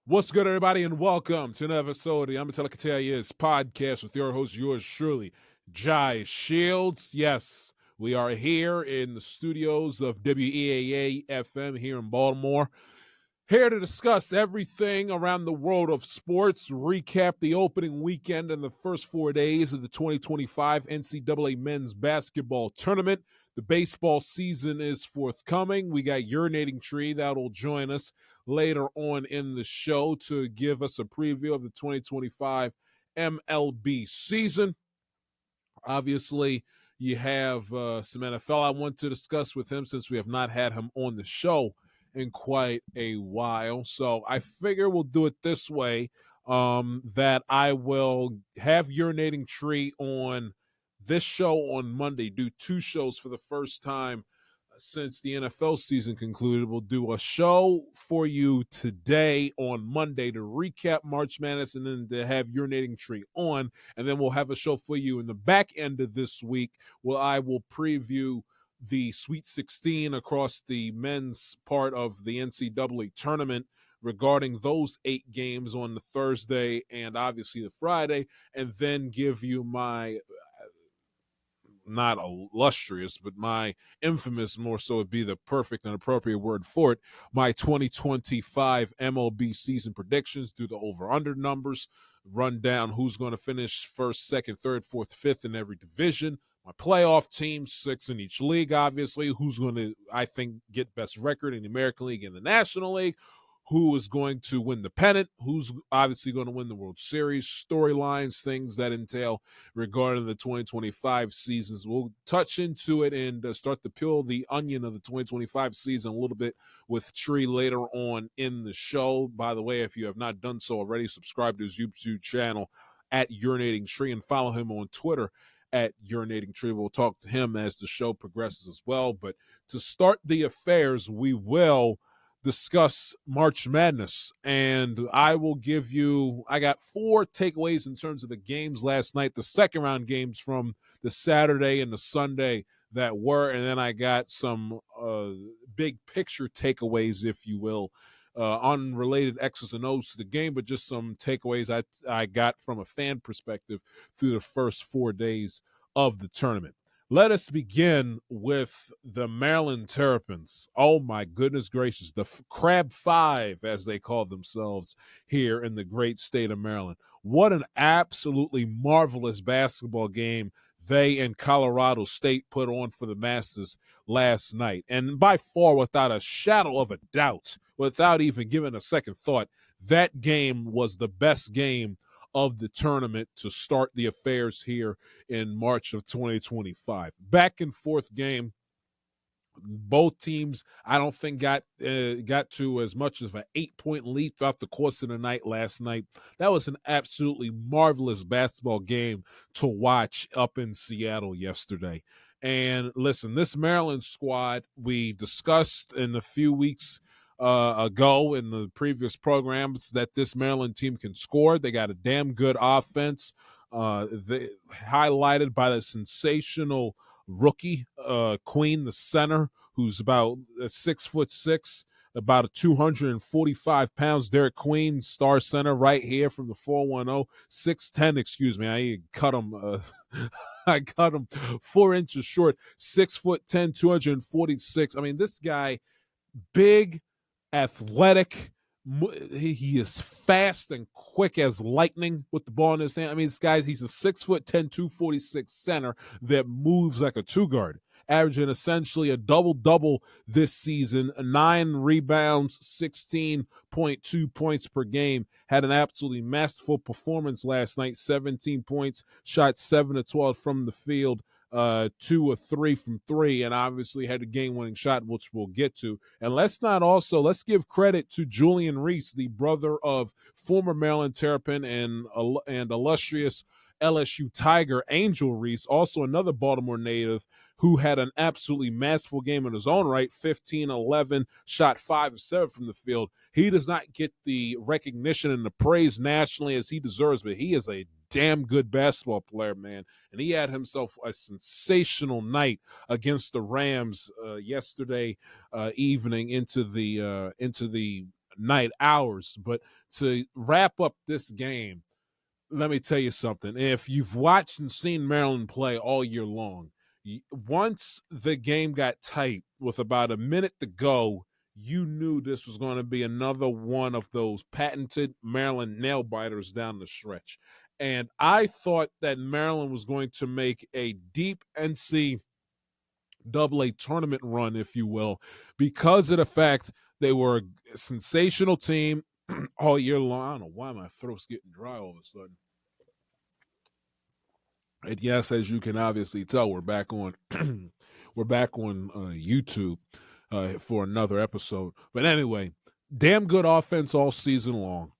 What's good, everybody, and welcome to another episode of the I'm Gonna Tell You podcast with your host, yours truly, Jai Shields. Yes, we are here in the studios of WEAA FM here in Baltimore. Here to discuss everything around the world of sports, recap the opening weekend and the first 4 days of the 2025 NCAA men's basketball tournament. The baseball season is forthcoming. We got Urinating Tree that will join us later on in the show to give us a preview of the 2025 MLB season. Obviously, you have some NFL I want to discuss with him since we have not had him on the show in quite a while. So I figure we'll do it this way, that I will have Urinating Tree on this show on Monday, do two shows for the first time since the NFL season concluded. We'll do a show for you today on Monday to recap March Madness and then to have Urinating Tree on. And then we'll have a show for you in the back end of this week where I will preview the Sweet 16 across the men's part of the NCAA tournament regarding those 8 games on the Thursday and obviously the Friday, and then give you my not illustrious, but my infamous, more so would be the perfect and appropriate word for it, my 2025 MLB season predictions, do the over-under numbers, run down who's going to finish first, second, third, fourth, fifth in every division, my playoff teams, 6 in each league, obviously, who's going to, I think, get best record in the American League and the National League, who is going to win the pennant, who's obviously going to win the World Series, storylines, things that entail regarding the 2025 seasons. We'll touch into it and start to peel the onion of the 2025 season a little bit with Tree later on in the show. By the way, if you have not done so already, subscribe to his YouTube channel at Urinating Tree and follow him on Twitter at Urinating Tree. We'll talk to him as the show progresses as well. But to start the affairs, we will discuss March Madness, and I will give you, I got 4 takeaways in terms of the games last night, the second round games from the Saturday and the Sunday that were, and then I got some big picture takeaways, if you will, unrelated X's and O's to the game, but just some takeaways I got from a fan perspective through the first 4 days of the tournament. Let us begin with the Maryland Terrapins. Oh, my goodness gracious. The Crab Five, as they call themselves here in the great state of Maryland. What an absolutely marvelous basketball game they and Colorado State put on for the masses last night. And by far, without a shadow of a doubt, without even giving a second thought, that game was the best game of the tournament to start the affairs here in March of 2025. Back and forth game. Both teams, I don't think, got to as much as an 8-point lead throughout the course of the night last night. That was an absolutely marvelous basketball game to watch up in Seattle yesterday. And listen, this Maryland squad we discussed in a few weeks ago in the previous programs that this Maryland team can score. They got a damn good offense, highlighted by the sensational rookie, Queen, the center, who's about 6'6", about 245 pounds. Derek Queen, star center, right here from the 410, 6'10". Excuse me, I cut him. I cut him 4 inches short. 6'10", 246. I mean, this guy, big, athletic. He is fast and quick as lightning with the ball in his hand. I mean, he's a 6'10", 246 center that moves like a 2-guard, averaging essentially a double-double this season, 9 rebounds, 16.2 points per game. Had an absolutely masterful performance last night, 17 points, shot 7 of 12 from the field, 2 of 3 from 3, and obviously had a game-winning shot, which we'll get to. And let's give credit to Julian Reese, the brother of former Maryland Terrapin and illustrious LSU Tiger Angel Reese, also another Baltimore native who had an absolutely masterful game in his own right, 15-11, shot 5 of 7 from the field. He does not get the recognition and the praise nationally as he deserves, but he is a damn good basketball player, man. And he had himself a sensational night against the Rams yesterday evening into the night hours. But to wrap up this game, let me tell you something. If you've watched and seen Maryland play all year long, once the game got tight with about a minute to go, you knew this was going to be another one of those patented Maryland nail biters down the stretch. And I thought that Maryland was going to make a deep NCAA tournament run, if you will, because of the fact they were a sensational team all year long. I don't know why my throat's getting dry all of a sudden. And yes, as you can obviously tell, we're back on YouTube for another episode. But anyway, damn good offense all season long.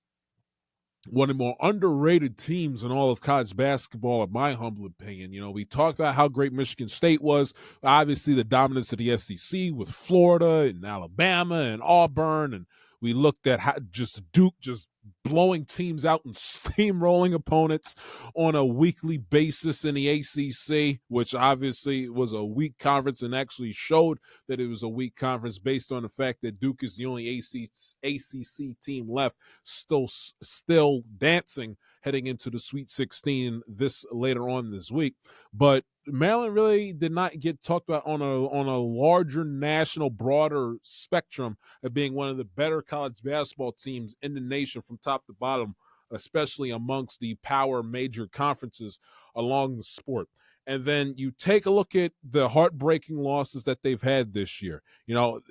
One of the more underrated teams in all of college basketball, in my humble opinion. You know, we talked about how great Michigan State was. Obviously, the dominance of the SEC with Florida and Alabama and Auburn, and we looked at how just Duke just blowing teams out and steamrolling opponents on a weekly basis in the ACC, which obviously was a weak conference and actually showed that it was a weak conference based on the fact that Duke is the only ACC team left still dancing heading into the Sweet 16 this later on this week. But Maryland really did not get talked about on a larger national, broader spectrum of being one of the better college basketball teams in the nation from top to bottom, especially amongst the power major conferences along the sport. And then you take a look at the heartbreaking losses that they've had this year. You know,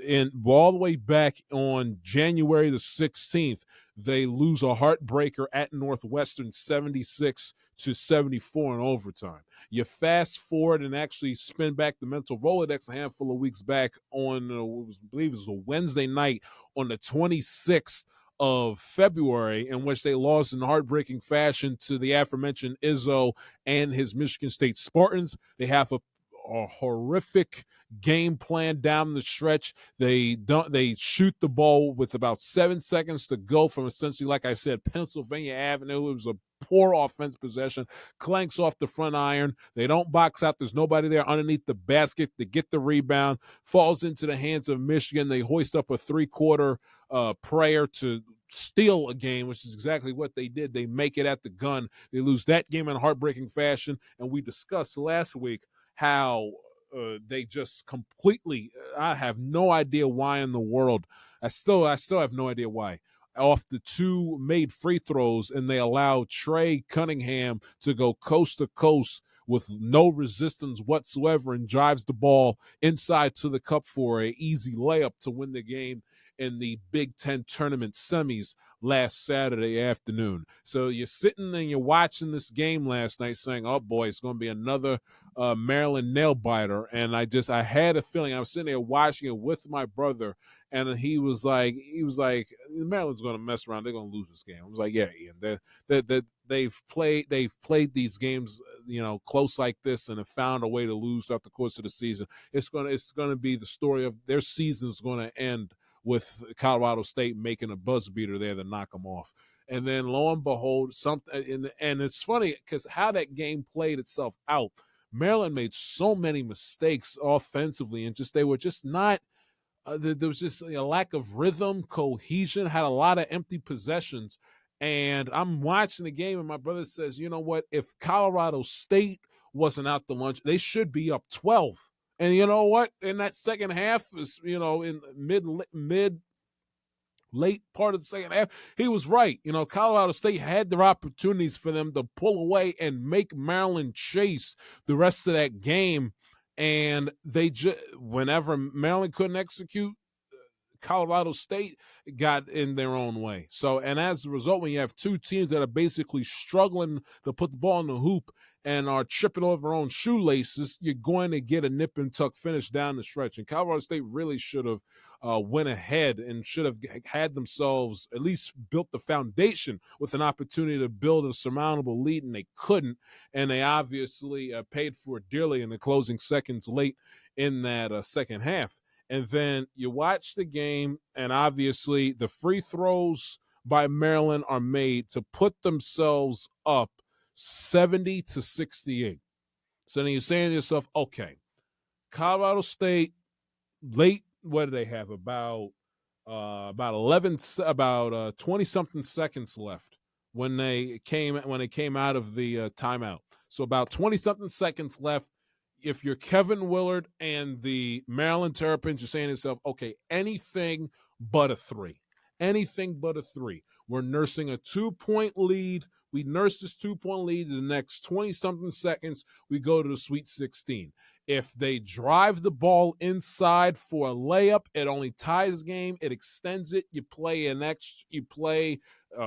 all the way back on January the 16th, they lose a heartbreaker at Northwestern 76-74 in overtime. You fast forward and actually spin back the mental Rolodex a handful of weeks back on, I believe it was a Wednesday night on the 26th of February, in which they lost in heartbreaking fashion to the aforementioned Izzo and his Michigan State Spartans. They have a horrific game plan down the stretch. They shoot the ball with about 7 seconds to go from essentially, like I said, Pennsylvania Avenue. It was a poor offense possession, clanks off the front iron. They don't box out. There's nobody there underneath the basket to get the rebound. Falls into the hands of Michigan. They hoist up a three-quarter prayer to steal a game, which is exactly what they did. They make it at the gun. They lose that game in heartbreaking fashion. And we discussed last week how they just completely, I have no idea why in the world. I still have no idea why. Off the two made free throws, and they allowed Trey Cunningham to go coast to coast with no resistance whatsoever and drives the ball inside to the cup for an easy layup to win the game in the Big Ten tournament semis last Saturday afternoon. So you're sitting and you're watching this game last night saying, oh boy, it's going to be another Maryland nail biter. And I had a feeling. I was sitting there watching it with my brother, and he was like, Maryland's going to mess around. They're going to lose this game. I was like, yeah, Ian, they've played these games, you know, close like this and have found a way to lose throughout the course of the season. It's going to be the story of their season is going to end with Colorado State making a buzz beater there to knock them off. And then lo and behold, something, and it's funny because how that game played itself out. Maryland made so many mistakes offensively, and they were just not. There was just a lack of rhythm, cohesion. Had a lot of empty possessions, and I'm watching the game, and my brother says, "You know what? If Colorado State wasn't out to lunch, they should be up 12." And you know what? In that second half, is in late part of the second half, he was right. You know, Colorado State had their opportunities for them to pull away and make Maryland chase the rest of that game, and whenever Maryland couldn't execute, Colorado State got in their own way. So, and as a result, when you have two teams that are basically struggling to put the ball in the hoop and are tripping over their own shoelaces, you're going to get a nip and tuck finish down the stretch. And Colorado State really should have went ahead and should have had themselves at least built the foundation with an opportunity to build a surmountable lead, and they couldn't. And they obviously paid for it dearly in the closing seconds late in that second half. And then you watch the game, and obviously the free throws by Maryland are made to put themselves up 70-68. So then you're saying to yourself, okay, Colorado State late, what do they have? About about 20 something seconds left when they came out of the timeout. So about 20 something seconds left. If you're Kevin Willard and the Maryland Terrapins, you're saying to yourself, okay, anything but a 3. Anything but a 3. We're nursing a 2-point lead. We nurse this 2-point lead. The next 20-something seconds, we go to the Sweet 16. If they drive the ball inside for a layup, it only ties the game. It extends it. You play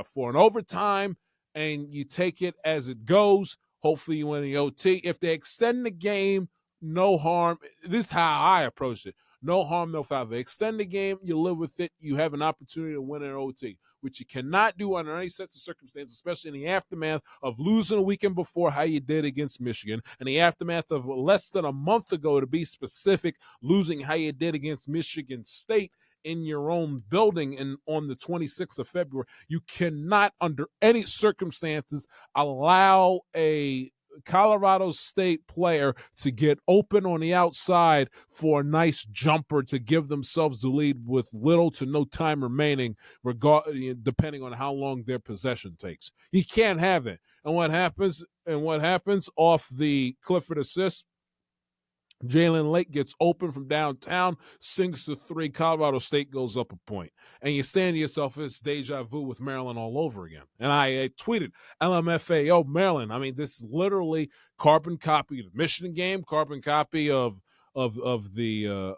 for an overtime, and you take it as it goes. Hopefully you win the OT. If they extend the game, no harm. This is how I approach it. No harm, no foul. They extend the game, you live with it, you have an opportunity to win an OT, which you cannot do under any sets of circumstances, especially in the aftermath of losing a weekend before how you did against Michigan, and the aftermath of less than a month ago, to be specific, losing how you did against Michigan State in your own building and on the 26th of February. You cannot, under any circumstances, allow a Colorado State player to get open on the outside for a nice jumper to give themselves the lead with little to no time remaining, depending on how long their possession takes. You can't have it. And what happens off the Clifford assist? Jalen Lake gets open from downtown, sinks the 3. Colorado State goes up a point. And you're saying to yourself, it's deja vu with Maryland all over again. And I tweeted, LMFAO Maryland. I mean, this is literally carbon copy of the Michigan game, carbon copy of the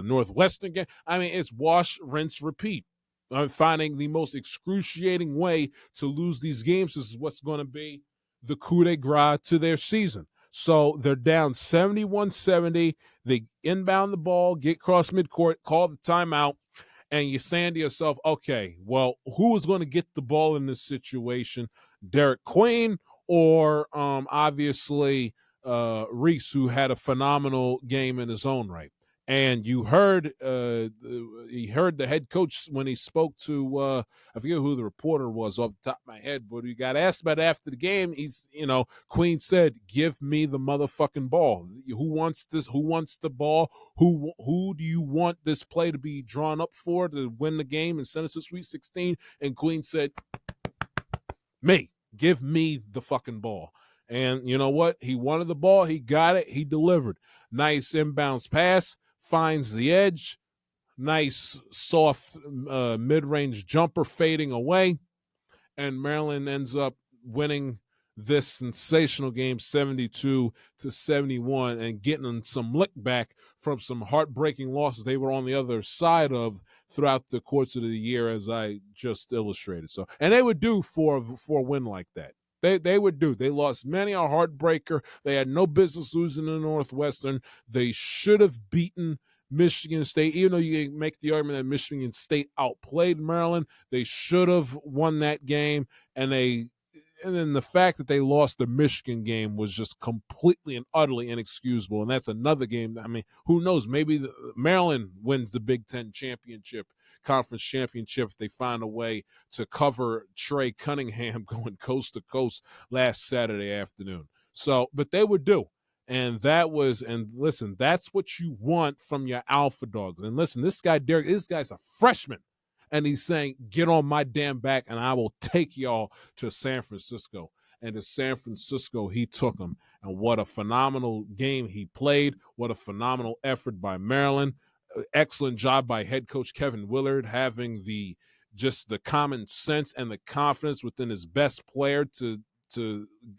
Northwestern game. I mean, it's wash, rinse, repeat. I'm finding the most excruciating way to lose these games. This is what's going to be the coup de grace to their season. So they're down 71-70. They inbound the ball, get cross midcourt, call the timeout, and you're saying to yourself, okay, well, who is going to get the ball in this situation? Derek Queen or obviously Reese, who had a phenomenal game in his own right. And you heard the head coach when he spoke to I forget who the reporter was off the top of my head, but he got asked about it after the game. Queen said, "Give me the motherfucking ball. Who wants this? Who wants the ball? Who do you want this play to be drawn up for to win the game and send us to Sweet 16?" And Queen said, "Me. Give me the fucking ball." And you know what? He wanted the ball. He got it. He delivered. Nice inbounds pass. Finds the edge. Nice, soft mid-range jumper fading away. And Maryland ends up winning this sensational game 72-71 and getting some lick back from some heartbreaking losses they were on the other side of throughout the course of the year, as I just illustrated. So, and they would do for a win like that. They would do. They lost many a heartbreaker. They had no business losing to Northwestern. They should have beaten Michigan State, even though you make the argument that Michigan State outplayed Maryland. They should have won that game, and then the fact that they lost the Michigan game was just completely and utterly inexcusable. And that's another game. I mean, who knows? Maybe Maryland wins the Big Ten conference championship if they find a way to cover Trey Cunningham going coast to coast last Saturday afternoon. So, but they would do. And listen, that's what you want from your alpha dogs. And listen, this guy's a freshman. And he's saying, get on my damn back and I will take y'all to San Francisco. And to San Francisco, he took them. And what a phenomenal game he played. What a phenomenal effort by Maryland. Excellent job by head coach Kevin Willard, having the common sense and the confidence within his best player to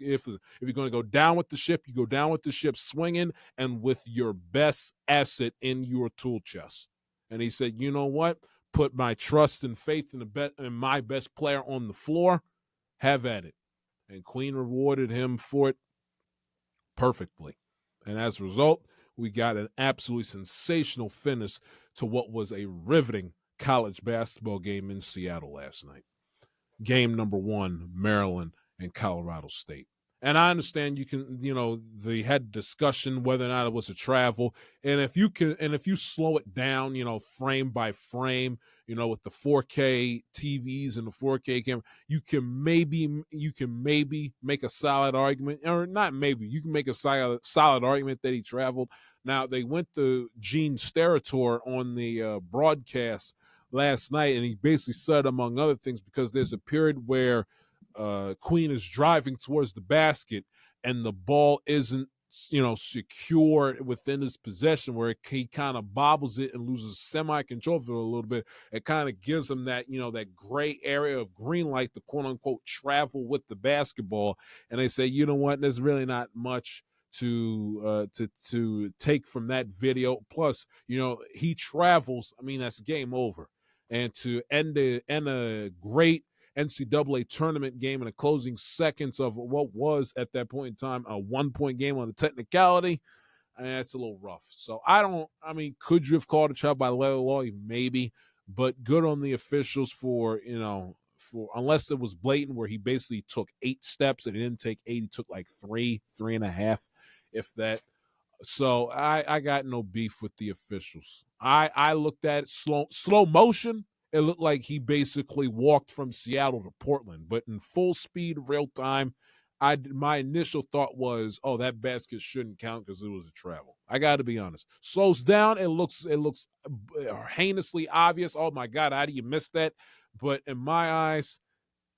if you're going to go down with the ship, you go down with the ship swinging and with your best asset in your tool chest. And he said, you know what? Put my trust and faith in my best player on the floor. Have at it. And Queen rewarded him for it perfectly. And as a result, we got an absolutely sensational finish to what was a riveting college basketball game in Seattle last night. Game number 1, Maryland and Colorado State. And I understand they had discussion whether or not it was a travel. And if you slow it down, frame by frame, with the 4K TVs and the 4K camera, you can maybe make a solid argument, or not maybe, you can make a solid argument that he traveled. Now, they went to Gene Steratore on the broadcast last night, and he basically said, among other things, because there's a period where Queen is driving towards the basket and the ball isn't secure within his possession, where he kind of bobbles it and loses semi-control for a little bit. It kind of gives him that that gray area of green light to quote unquote travel with the basketball. And they say, you know what, there's really not much to take from that video. Plus, he travels. I mean, that's game over. And to end a great NCAA tournament game in the closing seconds of what was at that point in time a 1-point game on a technicality, that's a little rough. So could you have called a child by letter of law? Maybe, but good on the officials for unless it was blatant where he basically took 8 steps and he didn't take 8, he took like 3.5, if that. So I got no beef with the officials. I looked at it slow motion. It looked like he basically walked from Seattle to Portland, but in full speed, real time. My initial thought was, oh, that basket shouldn't count because it was a travel. I got to be honest. Slows down. It looks heinously obvious. Oh my God, how do you miss that? But in my eyes,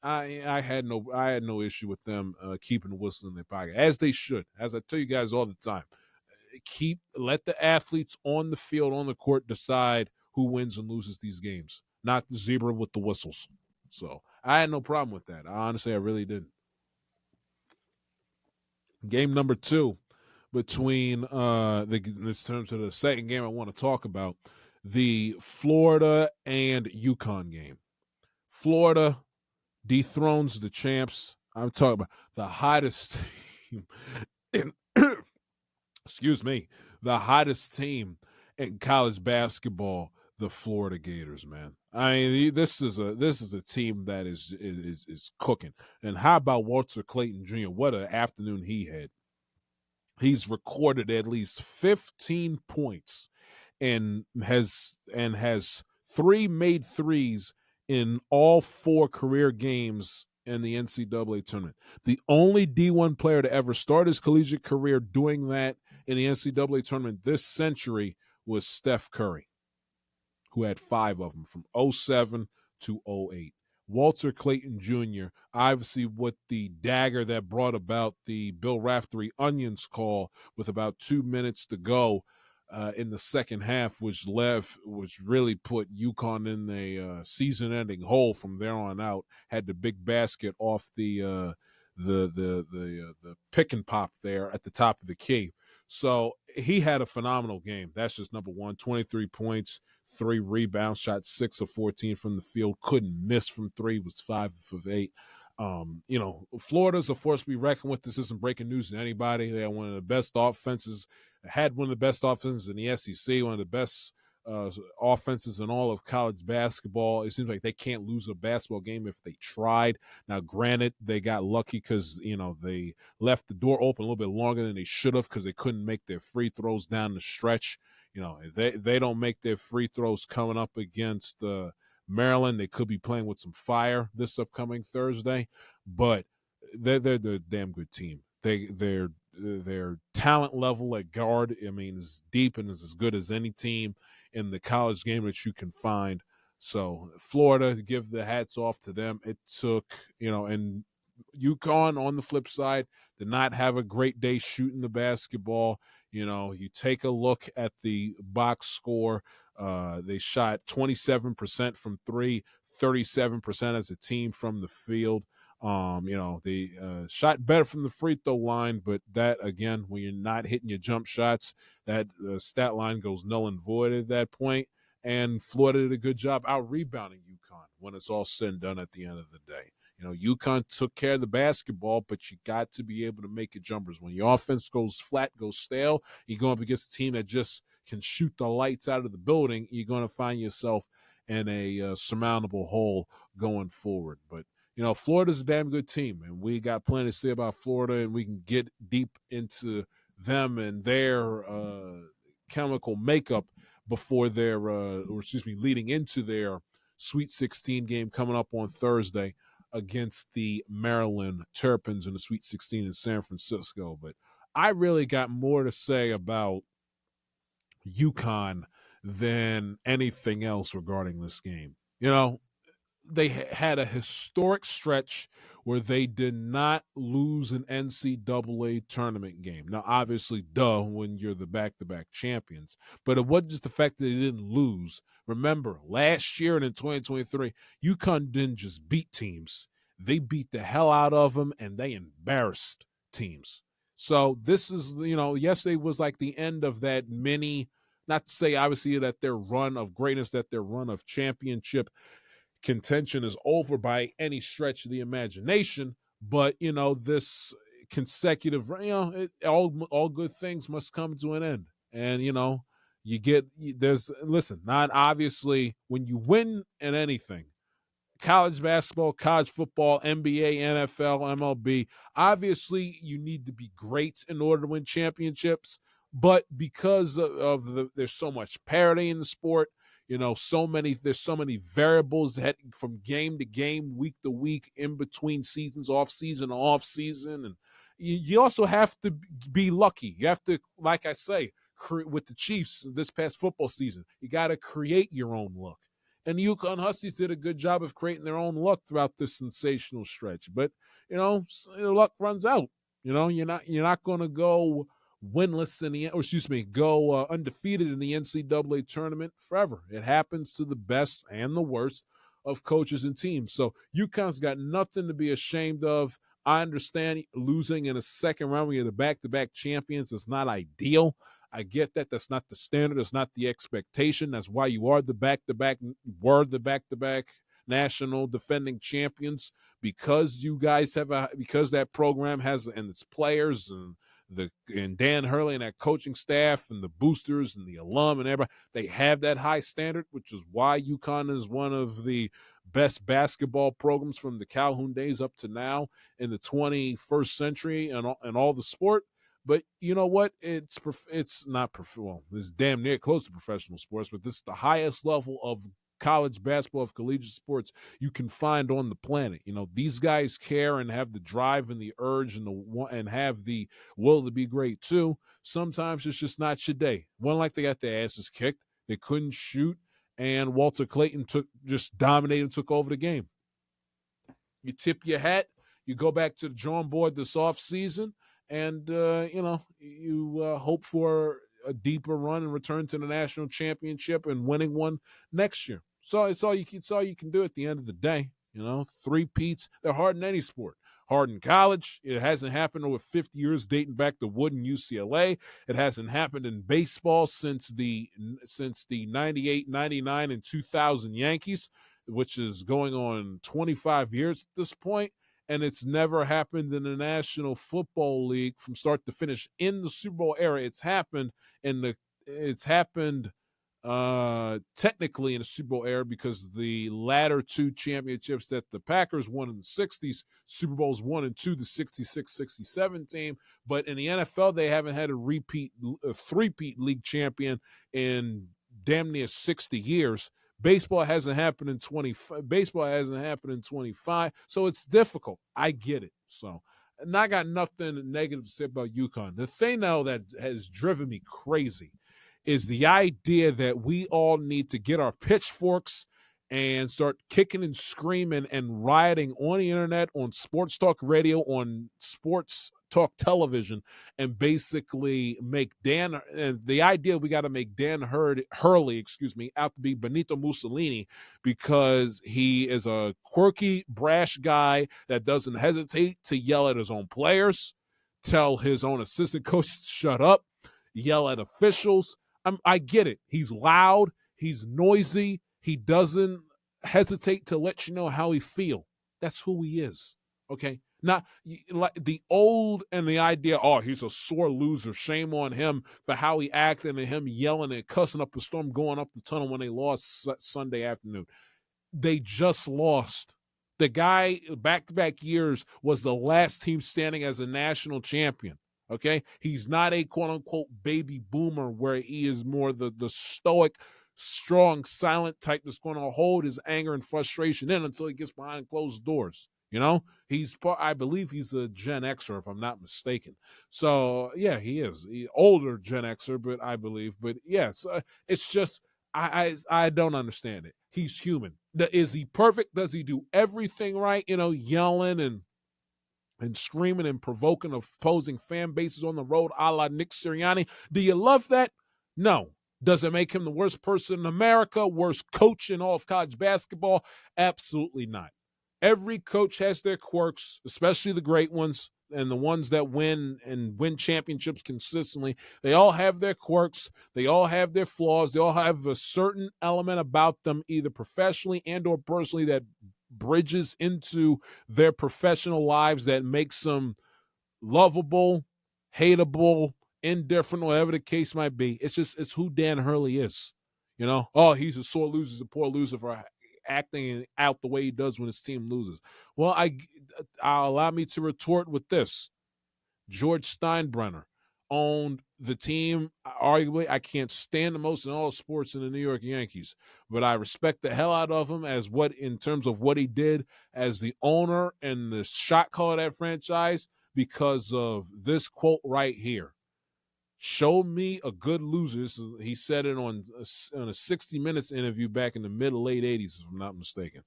I had no issue with them keeping the whistle in their pocket, as they should. As I tell you guys all the time, let the athletes on the field, on the court, decide who wins and loses these games, not the zebra with the whistles. So I had no problem with that. Honestly, I really didn't. Game number 2 between this turns to the second game I want to talk about, the Florida and UConn game. Florida dethrones the champs. I'm talking about the hottest team in excuse me, the hottest team in college basketball, the Florida Gators, man. I mean, this is a team that is cooking. And how about Walter Clayton Jr.? What an afternoon he had. He's recorded at least 15 points and has 3 made threes in all 4 career games in the NCAA tournament. The only D1 player to ever start his collegiate career doing that in the NCAA tournament this century was Steph Curry, who had 5 of them from 07 to 08. Walter Clayton Jr., obviously with the dagger that brought about the Bill Raftery Onions call with about 2 minutes to go in the second half, which really put UConn in a season-ending hole from there on out. Had the big basket off the pick and pop there at the top of the key. So he had a phenomenal game. That's just number one. 23 points, 3 rebounds, shot 6 of 14 from the field. Couldn't miss from 3. Was 5 of 8. Florida's a force to be reckoned with. This isn't breaking news to anybody. They had one of the best offenses in the SEC, one of the best offenses in all of college basketball. It seems like they can't lose a basketball game if they tried. Now, granted, they got lucky because, they left the door open a little bit longer than they should have because they couldn't make their free throws down the stretch. They don't make their free throws coming up against Maryland. They could be playing with some fire this upcoming Thursday, but they're a damn good team. Their talent level at guard, is deep and is as good as any team in the college game that you can find. So Florida, give the hats off to them. It took, and UConn on the flip side did not have a great day shooting the basketball. You take a look at the box score. They shot 27% from 3, 37% as a team from the field. They shot better from the free throw line, but that, again, when you're not hitting your jump shots, that stat line goes null and void at that point. And Florida did a good job out-rebounding UConn when it's all said and done at the end of the day. UConn took care of the basketball, but you got to be able to make your jumpers. When your offense goes flat, goes stale, you're going up against a team that just can shoot the lights out of the building, you're going to find yourself in a surmountable hole going forward. But Florida's a damn good team, and we got plenty to say about Florida, and we can get deep into them and their chemical makeup before leading into their Sweet 16 game coming up on Thursday against the Maryland Terrapins in the Sweet 16 in San Francisco. But I really got more to say about UConn than anything else regarding this game. You know, they had a historic stretch where they did not lose an NCAA tournament game. Now, obviously, when you're the back-to-back champions. But it wasn't just the fact that they didn't lose. Remember, last year and in 2023, UConn didn't just beat teams. They beat the hell out of them, and they embarrassed teams. So this is, yesterday was like the end of that mini, not to say obviously that their run of greatness, that their run of championship contention is over by any stretch of the imagination, but this consecutive, all good things must come to an end, and not obviously when you win in anything, college basketball, college football, NBA, NFL, MLB. Obviously, you need to be great in order to win championships, but because there's so much parity in the sport, there's so many variables that from game to game, week to week, in between seasons, off season, and you also have to be lucky. You have to, like I say, with the Chiefs this past football season, you got to create your own luck. And the UConn Huskies did a good job of creating their own luck throughout this sensational stretch. But luck runs out. You're not going to go winless go undefeated in the NCAA tournament forever. It happens to the best and the worst of coaches and teams. So UConn's got nothing to be ashamed of. I understand losing in a second round when you're the back-to-back champions is not ideal. I get that. That's not the standard. That's not the expectation. That's why you are the back-to-back national defending champions, because you guys because that program has, and its players and Dan Hurley and that coaching staff and the boosters and the alum and everybody, they have that high standard, which is why UConn is one of the best basketball programs from the Calhoun days up to now in the 21st century and all the sport. But you know what? It's damn near close to professional sports, but this is the highest level of college basketball, of collegiate sports you can find on the planet. These guys care and have the drive and the urge and have the will to be great too. Sometimes it's just not your day. One, like they got their asses kicked, they couldn't shoot, and Walter Clayton took over the game. You tip your hat, you go back to the drawing board this offseason, and you hope for a deeper run and return to the national championship and winning one next year. So it's all you can do at the end of the day. Three-peats, they're hard in any sport. Hard in college. It hasn't happened over 50 years, dating back to Wood and UCLA. It hasn't happened in baseball since the 98, 99, and 2000 Yankees, which is going on 25 years at this point. And it's never happened in the National Football League from start to finish in the Super Bowl era. It's happened technically in the Super Bowl era, because the latter two championships that the Packers won in the 60s, Super Bowls 1 and 2, the 66-67 team. But in the NFL, they haven't had a three-peat league champion in damn near 60 years. Baseball hasn't happened in 25, so it's difficult. I get it. So, and I got nothing negative to say about UConn. The thing now that has driven me crazy is the idea that we all need to get our pitchforks and start kicking and screaming and rioting on the internet, on sports talk radio, on sports talk television, and basically make the idea we got to make Dan Hurley out to be Benito Mussolini, because he is a quirky, brash guy that doesn't hesitate to yell at his own players, tell his own assistant coaches to shut up, yell at officials. I get it. He's loud. He's noisy. He doesn't hesitate to let you know how he feels. That's who he is. Okay? Not like the old and the idea, he's a sore loser. Shame on him for how he acted and him yelling and cussing up a storm going up the tunnel when they lost Sunday afternoon. They just lost. The guy, back-to-back years, was the last team standing as a national champion. Okay? He's not a quote-unquote baby boomer where he is more the stoic, strong, silent type that's going to hold his anger and frustration in until he gets behind closed doors. I believe he's a Gen Xer, if I'm not mistaken. So, yeah, he is. Older Gen Xer, but I believe. But, yes, it's just, I don't understand it. He's human. Is he perfect? Does he do everything right? Yelling and screaming and provoking opposing fan bases on the road, a la Nick Sirianni. Do you love that? No. Does it make him the worst person in America, worst coach in all of college basketball? Absolutely not. Every coach has their quirks, especially the great ones and the ones that win championships consistently. They all have their quirks. They all have their flaws. They all have a certain element about them, either professionally and or personally, that bridges into their professional lives that makes them lovable, hateable, indifferent, whatever the case might be. It's who Dan Hurley is. Oh, he's a sore loser, he's a poor loser for acting out the way he does when his team loses. Well, I'll allow me to retort with this. George Steinbrenner owned the team, arguably, I can't stand the most in all sports, in the New York Yankees, but I respect the hell out of him in terms of what he did as the owner and the shot caller of that franchise, because of this quote right here. Show me a good loser. He said it on a 60 Minutes interview back in the mid to late 80s, if I'm not mistaken.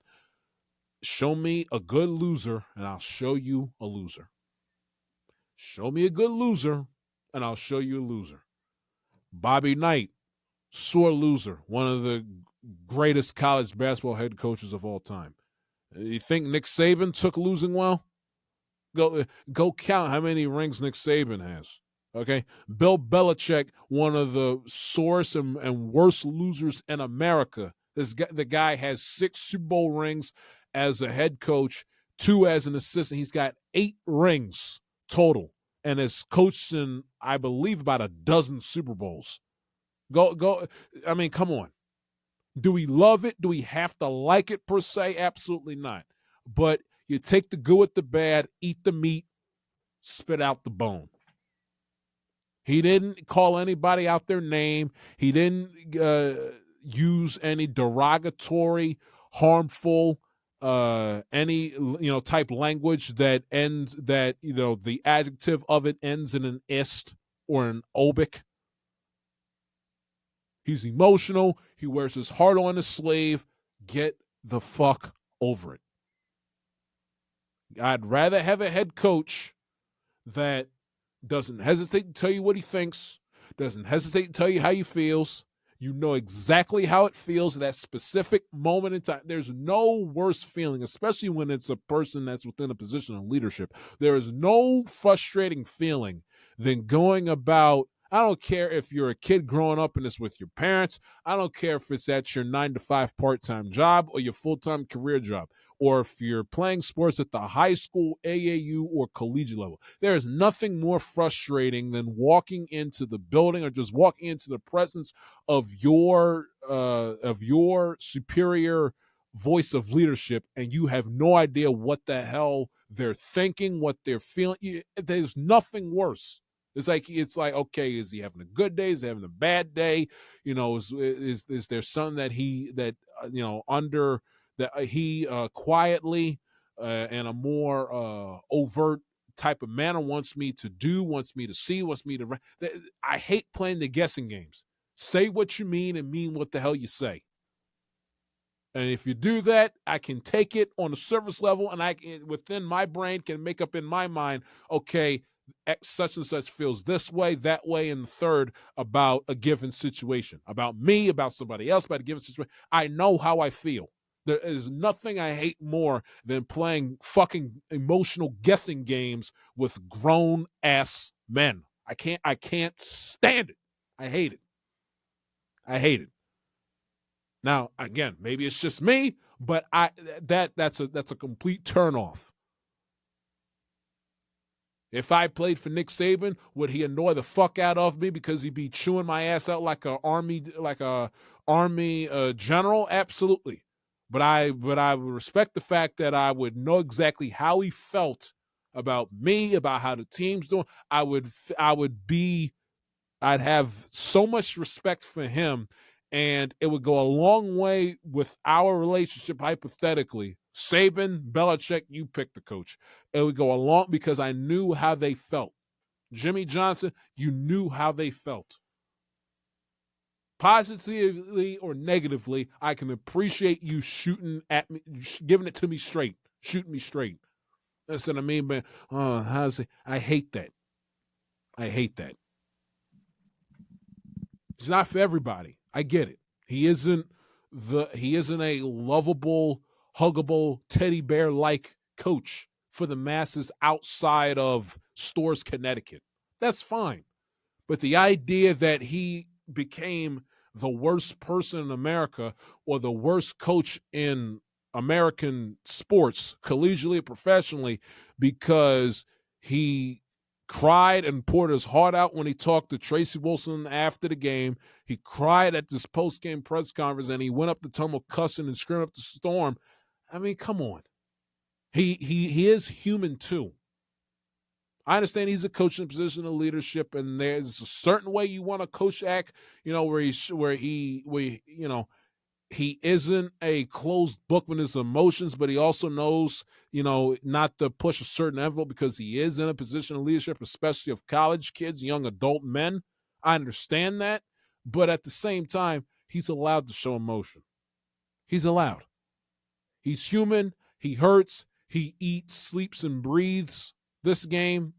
Show me a good loser, and I'll show you a loser. Show me a good loser, and I'll show you a loser. Bobby Knight, sore loser, one of the greatest college basketball head coaches of all time. You think Nick Saban took losing well? Go count how many rings Nick Saban has. Okay, Bill Belichick, one of the sorest and worst losers in America. The guy has 6 Super Bowl rings as a head coach, 2 as an assistant. He's got 8 rings total, and has coached in, I believe, about a dozen Super Bowls. Go. I mean, come on. Do we love it? Do we have to like it per se? Absolutely not. But you take the good with the bad, eat the meat, spit out the bone. He didn't call anybody out their name. He didn't use any derogatory, harmful, any type language that ends that the adjective of it ends in an ist or an obic. He's emotional. He wears his heart on his sleeve. Get the fuck over it. I'd rather have a head coach that doesn't hesitate to tell you what he thinks, doesn't hesitate to tell you how he feels. You know exactly how it feels at that specific moment in time. There's no worse feeling, especially when it's a person that's within a position of leadership. There is no frustrating feeling than going about, I don't care if you're a kid growing up and it's with your parents. I don't care if it's at your 9-to-5 part-time job or your full-time career job, or if you're playing sports at the high school, AAU, or collegiate level. There is nothing more frustrating than walking into the building or just walking into the presence of your superior voice of leadership, and you have no idea what the hell they're thinking, what they're feeling. There's nothing worse. It's like, okay, is he having a good day? Is he having a bad day? Is there something that he quietly in a more overt type of manner wants me to do, wants me to see, wants me to. I hate playing the guessing games. Say what you mean and mean what the hell you say. And if you do that, I can take it on a surface level, and I can, within my brain, can make up in my mind, okay, X such and such feels this way, that way, and the third about a given situation, about me, about somebody else, about a given situation. I know how I feel. There is nothing I hate more than playing fucking emotional guessing games with grown-ass men. I can't stand it. I hate it. Now, again, maybe it's just me, but that's a complete turnoff. If I played for Nick Saban, would he annoy the fuck out of me because he'd be chewing my ass out like a army general? Absolutely. But I would respect the fact that I would know exactly how he felt about me, about how the team's doing. I'd have so much respect for him, and it would go a long way with our relationship, hypothetically. Saban, Belichick, you pick the coach. It would go along because I knew how they felt. Jimmy Johnson, you knew how they felt. Positively or negatively, I can appreciate you shooting at me, giving it to me straight, shooting me straight. That's what I mean, man. Oh, how's it? I hate that. I hate that. It's not for everybody. I get it. He isn't a lovable, huggable, teddy bear like coach for the masses outside of Stores, Connecticut. That's fine. But the idea that he became the worst person in America or the worst coach in American sports, collegially or professionally, because he cried and poured his heart out when he talked to Tracy Wilson after the game. He cried at this post-game press conference, and he went up the tunnel cussing and screaming up the storm. I mean, come on. He is human too. I understand he's a coach in a position of leadership, and there's a certain way you want a coach to act, where he isn't a closed book with his emotions, but he also knows, not to push a certain envelope because he is in a position of leadership, especially of college kids, young adult men. I understand that, but at the same time, he's allowed to show emotion. He's allowed. He's human. He hurts. He eats, sleeps, and breathes this game.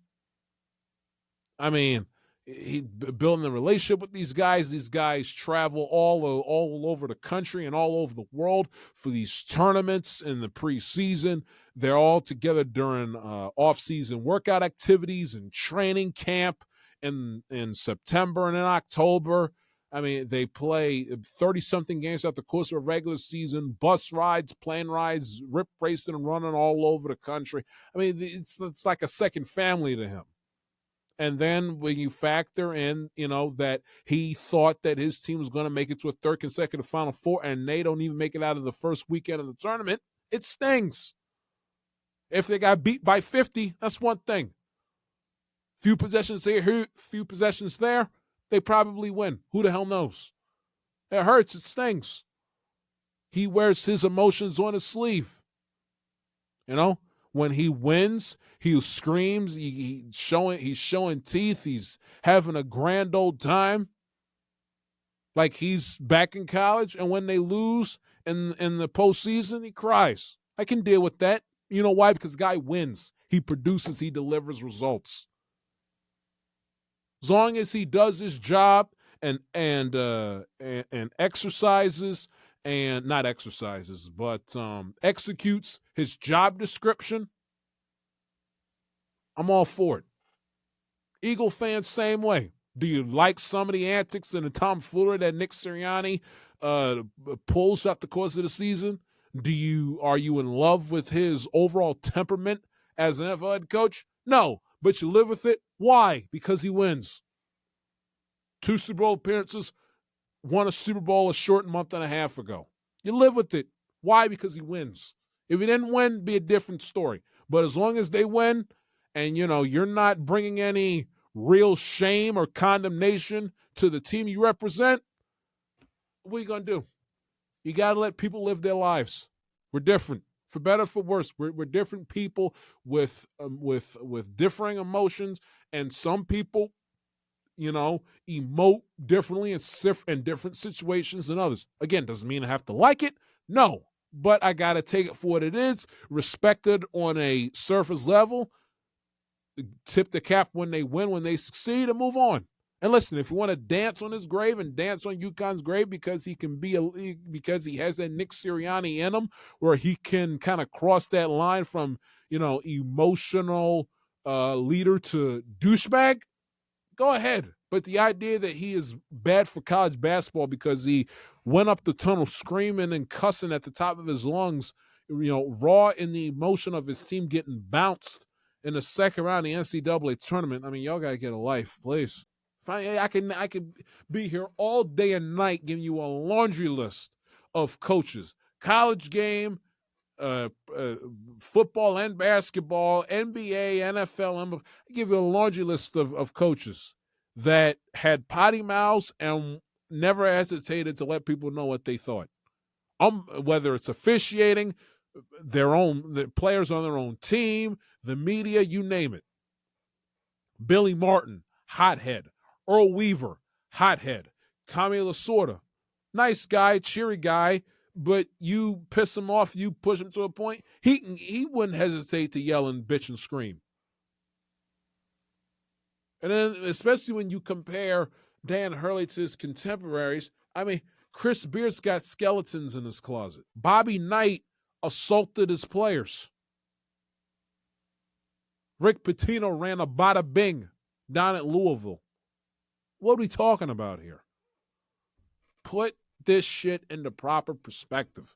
I mean, he building a relationship with these guys. These guys travel all over the country and all over the world for these tournaments in the preseason. They're all together during off-season workout activities and training camp in September and in October. I mean, they play 30-something games throughout the course of a regular season, bus rides, plane rides, rip racing and running all over the country. I mean, it's like a second family to him. And then when you factor in, that he thought that his team was going to make it to a third consecutive Final Four, and they don't even make it out of the first weekend of the tournament, it stings. If they got beat by 50, that's one thing. Few possessions here, few possessions there, they probably win. Who the hell knows? It hurts. It stings. He wears his emotions on his sleeve. When he wins, he screams. He's showing teeth. He's having a grand old time, like he's back in college. And when they lose in the postseason, he cries. I can deal with that. You know why? Because the guy wins. He produces. He delivers results. As long as he does his job and exercises. And not exercises, but executes his job description, I'm all for it. Eagle fans, same way. Do you like some of the antics and the tomfoolery that Nick Sirianni pulls throughout the course of the season? Are you in love with his overall temperament as an NFL head coach? No, but you live with it. Why? Because he wins. 2 Super Bowl appearances, won a Super Bowl a short month and a half ago. You live with it. Why? Because he wins. If he didn't win, it'd be a different story. But as long as they win and, you're not bringing any real shame or condemnation to the team you represent, what are you going to do? You got to let people live their lives. We're different. For better or for worse, we're different people with differing emotions, and some people emote differently in different situations than others. Again, doesn't mean I have to like it. No, but I got to take it for what it is, respect it on a surface level, tip the cap when they win, when they succeed, and move on. And listen, if you want to dance on his grave and dance on UConn's grave because because he has that Nick Sirianni in him, where he can kind of cross that line from, emotional leader to douchebag, go ahead. But the idea that he is bad for college basketball because he went up the tunnel screaming and cussing at the top of his lungs, raw in the emotion of his team getting bounced in the second round of the NCAA tournament. I mean, y'all got to get a life, please. I can be here all day and night giving you a laundry list of coaches. College game, football and basketball, NBA, NFL. I give you a laundry list of coaches that had potty mouths and never hesitated to let people know what they thought. Whether it's officiating, the players on their own team, the media, you name it. Billy Martin, hothead. Earl Weaver, hothead. Tommy Lasorda, nice guy, cheery guy, but you piss him off, you push him to a point, he wouldn't hesitate to yell and bitch and scream. And then, especially when you compare Dan Hurley to his contemporaries, I mean, Chris Beard's got skeletons in his closet. Bobby Knight assaulted his players. Rick Pitino ran a bada bing down at Louisville. What are we talking about here? Put this shit into proper perspective.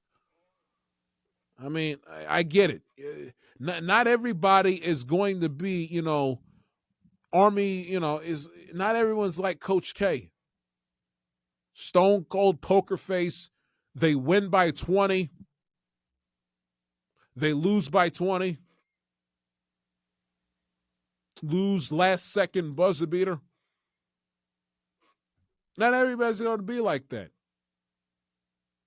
I mean, I get it. Not everybody is going to be, Army, is not everyone's like Coach K. Stone cold poker face. They win by 20. They lose by 20. Lose last second buzzer beater. Not everybody's going to be like that.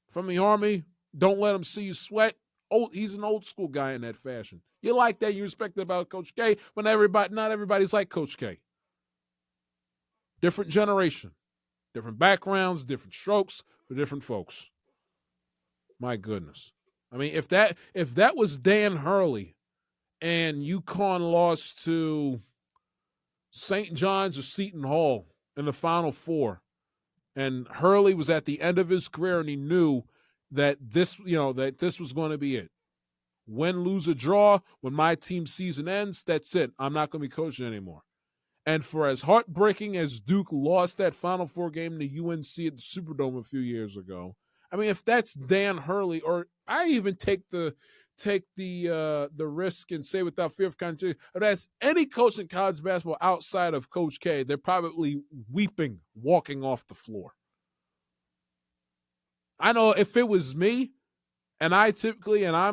From the Army, don't let him see you sweat. Oh, he's an old school guy in that fashion. You like that, you respect it about Coach K, but not everybody's like Coach K. Different generation, different backgrounds, different strokes for different folks. My goodness. I mean, if that was Dan Hurley and UConn lost to St. John's or Seton Hall in the Final Four, and Hurley was at the end of his career and he knew that this was going to be it. Win, lose, or draw, when my team's season ends, that's it. I'm not going to be coaching anymore. And for as heartbreaking as Duke lost that Final Four game to UNC at the Superdome a few years ago, I mean, if that's Dan Hurley, or I even take the risk and say without fear of contradiction, if that's any coach in college basketball outside of Coach K, they're probably weeping, walking off the floor. I know if it was me, and I'm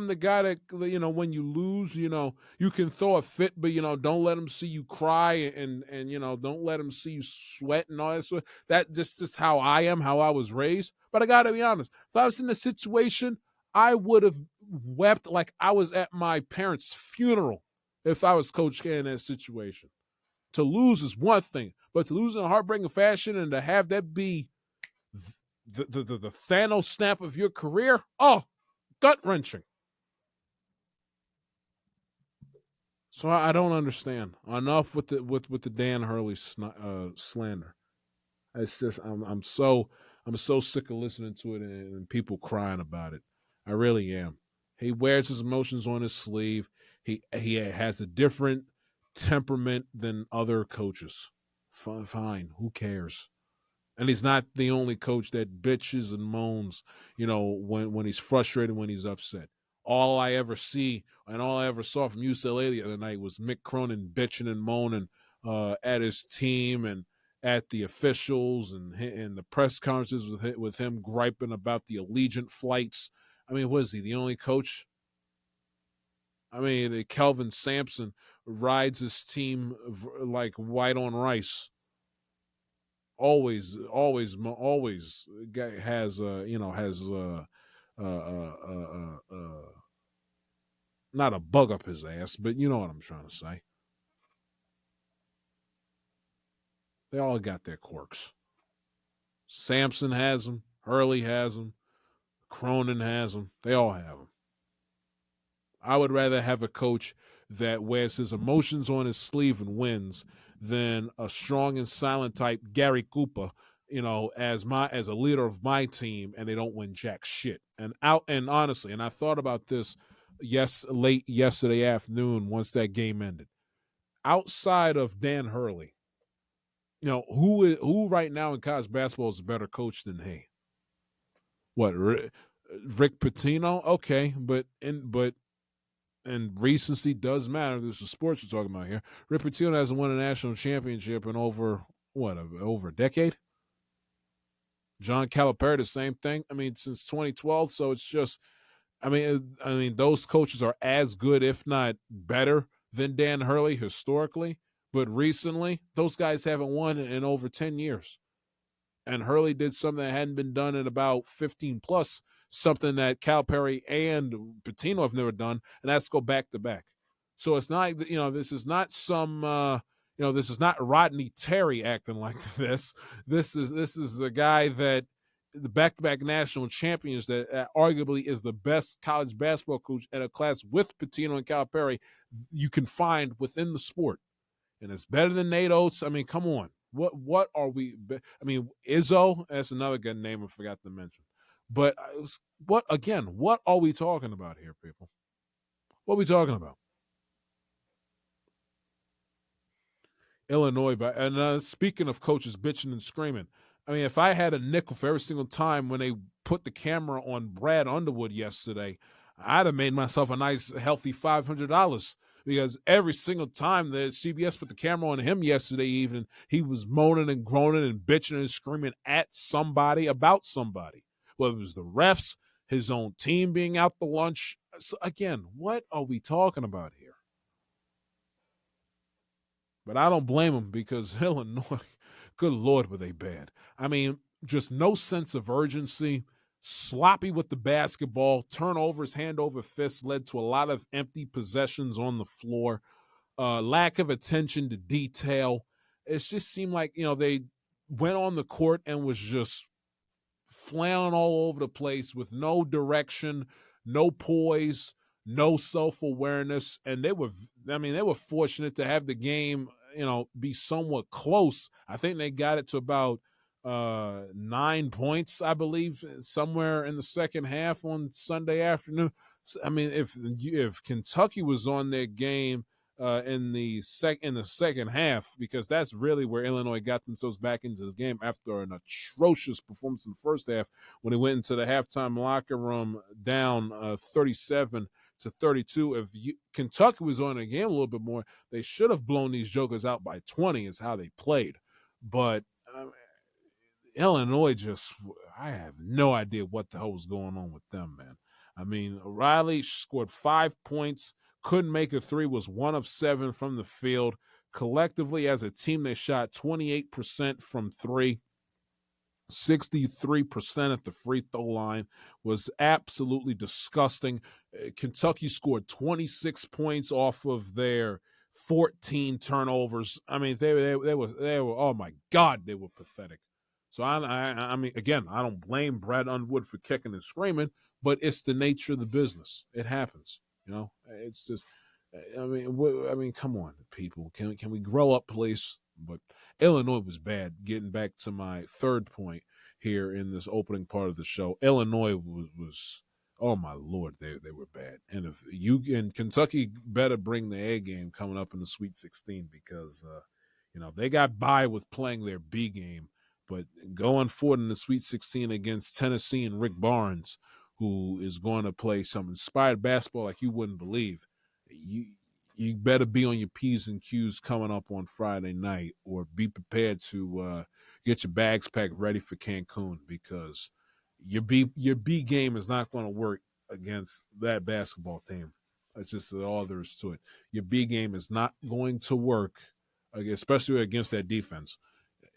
the guy that, when you lose, you can throw a fit, but, don't let them see you cry and don't let them see you sweat and all that stuff. That just is how I am, how I was raised. But I got to be honest, if I was in a situation, I would have wept like I was at my parents' funeral if I was Coach K in that situation. To lose is one thing, but to lose in a heartbreaking fashion and to have that be the Thanos snap of your career, gut-wrenching. So I don't understand. Enough with the Dan Hurley slander. It's just I'm so sick of listening to it and people crying about it. I really am. He wears his emotions on his sleeve. He has a different temperament than other coaches. Fine, who cares? And he's not the only coach that bitches and moans, when he's frustrated, when he's upset. All I ever see and all I ever saw from UCLA the other night was Mick Cronin bitching and moaning at his team and at the officials and the press conferences with him griping about the Allegiant flights. I mean, was he the only coach? I mean, Kelvin Sampson rides his team like white on rice. Always has not a bug up his ass, but you know what I'm trying to say. They all got their quirks. Sampson has them. Hurley has them. Cronin has them. They all have them. I would rather have a coach that wears his emotions on his sleeve and wins than a strong and silent type Gary Cooper, as a leader of my team, and they don't win jack shit. And honestly, and I thought about this late yesterday afternoon once that game ended. Outside of Dan Hurley, who right now in college basketball is a better coach than he? What, Rick Pitino? Okay, but recency does matter. This is sports we're talking about here. Rick Pitino hasn't won a national championship in over a decade. John Calapari, the same thing. I mean, since 2012. So it's just, I mean, those coaches are as good, if not better, than Dan Hurley historically. But recently, those guys haven't won in over 10 years. And Hurley did something that hadn't been done in about 15 plus, something that Calipari and Pitino have never done, and that's go back to back. So it's not, this is not some, This is not Rodney Terry acting like this. This is a guy that the back-to-back national champions that arguably is the best college basketball coach at a class with Pitino and Calipari you can find within the sport. And it's better than Nate Oates. I mean, come on. What are we? I mean, Izzo, that's another good name I forgot to mention. But what are we talking about here, people? What are we talking about? Illinois. And speaking of coaches bitching and screaming, I mean, if I had a nickel for every single time when they put the camera on Brad Underwood yesterday, I'd have made myself a nice, healthy $500 because every single time that CBS put the camera on him yesterday evening, he was moaning and groaning and bitching and screaming at somebody about somebody. Whether it was the refs, his own team being out to lunch. So again, what are we talking about here? But I don't blame him because Illinois, good Lord, were they bad. I mean, just no sense of urgency, sloppy with the basketball, turnovers, hand over fist led to a lot of empty possessions on the floor, lack of attention to detail. It just seemed like, they went on the court and was just flailing all over the place with no direction, no poise, no self-awareness, and they were fortunate to have the game, be somewhat close. I think they got it to about 9 points, I believe, somewhere in the second half on Sunday afternoon. So, I mean, if Kentucky was on their game in the second half, because that's really where Illinois got themselves back into this game after an atrocious performance in the first half when they went into the halftime locker room down 37-32. If Kentucky was on the game a little bit more, they should have blown these jokers out by 20 is how they played. But Illinois I have no idea what the hell was going on with them, man. I mean, Riley scored 5 points, couldn't make a three, was 1 of 7 from the field. Collectively, as a team, they shot 28% from three, 63% at the free throw line, was absolutely disgusting. Kentucky scored 26 points off of their 14 turnovers. I mean, they were oh my God, they were pathetic. So I mean, again, I don't blame Brad Underwood for kicking and screaming, but it's the nature of the business. It happens, It's just, I mean, come on, people. Can we grow up, please? But Illinois was bad. Getting back to my third point here in this opening part of the show, Illinois was oh my Lord, they were bad. And if Kentucky better bring the A game coming up in the Sweet 16 because they got by with playing their B game. But going forward in the Sweet 16 against Tennessee and Rick Barnes, who is going to play some inspired basketball like you wouldn't believe, you better be on your P's and Q's coming up on Friday night, or be prepared to get your bags packed ready for Cancun, because your B game is not going to work against that basketball team. That's just all there is to it. Your B game is not going to work, especially against that defense.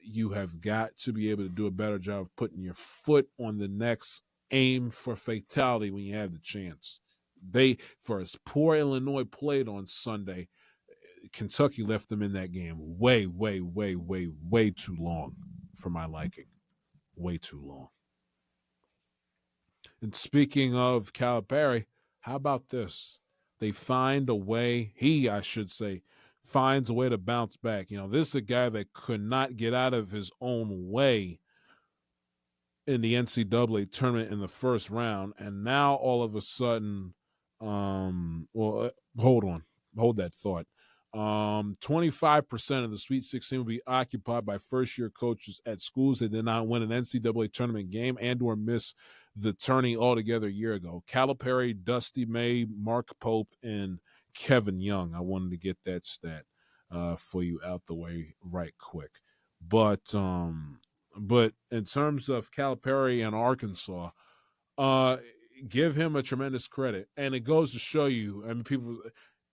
You have got to be able to do a better job of putting your foot on the next aim for fatality when you have the chance. For as poor Illinois played on Sunday, Kentucky left them in that game way, way, way, way, way too long for my liking. Way too long. And speaking of Calipari, how about this? They find a way, finds a way to bounce back. This is a guy that could not get out of his own way in the NCAA tournament in the first round, and now all of a sudden, hold that thought. 25% of the Sweet 16 will be occupied by first-year coaches at schools that did not win an NCAA tournament game and or miss the tourney altogether a year ago. Calipari, Dusty May, Mark Pope, and Kevin Young. I wanted to get that stat for you out the way right quick. But in terms of Calipari and Arkansas, give him a tremendous credit. And it goes to show you, I mean,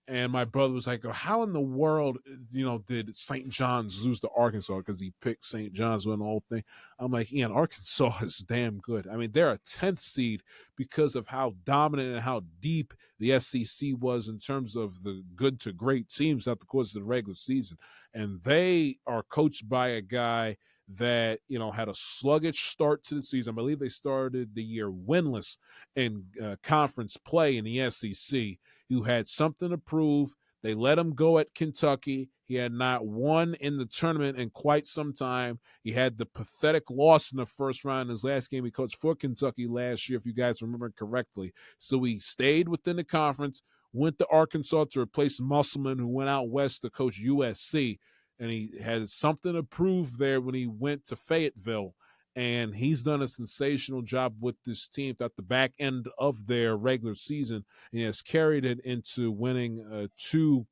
And my brother was like, how in the world, did St. John's lose to Arkansas? Because he picked St. John's win the whole thing. I'm like, Ian, Arkansas is damn good. I mean, they're a 10th seed because of how dominant and how deep the SEC was in terms of the good to great teams throughout the course of the regular season. And they are coached by a guy that, had a sluggish start to the season. I believe they started the year winless in conference play in the SEC, who had something to prove. They let him go at Kentucky. He had not won in the tournament in quite some time. He had the pathetic loss in the first round in his last game he coached for Kentucky last year, if you guys remember correctly. So he stayed within the conference, went to Arkansas to replace Musselman, who went out west to coach USC. And he had something to prove there when he went to Fayetteville. And he's done a sensational job with this team at the back end of their regular season, and has carried it into winning 2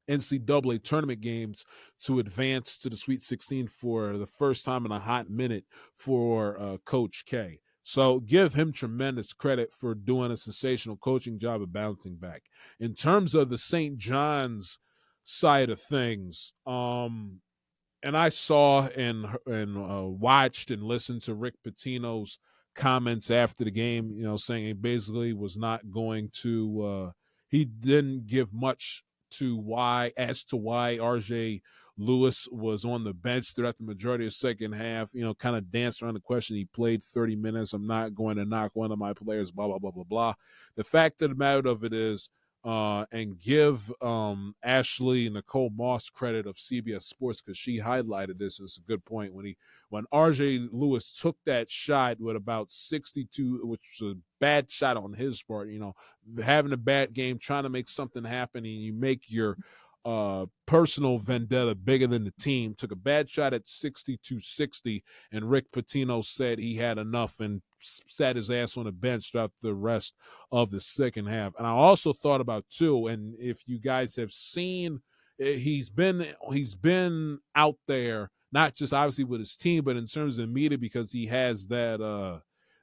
NCAA tournament games to advance to the Sweet 16 for the first time in a hot minute for Coach K. So give him tremendous credit for doing a sensational coaching job of bouncing back. In terms of the St. John's side of things, and I saw and watched and listened to Rick Pitino's comments after the game, saying he basically was not going to he didn't give much as to why RJ Lewis was on the bench throughout the majority of the second half, kind of danced around the question. He played 30 minutes. I'm not going to knock one of my players, blah, blah, blah, blah, blah. The fact of the matter of it is, and give Ashley Nicole Moss credit of CBS Sports, because she highlighted this. It's a good point. When RJ Lewis took that shot with about 62, which was a bad shot on his part, having a bad game, trying to make something happen, and you make your personal vendetta bigger than the team. Took a bad shot at 62-60, and Rick Pitino said he had enough and sat his ass on the bench throughout the rest of the second half. And I also thought about too, and if you guys have seen, he's been out there, not just obviously with his team, but in terms of media, because he has that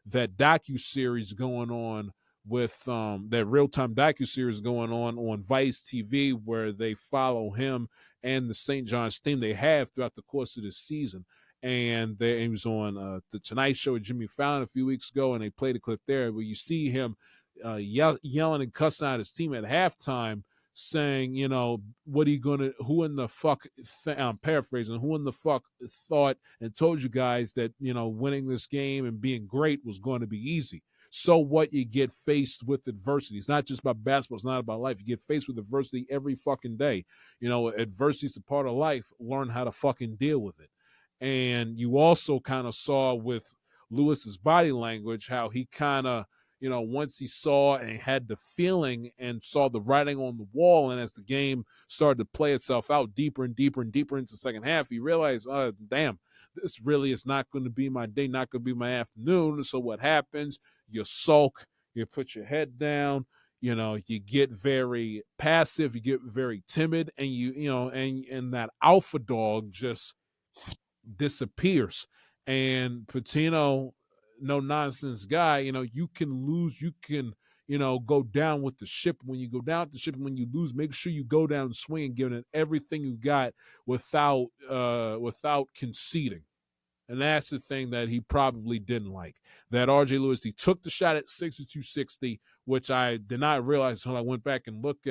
docu-series going on with that real-time docu-series going on Vice TV, where they follow him and the St. John's team they have throughout the course of this season. And he was on the Tonight Show with Jimmy Fallon a few weeks ago, and they played a clip there where you see him yelling and cussing out his team at halftime, saying, who in the fuck, I'm paraphrasing, who in the fuck thought and told you guys that, winning this game and being great was going to be easy. So what? You get faced with adversity. It's not just about basketball. It's not about life. You get faced with adversity every fucking day. Adversity is a part of life. Learn how to fucking deal with it. And you also kind of saw with Lewis's body language how he kind of, once he saw and had the feeling and saw the writing on the wall, and as the game started to play itself out deeper and deeper and deeper into the second half, he realized, damn, this really is not going to be my day, not going to be my afternoon. So what happens? You sulk, you put your head down, you get very passive, you get very timid, and and that alpha dog just disappears. And Pitino, no nonsense guy, you can lose, you can, go down with the ship. When you go down with the ship, when you lose, make sure you go down swinging, giving it everything you got without conceding. And that's the thing that he probably didn't like. That RJ Lewis, he took the shot at 62-60, which I did not realize until I went back and looked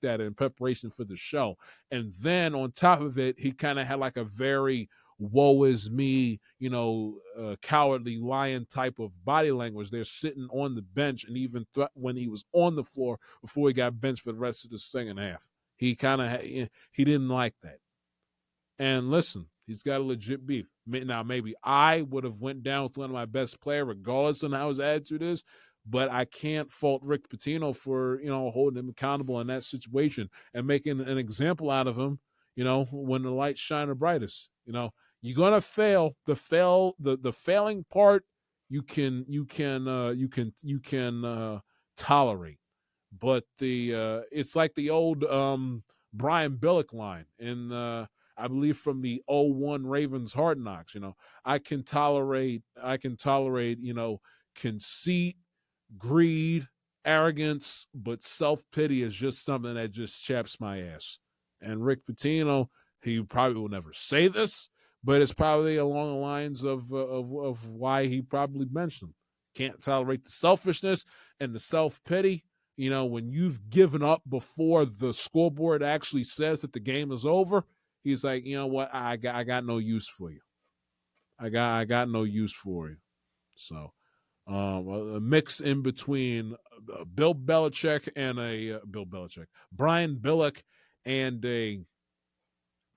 at it in preparation for the show. And then on top of it, he kind of had like a very woe is me, cowardly lion type of body language. They're sitting on the bench, and even when he was on the floor before he got benched for the rest of the second half, he didn't like that. And listen, he's got a legit beef. Now, maybe I would have went down with one of my best players, regardless of how his attitude is, but I can't fault Rick Pitino for, holding him accountable in that situation and making an example out of him, when the lights shine the brightest. You're gonna fail. The failing part you can tolerate. But it's like the old Brian Billick line in I believe from the 01 Ravens Hard Knocks. I can tolerate, conceit, greed, arrogance, but self-pity is just something that just chaps my ass. And Rick Pitino, he probably will never say this, but it's probably along the lines of why he probably mentioned him. Can't tolerate the selfishness and the self-pity. When you've given up before the scoreboard actually says that the game is over, he's like, you know what, I got no use for you. I got no use for you. So a mix in between Bill Belichick and Brian Billick and a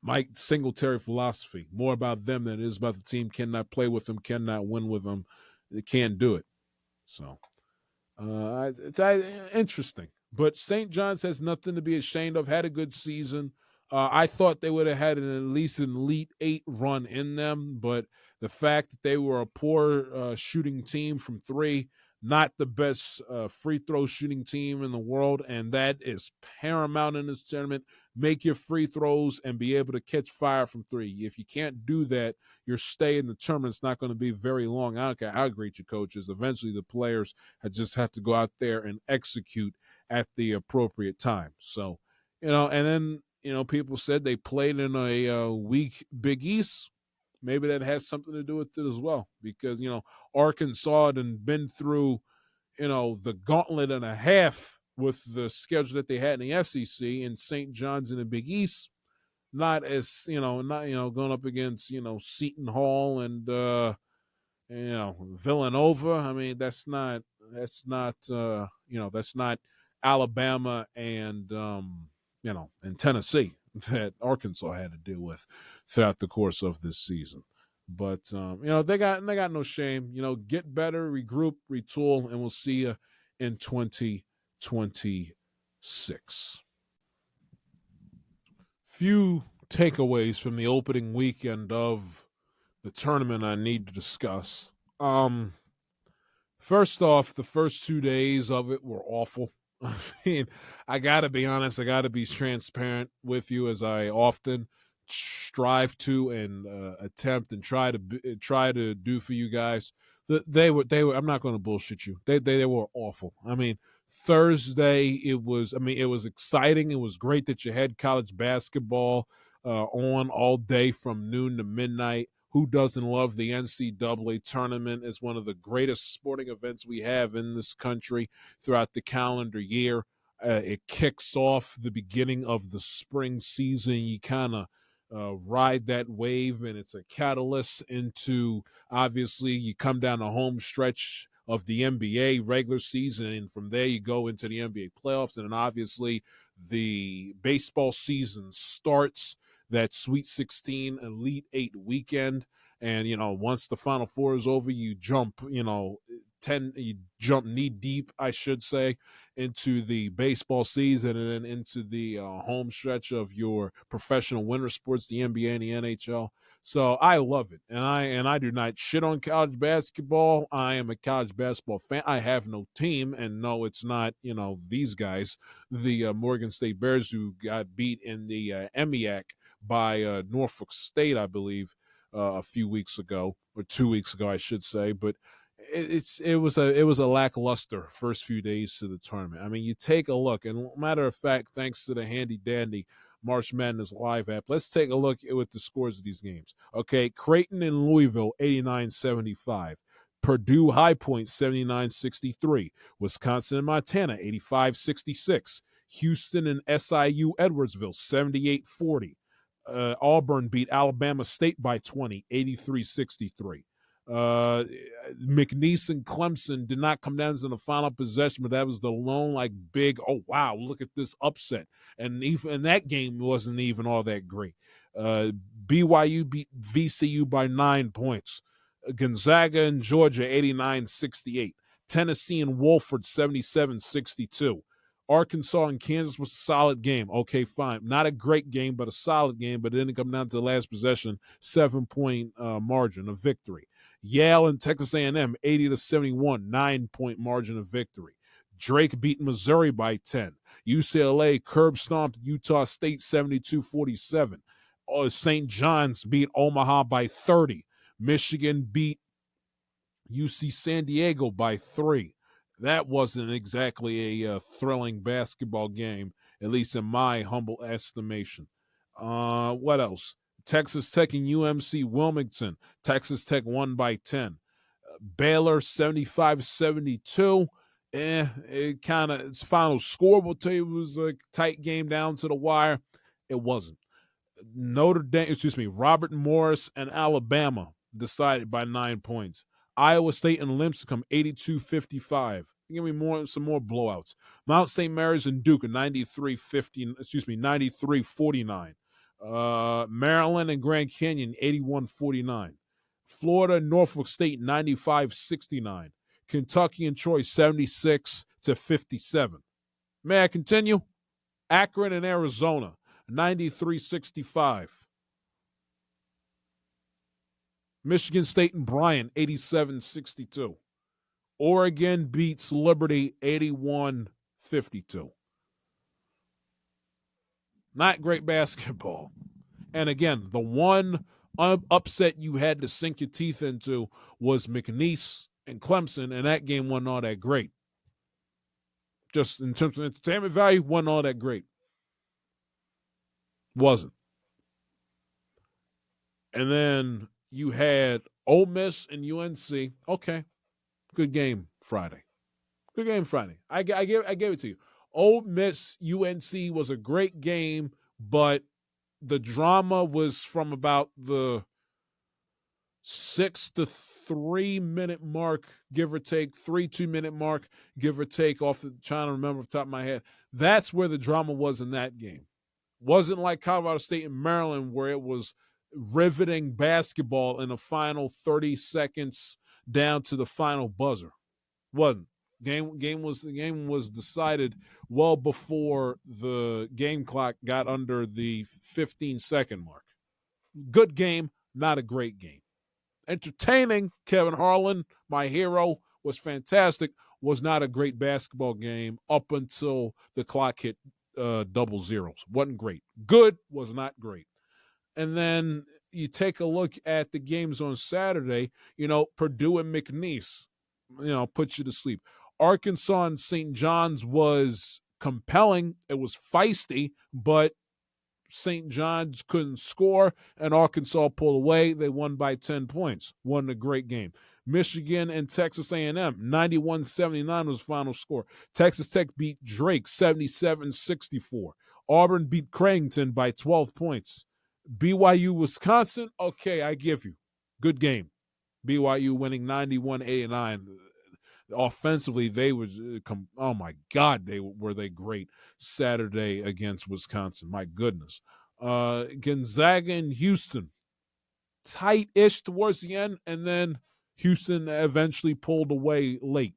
Mike Singletary philosophy. More about them than it is about the team. Cannot play with them, cannot win with them. They can't do it. So, interesting. But St. John's has nothing to be ashamed of. Had a good season. I thought they would have had at least an Elite Eight run in them, but the fact that they were a poor shooting team from three, not the best free throw shooting team in the world, and that is paramount in this tournament. Make your free throws and be able to catch fire from three. If you can't do that, your stay in the tournament's not going to be very long. I don't care how great your coach is. Eventually, the players just have to go out there and execute at the appropriate time. So, and then, people said they played in a weak Big East. Maybe that has something to do with it as well because, Arkansas had been through, the gauntlet and a half with the schedule that they had in the SEC, and St. John's in the Big East. Not as, going up against, Seton Hall and, Villanova. I mean, that's not Alabama and, and Tennessee that Arkansas had to deal with throughout the course of this season. But they got no shame. Get better, regroup, retool, and we'll see you in 2026. Few takeaways from the opening weekend of the tournament I need to discuss. First off, the first 2 days of it were awful. I mean, I got to be honest. I got to be transparent with you, as I often strive to and attempt and try to do for you guys. They were. I'm not going to bullshit you. They were awful. I mean, Thursday it was exciting. It was great that you had college basketball on all day from noon to midnight. Who doesn't love the NCAA tournament? It's one of the greatest sporting events we have in this country throughout the calendar year. It kicks off the beginning of the spring season. You kind of ride that wave, and it's a catalyst into, obviously, you come down the home stretch of the NBA regular season, and from there you go into the NBA playoffs, and then obviously the baseball season starts. That Sweet 16 Elite 8 weekend. And, once the Final Four is over, you jump, you jump knee deep, I should say, into the baseball season and then into the home stretch of your professional winter sports, the NBA and the NHL. So I love it. And I do not shit on college basketball. I am a college basketball fan. I have no team. And no, it's not, these guys, the Morgan State Bears, who got beat in the EMEAC by Norfolk State, I believe, a few weeks ago, or 2 weeks ago, I should say. But it was a lackluster first few days to the tournament. I mean, you take a look, and matter of fact, thanks to the handy dandy March Madness Live app, let's take a look at the scores of these games. Okay, Creighton and Louisville, 89-75. Purdue High Point, 79-63. Wisconsin and Montana, 85-66. Houston and SIU Edwardsville, 78-40. Auburn beat Alabama State by 20, 83-63. McNeese and Clemson did not come down to the final possession, but that was the lone, big, oh, wow, look at this upset. And even that game wasn't even all that great. BYU beat VCU by 9 points. Gonzaga and Georgia, 89-68. Tennessee and Wofford, 77-62. Arkansas and Kansas was a solid game. Okay, fine. Not a great game, but a solid game, but it didn't come down to the last possession, 7-point margin of victory. Yale and Texas A&M, 80-71, 9-point margin of victory. Drake beat Missouri by 10. UCLA curb stomped Utah State 72-47. St. John's beat Omaha by 30. Michigan beat UC San Diego by 3. that wasn't exactly a thrilling basketball game, at least in my humble estimation. What else? Texas Tech and UMC Wilmington. Texas Tech won by 10. Baylor 75-72. Its final score will tell you it was a tight game down to the wire. It wasn't. Robert Morris and Alabama decided by 9 points. Iowa State and Lipscomb 82-55. Give me some more blowouts. Mount St. Mary's and Duke 93-49. Maryland and Grand Canyon 81-49. Florida and Norfolk State 95-69. Kentucky and Troy 76-57. May I continue? Akron and Arizona 93-65. Michigan State and Bryant 87-62. Oregon beats Liberty 81-52. Not great basketball. And again, the one upset you had to sink your teeth into was McNeese and Clemson, and that game wasn't all that great. Just in terms of entertainment value, wasn't all that great. Wasn't. And then you had Ole Miss and UNC. Okay, good game Friday. Good game Friday. I gave it to you. Ole Miss UNC was a great game, but the drama was from about the 6 to 3 minute mark, give or take, 2-minute mark, give or take, trying to remember off the top of my head. That's where the drama was in that game. Wasn't like Colorado State and Maryland where it was riveting basketball in the final 30 seconds down to the final buzzer. Wasn't. The game was decided well before the game clock got under the 15-second mark. Good game, not a great game. Entertaining. Kevin Harlan, my hero, was fantastic. Was not a great basketball game up until the clock hit double zeros. Wasn't great. Good, was not great. And then you take a look at the games on Saturday, Purdue and McNeese, put you to sleep. Arkansas and St. John's was compelling. It was feisty, but St. John's couldn't score, and Arkansas pulled away. They won by 10 points. Won a great game. Michigan and Texas A&M, 91-79 was the final score. Texas Tech beat Drake, 77-64. Auburn beat Creighton by 12 points. BYU, Wisconsin, okay, I give you. Good game. BYU winning 91-89. Offensively, they were, oh my God, were they great Saturday against Wisconsin. My goodness. Gonzaga and Houston, tight-ish towards the end, and then Houston eventually pulled away late.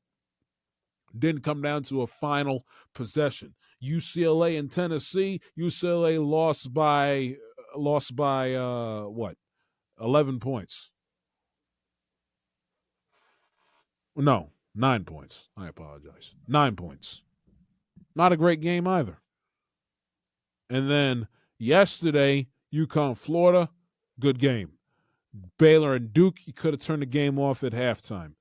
Didn't come down to a final possession. UCLA and Tennessee, UCLA lost by 11 points. No. 9 points. I apologize. 9 points. Not a great game either. And then yesterday, UConn, Florida, good game. Baylor and Duke, you could have turned the game off at halftime.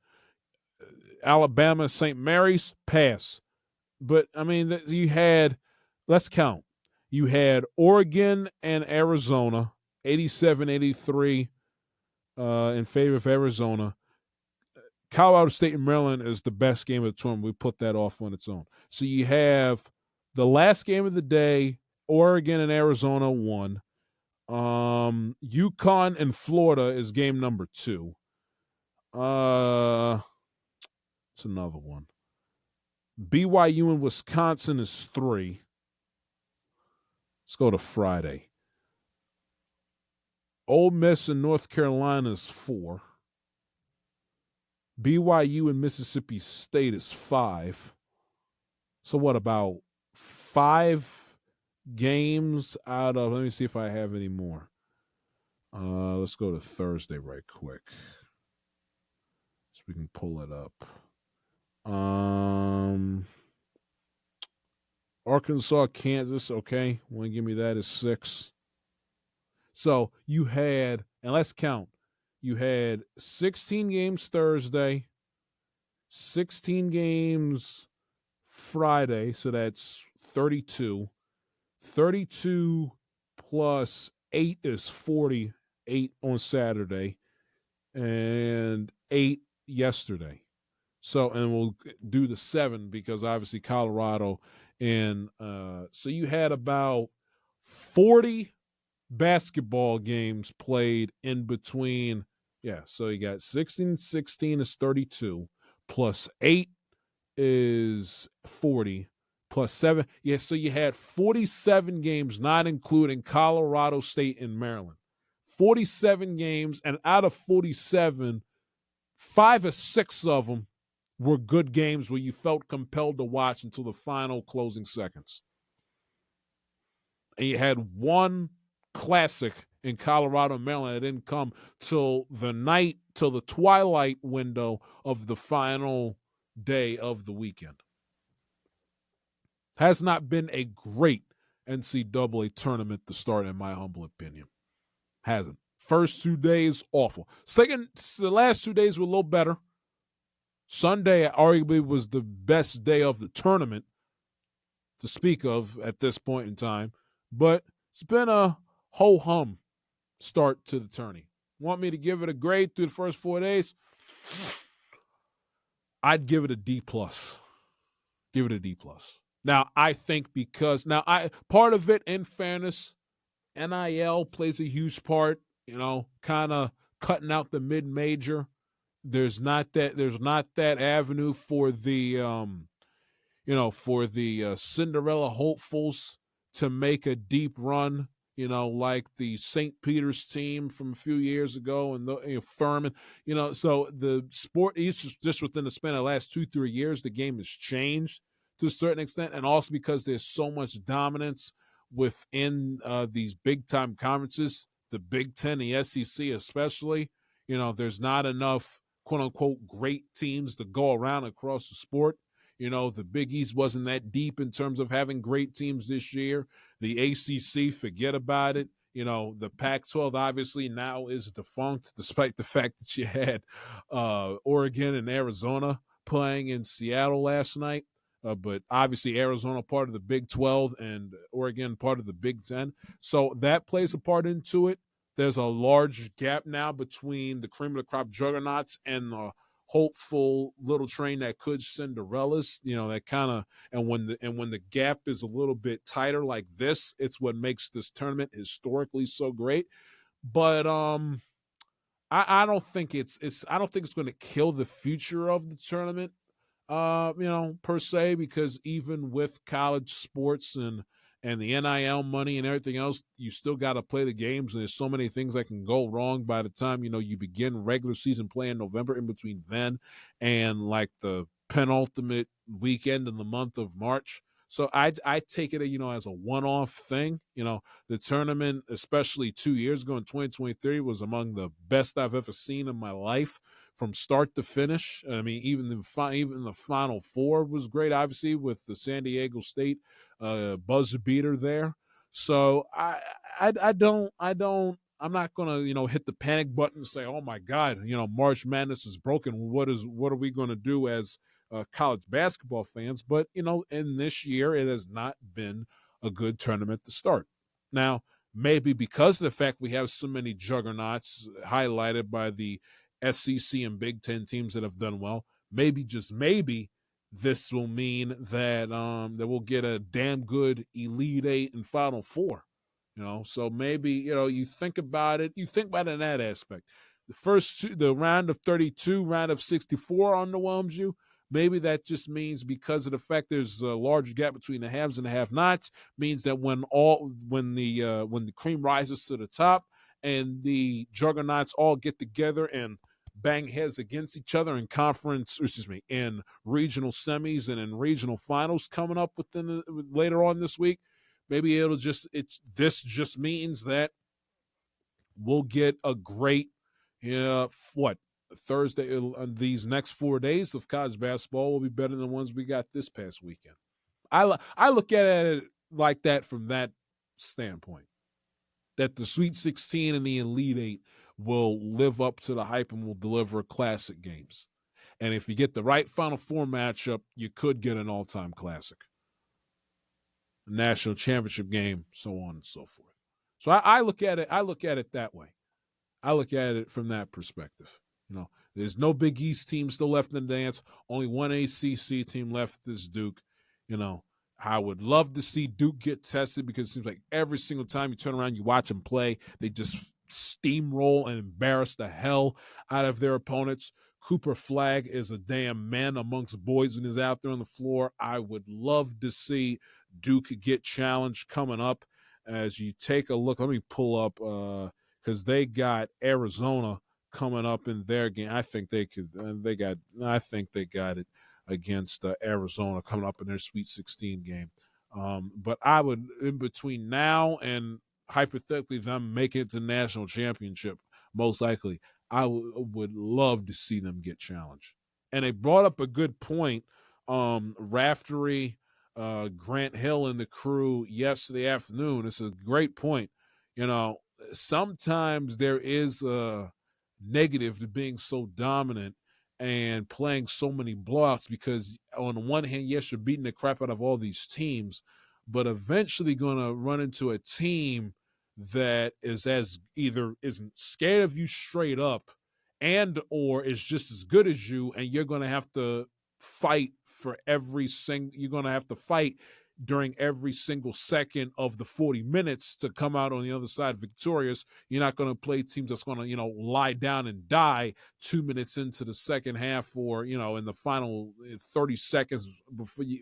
Alabama, St. Mary's, pass. But, you had, let's count. You had Oregon and Arizona, 87-83 in favor of Arizona. Colorado State and Maryland is the best game of the tournament. We put that off on its own. So you have the last game of the day, Oregon and Arizona won. UConn and Florida is game number 2. It's another one. BYU and Wisconsin is 3. Let's go to Friday. Ole Miss and North Carolina is 4. BYU and Mississippi State is 5. So what about 5 games out of, let me see if I have any more. Let's go to Thursday right quick. So we can pull it up. Arkansas, Kansas, okay. Want to give me that as 6. So you had, and let's count. You had 16 games Thursday. 16 games Friday, so that's 32. 32 plus 8 is 40. 8 on Saturday and 8 yesterday. So, and we'll do the 7 because obviously Colorado. And so you had about 40 basketball games played in between. Yeah, so you got 16 is 32 plus 8 is 40 plus 7. Yeah, so you had 47 games, not including Colorado State and Maryland. 47 games, and out of 47, 5 or 6 of them were good games where you felt compelled to watch until the final closing seconds. And you had one classic in Colorado, Maryland. It didn't come till the twilight window of the final day of the weekend. Has not been a great NCAA tournament to start, in my humble opinion. Hasn't. First 2 days, awful. The last 2 days were a little better. Sunday arguably was the best day of the tournament to speak of at this point in time. But it's been a ho-hum start to the tourney. Want me to give it a grade through the first 4 days? I'd give it a D+. Give it a D+. Now, I think part of it, in fairness, NIL plays a huge part, kind of cutting out the mid-major. There's not that avenue for the Cinderella hopefuls to make a deep run, like the St. Peter's team from a few years ago and Furman, so the sport is just within the span of the last 2-3 years, the game has changed to a certain extent, and also because there's so much dominance within these big-time conferences, the Big Ten, the SEC especially. There's not enough quote-unquote great teams to go around across the sport. The Big East wasn't that deep in terms of having great teams this year. The ACC, forget about it. The Pac-12 obviously now is defunct, despite the fact that you had Oregon and Arizona playing in Seattle last night. But obviously Arizona part of the Big 12 and Oregon part of the Big 10. So that plays a part into it. There's a large gap now between the cream of the crop juggernauts and the hopeful little train that could Cinderella's, that kind of, and when the gap is a little bit tighter like this, it's what makes this tournament historically so great. But I don't think it's going to kill the future of the tournament, per se, because even with college sports and the NIL money and everything else, you still got to play the games, and there's so many things that can go wrong by the time, you begin regular season play in November, in between then and like the penultimate weekend in the month of March. So I take it, as a one-off thing. The tournament, especially 2 years ago in 2023, was among the best I've ever seen in my life from start to finish. I mean, even the Final Four was great, obviously, with the San Diego State buzzer beater there. So I'm not gonna hit the panic button and say, oh my God, March Madness is broken. What are we gonna do as college basketball fans? But in this year, it has not been a good tournament to start. Now, maybe because of the fact we have so many juggernauts highlighted by the SEC and Big Ten teams that have done well, maybe, just maybe, this will mean that that we'll get a damn good Elite Eight and Final Four. So maybe you think about it. You think about it in that aspect. The round of 32, round of 64 underwhelms you. Maybe that just means because of the fact there's a large gap between the haves and the have-nots, means that when the cream rises to the top and the juggernauts all get together and bang heads against each other in in regional semis and in regional finals coming up later on this week, maybe this just means that we'll get a great Thursday. These next 4 days of college basketball will be better than the ones we got this past weekend. I look at it like that from that standpoint, that the Sweet 16 and the Elite Eight will live up to the hype and will deliver classic games. And if you get the right Final Four matchup, you could get an all-time classic, a national championship game, so on and so forth. So I look at it. I look at it that way. I look at it from that perspective. There's no Big East team still left in the dance. Only one ACC team left is Duke. I would love to see Duke get tested because it seems like every single time you turn around, you watch them play, they just steamroll and embarrass the hell out of their opponents. Cooper Flagg is a damn man amongst boys when he's out there on the floor. I would love to see Duke get challenged coming up. As you take a look, let me pull up because they got Arizona coming up in their game. I think they could. I think they got it against Arizona coming up in their Sweet 16 game. But I would, in between now and hypothetically them making it to the national championship, most likely, I would love to see them get challenged. And they brought up a good point. Raftery, Grant Hill, and the crew yesterday afternoon. It's a great point. Sometimes there is a negative to being so dominant and playing so many blowouts because on the one hand, yes, you're beating the crap out of all these teams, but eventually going to run into a team that is either isn't scared of you straight up and or is just as good as you, and you're going to have to fight you're going to have to fight during every single second of the 40 minutes to come out on the other side victorious. You're not going to play teams that's going to, lie down and die 2 minutes into the second half or, in the final 30 seconds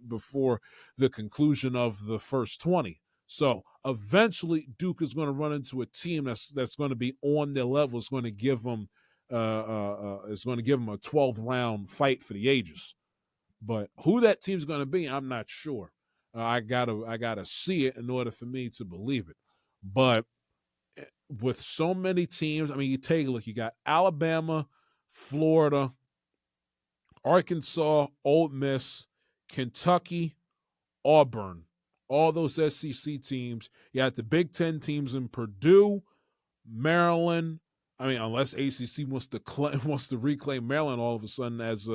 before the conclusion of the first 20. So eventually Duke is going to run into a team that's going to be on their level. It's going to give them a 12th round fight for the ages. But who that team's going to be, I'm not sure. I gotta see it in order for me to believe it. But with so many teams, you take a look. You got Alabama, Florida, Arkansas, Ole Miss, Kentucky, Auburn, all those SEC teams. You got the Big Ten teams in Purdue, Maryland. Unless ACC wants to reclaim Maryland all of a sudden as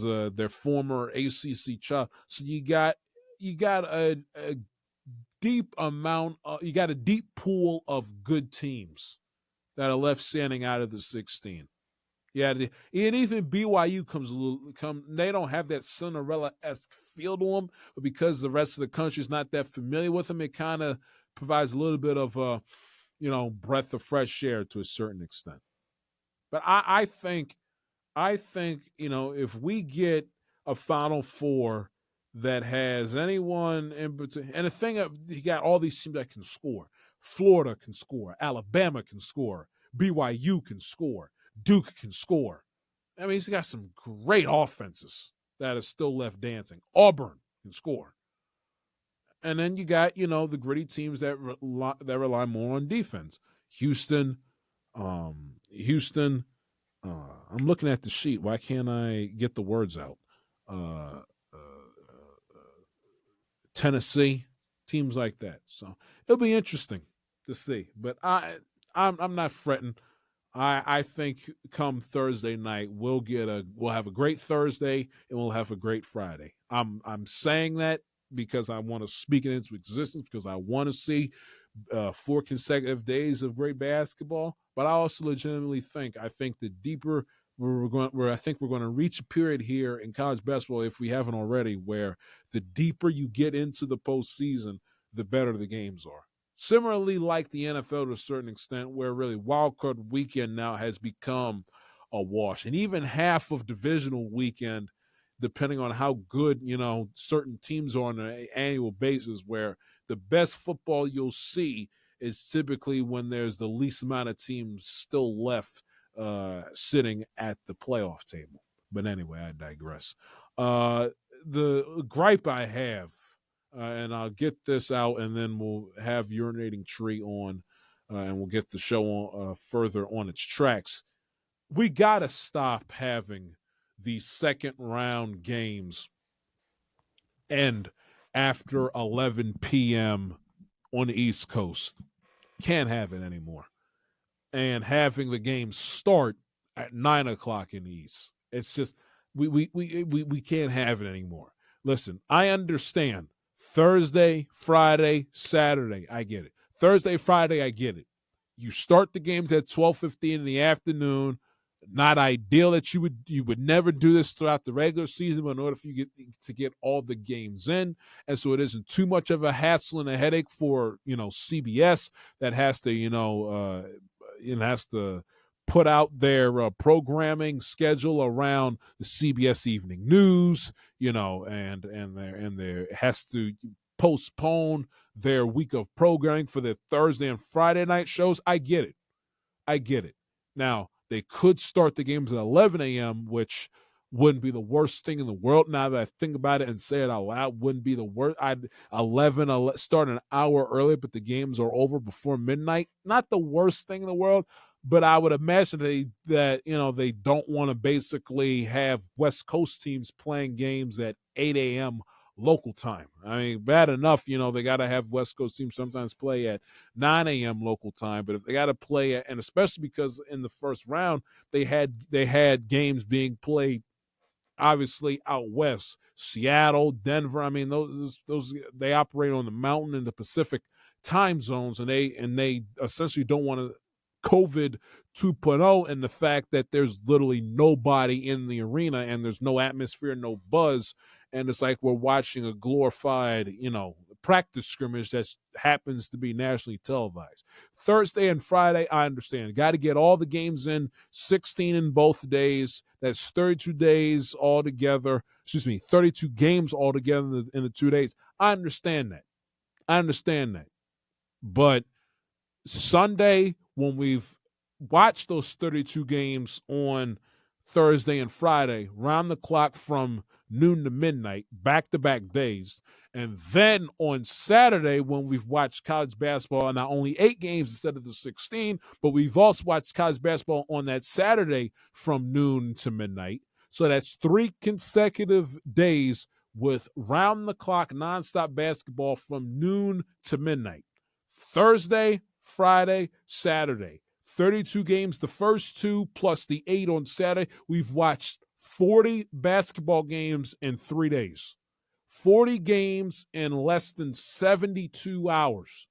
their former ACC child. So you got a deep amount. You got a deep pool of good teams that are left standing out of the 16. Yeah, and even BYU they don't have that Cinderella-esque feel to them, but because the rest of the country is not that familiar with them, it kind of provides a little bit of a breath of fresh air to a certain extent. But I think if we get a Final Four that has anyone in between, and the thing, you got all these teams that can score. Florida can score. Alabama can score. BYU can score. Duke can score. He's got some great offenses that are still left dancing. Auburn can score. And then you got, the gritty teams that rely more on defense. Houston. I'm looking at the sheet. Why can't I get the words out? Tennessee, teams like that. So it'll be interesting to see. But I'm not fretting. I think come Thursday night we'll have a great Thursday and we'll have a great Friday. I'm saying that because I want to speak it into existence, because I want to see 4 consecutive days of great basketball. But I also legitimately think the deeper we're going to reach a period here in college basketball, if we haven't already, where the deeper you get into the postseason, the better the games are. Similarly, like the NFL to a certain extent, where really wildcard weekend now has become a wash, and even half of divisional weekend, depending on how good certain teams are on an annual basis, where the best football you'll see is typically when there's the least amount of teams still left sitting at the playoff table. But anyway, I digress. The gripe I have, and I'll get this out, and then we'll have Urinating Tree on, and we'll get the show on, further on its tracks. We got to stop having these second-round games end after 11 p.m. on the East Coast. Can't have it anymore. And having the game start at 9 o'clock in the East. It's just, We can't have it anymore. Listen, I understand. Thursday, Friday, Saturday, I get it. Thursday, Friday, I get it. You start the games at 12:15 in the afternoon. Not ideal that you would never do this throughout the regular season, but in order for you to get all the games in, and so it isn't too much of a hassle and a headache for CBS that has to has to put out their programming schedule around the CBS Evening News, and there has to postpone their week of programming for their Thursday and Friday night shows. I get it. Now, they could start the games at 11 a.m., which wouldn't be the worst thing in the world. Now that I think about it and say it out loud, wouldn't be the worst. I'd start an hour early, but the games are over before midnight. Not the worst thing in the world, but I would imagine they don't want to basically have West Coast teams playing games at 8 a.m. local time. I mean, bad enough, they got to have West Coast teams sometimes play at 9 a.m. local time, but if they got to play and especially because in the first round they had games being played obviously out west, Seattle, Denver. I mean, those they operate on the mountain and the Pacific time zones, and they essentially don't want to COVID 2.0 and the fact that there's literally nobody in the arena and there's no atmosphere, no buzz, and it's like we're watching a glorified, practice scrimmage that happens to be nationally televised. Thursday and Friday, I understand. Got to get all the games in, 16 in both days. That's 32 days altogether. 32 games altogether in the 2 days. I understand that. But Sunday, when we've watched those 32 games on Thursday and Friday, round the clock from noon to midnight, back-to-back days, and then on Saturday, when we've watched college basketball, not only 8 games instead of the 16, but we've also watched college basketball on that Saturday from noon to midnight. So that's 3 consecutive days with round-the-clock, nonstop basketball from noon to midnight. Thursday, Friday, Saturday. 32 games, the first 2 plus the 8 on Saturday. We've watched 40 basketball games in 3 days. 40 games in less than 72 hours.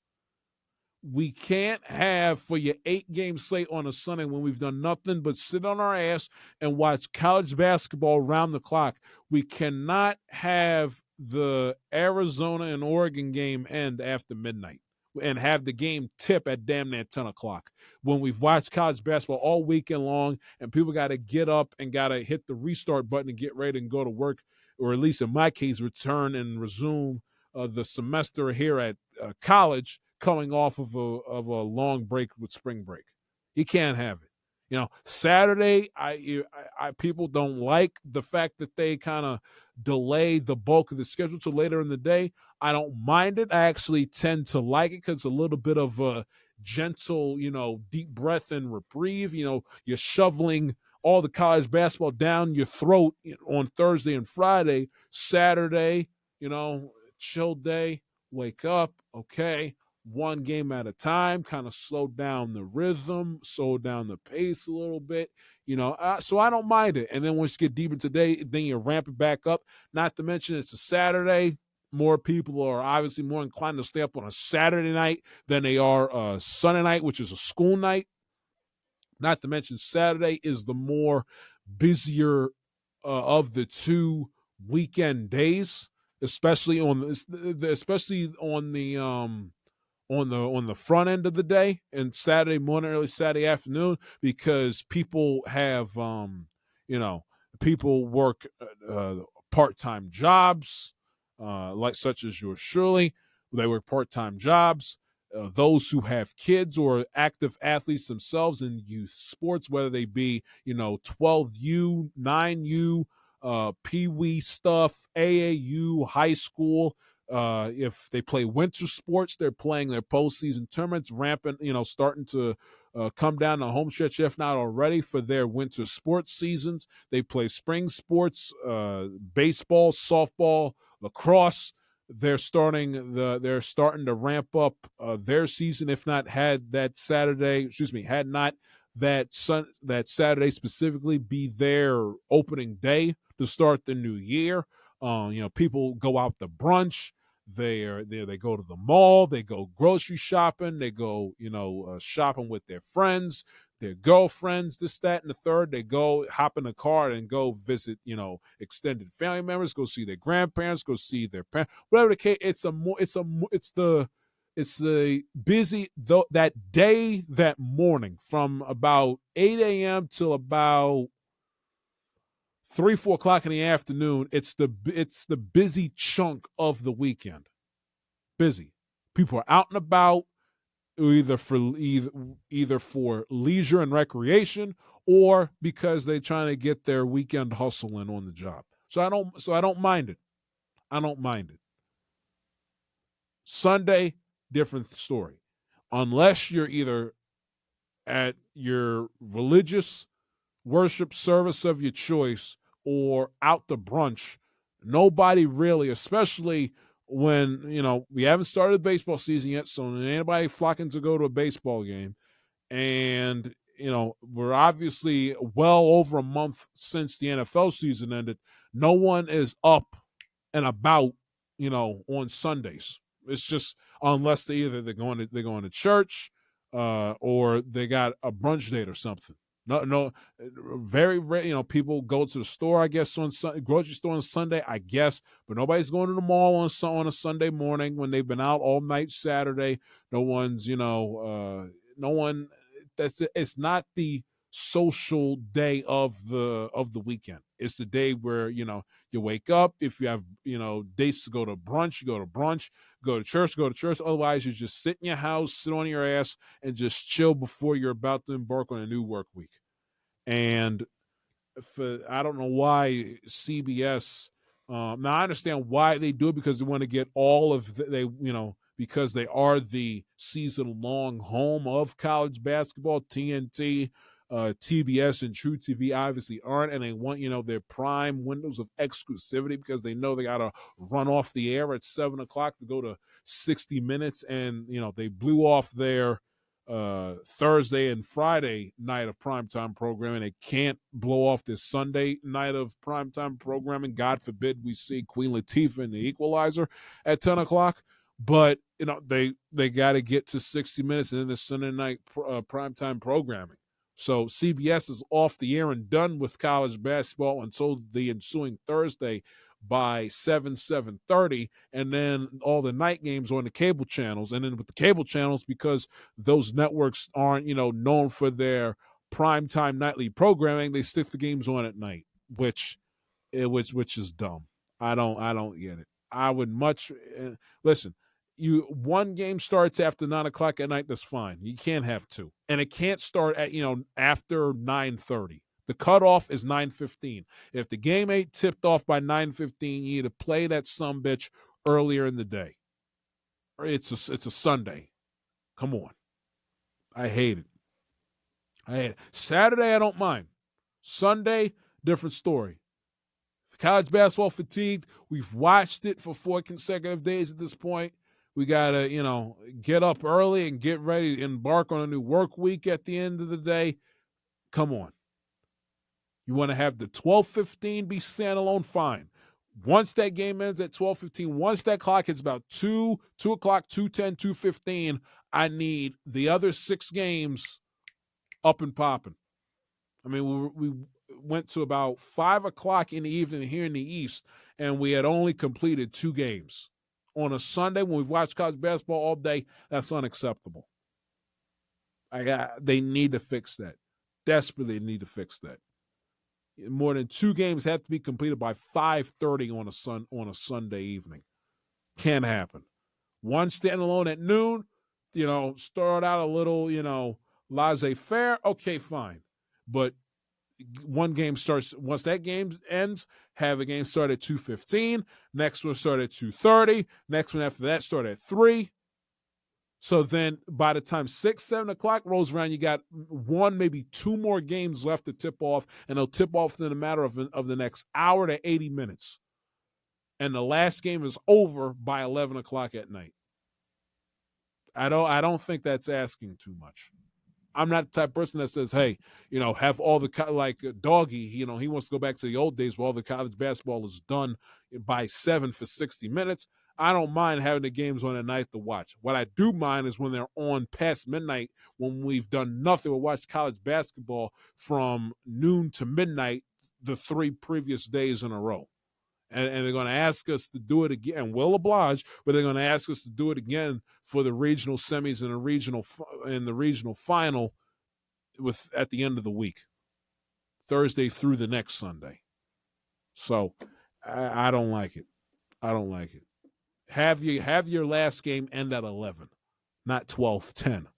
We can't have for your 8-game slate on a Sunday when we've done nothing but sit on our ass and watch college basketball around the clock. We cannot have the Arizona and Oregon game end after midnight and have the game tip at damn near 10 o'clock when we've watched college basketball all weekend long and people got to get up and got to hit the restart button and get ready and go to work, or at least in my case, return and resume the semester here at college coming off of a long break with spring break. You can't have it. Saturday, I people don't like the fact that they kind of delay the bulk of the schedule to later in the day. I don't mind it. I actually tend to like it because it's a little bit of a gentle, deep breath and reprieve. You're shoveling all the college basketball down your throat on Thursday and Friday. Saturday, chill day, wake up, okay, one game at a time, kind of slow down the rhythm, slow down the pace a little bit, so I don't mind it. And then once you get deep into the day, then you ramp it back up. Not to mention it's a Saturday. More people are obviously more inclined to stay up on a Saturday night than they are Sunday night, which is a school night. Not to mention Saturday is the more busier of the 2 weekend days, especially on the front end of the day and Saturday morning, early Saturday afternoon, because people have people work part-time jobs, like such as yours truly. They work part-time jobs. Those who have kids or active athletes themselves in youth sports, whether they be 12U, 9U, Pee-wee stuff, AAU, high school. If they play winter sports, they're playing their postseason tournaments, rampant, starting to come down the home stretch, if not already, for their winter sports seasons. They play spring sports, baseball, softball, lacrosse. They're starting to ramp up their season. If not had not that Saturday specifically be their opening day to start the new year. People go out to brunch. They go to the mall. They go grocery shopping. They go shopping with their friends, their girlfriends, this, that, and the third. They go hop in the car and go visit extended family members. Go see their grandparents. Go see their parents. Whatever the case, it's the busy that day, that morning, from about 8 a.m. till about 3-4 o'clock in the afternoon. It's the busy chunk of the weekend. Busy. People are out and about, either for leisure and recreation, or because they're trying to get their weekend hustle in on the job. So I don't mind it. I don't mind it. Sunday, different story. Unless you're either at your religious worship service of your choice or out to brunch, nobody really, especially when, we haven't started the baseball season yet, so ain't anybody flocking to go to a baseball game. And, we're obviously well over a month since the NFL season ended. No one is up and about, on Sundays. It's just, unless they're going to church, or they got a brunch date or something. No, very rare. People go to the store, I guess, on grocery store on Sunday, I guess, but nobody's going to the mall on a Sunday morning when they've been out all night Saturday. No one's, no one. It's not the social day of the weekend. It's the day where you wake up. If you have dates to go to brunch, you go to brunch. Go to church. Otherwise, you just sit in your house, sit on your ass, and just chill before you're about to embark on a new work week. And I don't know why CBS. Now I understand why they do it, because they want to get all of because they are the season-long home of college basketball. TNT, TBS, and True TV obviously aren't, and they want their prime windows of exclusivity, because they know they got to run off the air at 7 o'clock to go to 60 Minutes, and they blew off their Thursday and Friday night of primetime programming. They can't blow off this Sunday night of primetime programming. God forbid we see Queen Latifah in The Equalizer at 10 o'clock. But, they got to get to 60 Minutes and then the Sunday night primetime programming. So CBS is off the air and done with college basketball until the ensuing Thursday by 7:30, and then all the night games on the cable channels. And then with the cable channels, because those networks aren't, known for their primetime nightly programming, they stick the games on at night, which is dumb. I don't get it. I would much listen. One game starts after 9 o'clock at night, that's fine. You can't have two, and it can't start at after 9:30. The cutoff is 9:15. If the game ain't tipped off by 9:15, you either play that sumbitch earlier in the day, or it's a Sunday. Come on, I hate it. Saturday I don't mind. Sunday, different story. College basketball fatigued. We've watched it for 4 consecutive days at this point. We got to, get up early and get ready to embark on a new work week at the end of the day. Come on. You want to have the 12:15 be standalone? Fine. Once that game ends at 12:15, once that clock hits about 2 o'clock, 2:10, 2:15, I need the other 6 games up and popping. I mean, we went to about 5 o'clock in the evening here in the East, and we had only completed 2 games. On a Sunday when we've watched college basketball all day, that's unacceptable. They need to fix that. Desperately need to fix that. More than 2 games have to be completed by 5:30 on a Sunday evening. Can't happen. One standalone at noon, start out a little, laissez-faire. Okay, fine. But one game starts, once that game ends, have a game start at 2:15. Next one start at 2:30. Next one after that start at 3. So then by the time 6, 7 o'clock rolls around, you got 1, maybe 2 more games left to tip off, and they'll tip off in a matter of the next hour to 80 minutes. And the last game is over by 11 o'clock at night. I don't think that's asking too much. I'm not the type of person that says, hey, have all the like Doggy, he wants to go back to the old days where all the college basketball is done by 7 for 60 minutes. I don't mind having the games on at night to watch. What I do mind is when they're on past midnight, when we've done nothing but watch college basketball from noon to midnight the 3 previous days in a row. And they're going to ask us to do it again, and we'll oblige, but they're going to ask us to do it again for the regional semis and the regional final at the end of the week, Thursday through the next Sunday. So I don't like it. I don't like it. Have your last game end at 11, not 12:10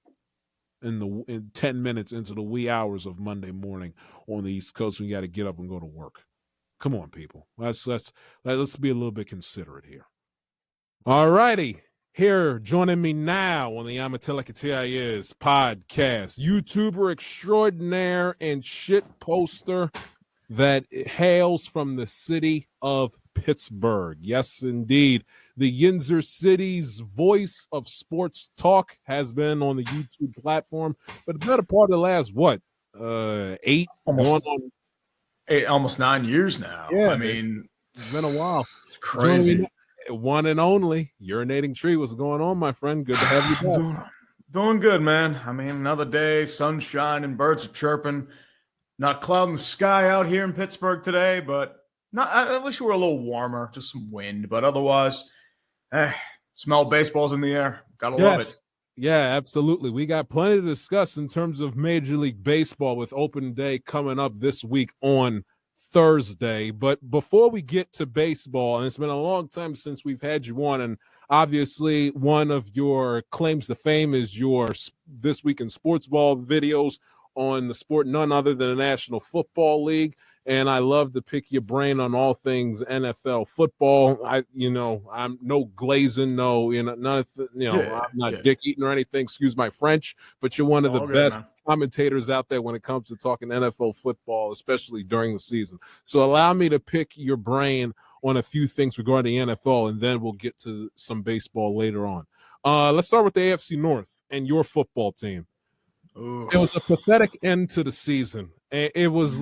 in 10 minutes into the wee hours of Monday morning on the East Coast when you got to get up and go to work. Come on, people. Let's be a little bit considerate here. All righty. Here, joining me now on the Is podcast, YouTuber extraordinaire and shit poster that hails from the city of Pittsburgh. Yes, indeed. The Yinzer City's voice of sports talk has been on the YouTube platform for the better part of the last, 8? Almost 9 years now. Yeah, I mean, it's been a while. It's crazy. One and only urinating tree. What's going on, my friend? Good to have you back. Doing good, man. I mean, another day, sun shining, birds are chirping. Not a cloud in the sky out here in Pittsburgh today, but I wish it were a little warmer, just some wind. But otherwise, smell of baseball's in the air. Gotta love it. Yeah, absolutely. We got plenty to discuss in terms of Major League Baseball with open day coming up this week on Thursday. But before we get to baseball, and it's been a long time since we've had you on, and obviously one of your claims to fame is your This Week in Sports Ball videos on the sport none other than the National Football League. And I love to pick your brain on all things NFL football. I'm no glazing, I'm not dick eating or anything. Excuse my French, but you're one of the best commentators out there when it comes to talking NFL football, especially during the season. So allow me to pick your brain on a few things regarding the NFL, and then we'll get to some baseball later on. Let's start with the AFC North and your football team. Ooh. It was a pathetic end to the season. It was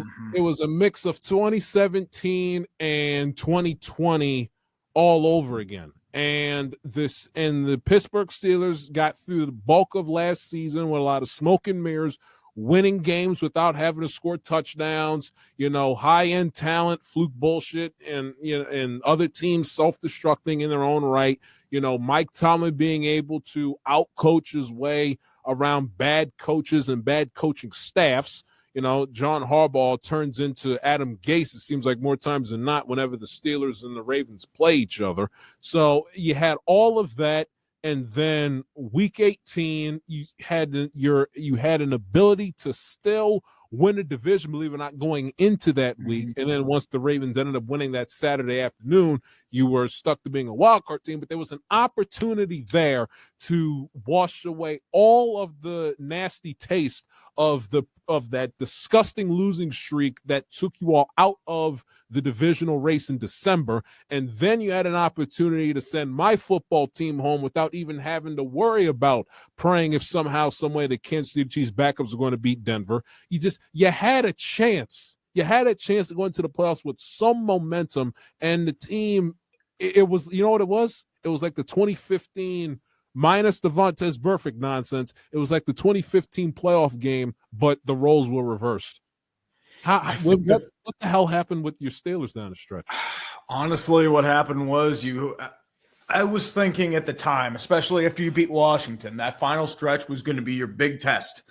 a mix of 2017 and 2020 all over again. And the Pittsburgh Steelers got through the bulk of last season with a lot of smoke and mirrors, winning games without having to score touchdowns, high-end talent, fluke bullshit, and other teams self-destructing in their own right. Mike Tomlin being able to out-coach his way around bad coaches and bad coaching staffs. John Harbaugh turns into Adam Gase, it seems like more times than not, whenever the Steelers and the Ravens play each other. So you had all of that, and then week 18, you had an ability to still win a division, believe it or not, going into that week. And then once the Ravens ended up winning that Saturday afternoon, you were stuck to being a wild card team. But there was an opportunity there to wash away all of the nasty taste of that disgusting losing streak that took you all out of the divisional race in December. And then you had an opportunity to send my football team home without even having to worry about praying if somehow, some way the Kansas City Chiefs backups are going to beat Denver. You had a chance. You had a chance to go into the playoffs with some momentum, and the team, it was, you know what it was? It was like the 2015 minus the Vontaze Burfict nonsense. It was like the 2015 playoff game, but the roles were reversed. What the hell happened with your Steelers down the stretch? Honestly, what happened was I was thinking at the time, especially after you beat Washington, that final stretch was going to be your big test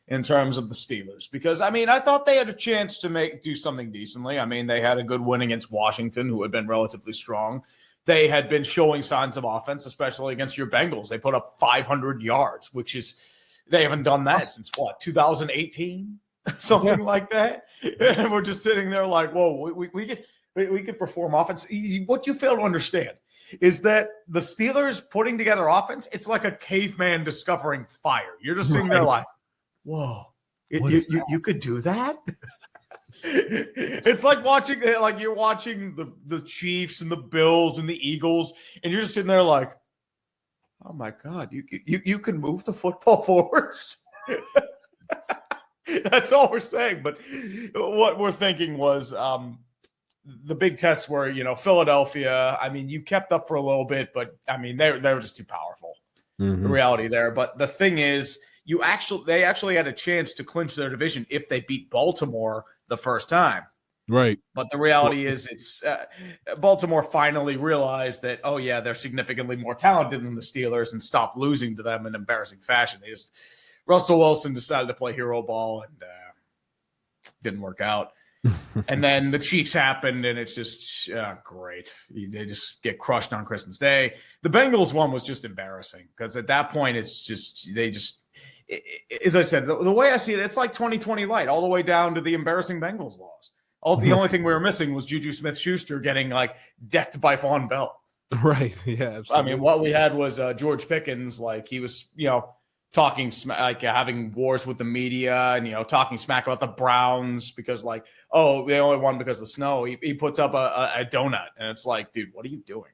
in terms of the Steelers. Because, I thought they had a chance to do something decently. They had a good win against Washington, who had been relatively strong. They had been showing signs of offense, especially against your Bengals. They put up 500 yards, they haven't done that since 2018? Something like that. And we're just sitting there like, whoa, we could perform offense. What you fail to understand is that the Steelers putting together offense, it's like a caveman discovering fire. You're just sitting there like, whoa, you could do that? It's like you're watching the Chiefs and the Bills and the Eagles, and you're just sitting there like, oh my God, you can move the football forwards. That's all we're saying. But what we're thinking was the big tests were, Philadelphia. I mean, you kept up for a little bit, but I mean, they were just too powerful. Mm-hmm. The reality there. But the thing is, they actually had a chance to clinch their division if they beat Baltimore the first time. Right. But the reality is, it's Baltimore finally realized that, oh yeah, they're significantly more talented than the Steelers and stopped losing to them in embarrassing fashion. Russell Wilson decided to play hero ball and didn't work out. And then the Chiefs happened, and it's just great. They just get crushed on Christmas Day. The Bengals one was just embarrassing because at that point, it's just as I said, the way I see it, it's like 2020 light, all the way down to the embarrassing Bengals loss. The only thing we were missing was Juju Smith-Schuster getting like decked by Von Bell. Right. Yeah. Absolutely. I mean, what we had was George Pickens, like he was, talking like having wars with the media and talking smack about the Browns because they only won because of the snow. He puts up a donut and it's like, dude, what are you doing?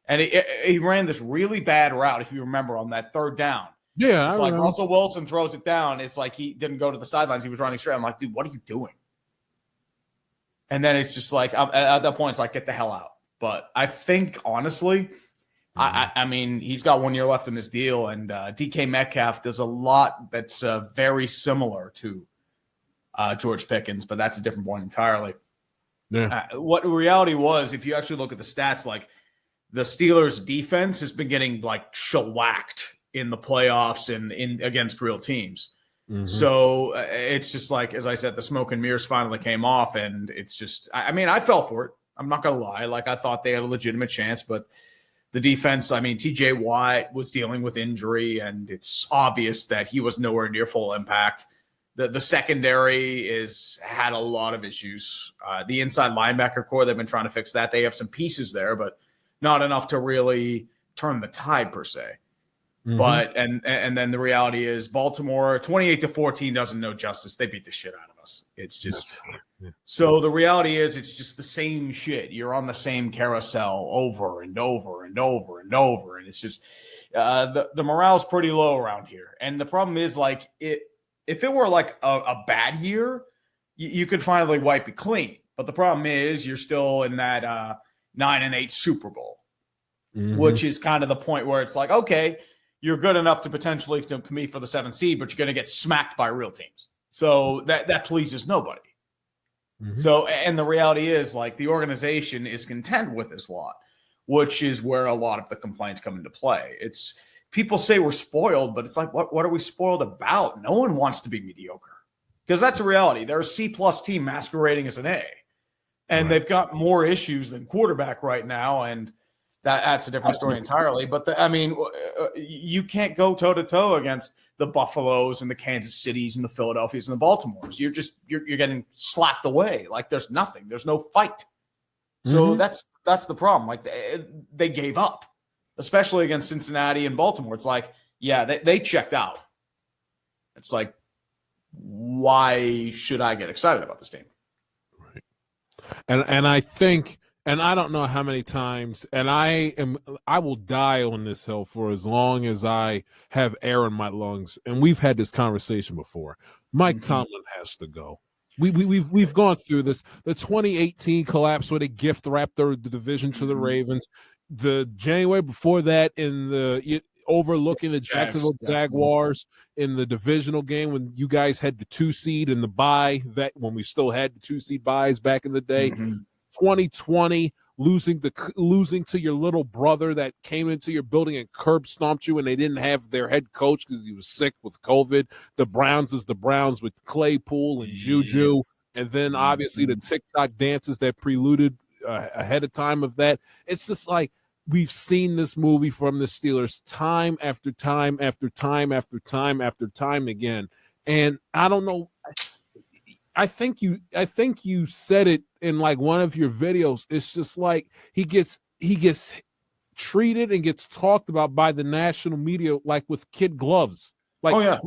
And he ran this really bad route, if you remember, on that third down. Yeah, it's like Russell Wilson throws it down. It's like he didn't go to the sidelines. He was running straight. I'm like, dude, what are you doing? And then it's just like at that point, it's like, get the hell out. But I think honestly. I mean, he's got 1 year left in his deal, and DK Metcalf does a lot that's very similar to George Pickens, but that's a different point entirely. Yeah. What reality was, if you actually look at the stats, like the Steelers' defense has been getting like shellacked in the playoffs and in against real teams. Mm-hmm. So it's just like, as I said, the smoke and mirrors finally came off, and it's just, I mean, I fell for it. I'm not gonna lie, like I thought they had a legitimate chance, but. The defense, I mean, TJ Watt was dealing with injury, and it's obvious that he was nowhere near full impact. The secondary had a lot of issues. The inside linebacker core, they've been trying to fix that. They have some pieces there, but not enough to really turn the tide per se. Mm-hmm. But and then the reality is Baltimore 28-14 doesn't know justice. They beat the shit out of us. It's just so the reality is it's just the same shit. You're on the same carousel over and over and over and over, and it's just the morale's pretty low around here. And the problem is like if it were like a bad year, you could finally wipe it clean. But the problem is you're still in that 9-8 Super Bowl, mm-hmm. which is kind of the point where it's like, okay, you're good enough to potentially compete for the 7th seed, but you're going to get smacked by real teams. So that pleases nobody. Mm-hmm. So, and the reality is like the organization is content with this lot, which is where a lot of the complaints come into play. It's people say we're spoiled, but it's like, what are we spoiled about? No one wants to be mediocre because that's a reality. They're a C+ team masquerading as an A, and they've got more issues than quarterback right now. And that's a different story entirely. But you can't go toe to toe against the Buffaloes and the Kansas Cities and the Philadelphias and the Baltimores. You're getting slapped away. Like there's nothing. There's no fight. So that's the problem. Like they gave up, especially against Cincinnati and Baltimore. It's like, yeah, they checked out. It's like, why should I get excited about this team? Right. And I think. And I don't know how many times, and I will die on this hill for as long as I have air in my lungs. And we've had this conversation before. Mike Tomlin has to go. We've gone through this. The 2018 collapse where they gift wrapped the division to the Ravens. The January before that overlooking the Jacksonville Jaguars in the divisional game when you guys had the 2 seed and the bye, that when we still had the 2 seed byes back in the day. 2020, losing to your little brother that came into your building and curb stomped you, and they didn't have their head coach because he was sick with COVID. The Browns is the Browns with Claypool and Juju, and then obviously the TikTok dances that preluded ahead of time of that. It's just like we've seen this movie from the Steelers time after time after time after time after time again, and I don't know. I think you said it in like one of your videos. It's just like he gets treated and gets talked about by the national media like with kid gloves. Like, oh yeah.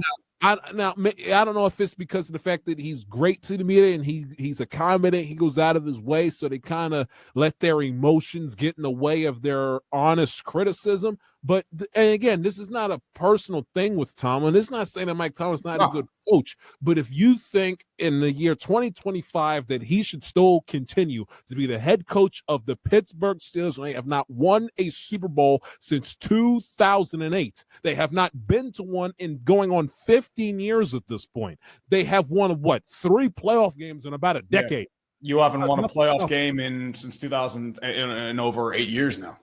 I don't know if it's because of the fact that he's great to the media and he's accommodating. He goes out of his way, so they kind of let their emotions get in the way of their honest criticism. But and again, this is not a personal thing with Tomlin. It's not saying that Mike Tomlin's not a good coach. But if you think in the year 2025 that he should still continue to be the head coach of the Pittsburgh Steelers, they have not won a Super Bowl since 2008. They have not been to one in going on 15 years at this point. They have won, 3 playoff games in about a decade. You haven't won a playoff game since 2000 in over 8 years now.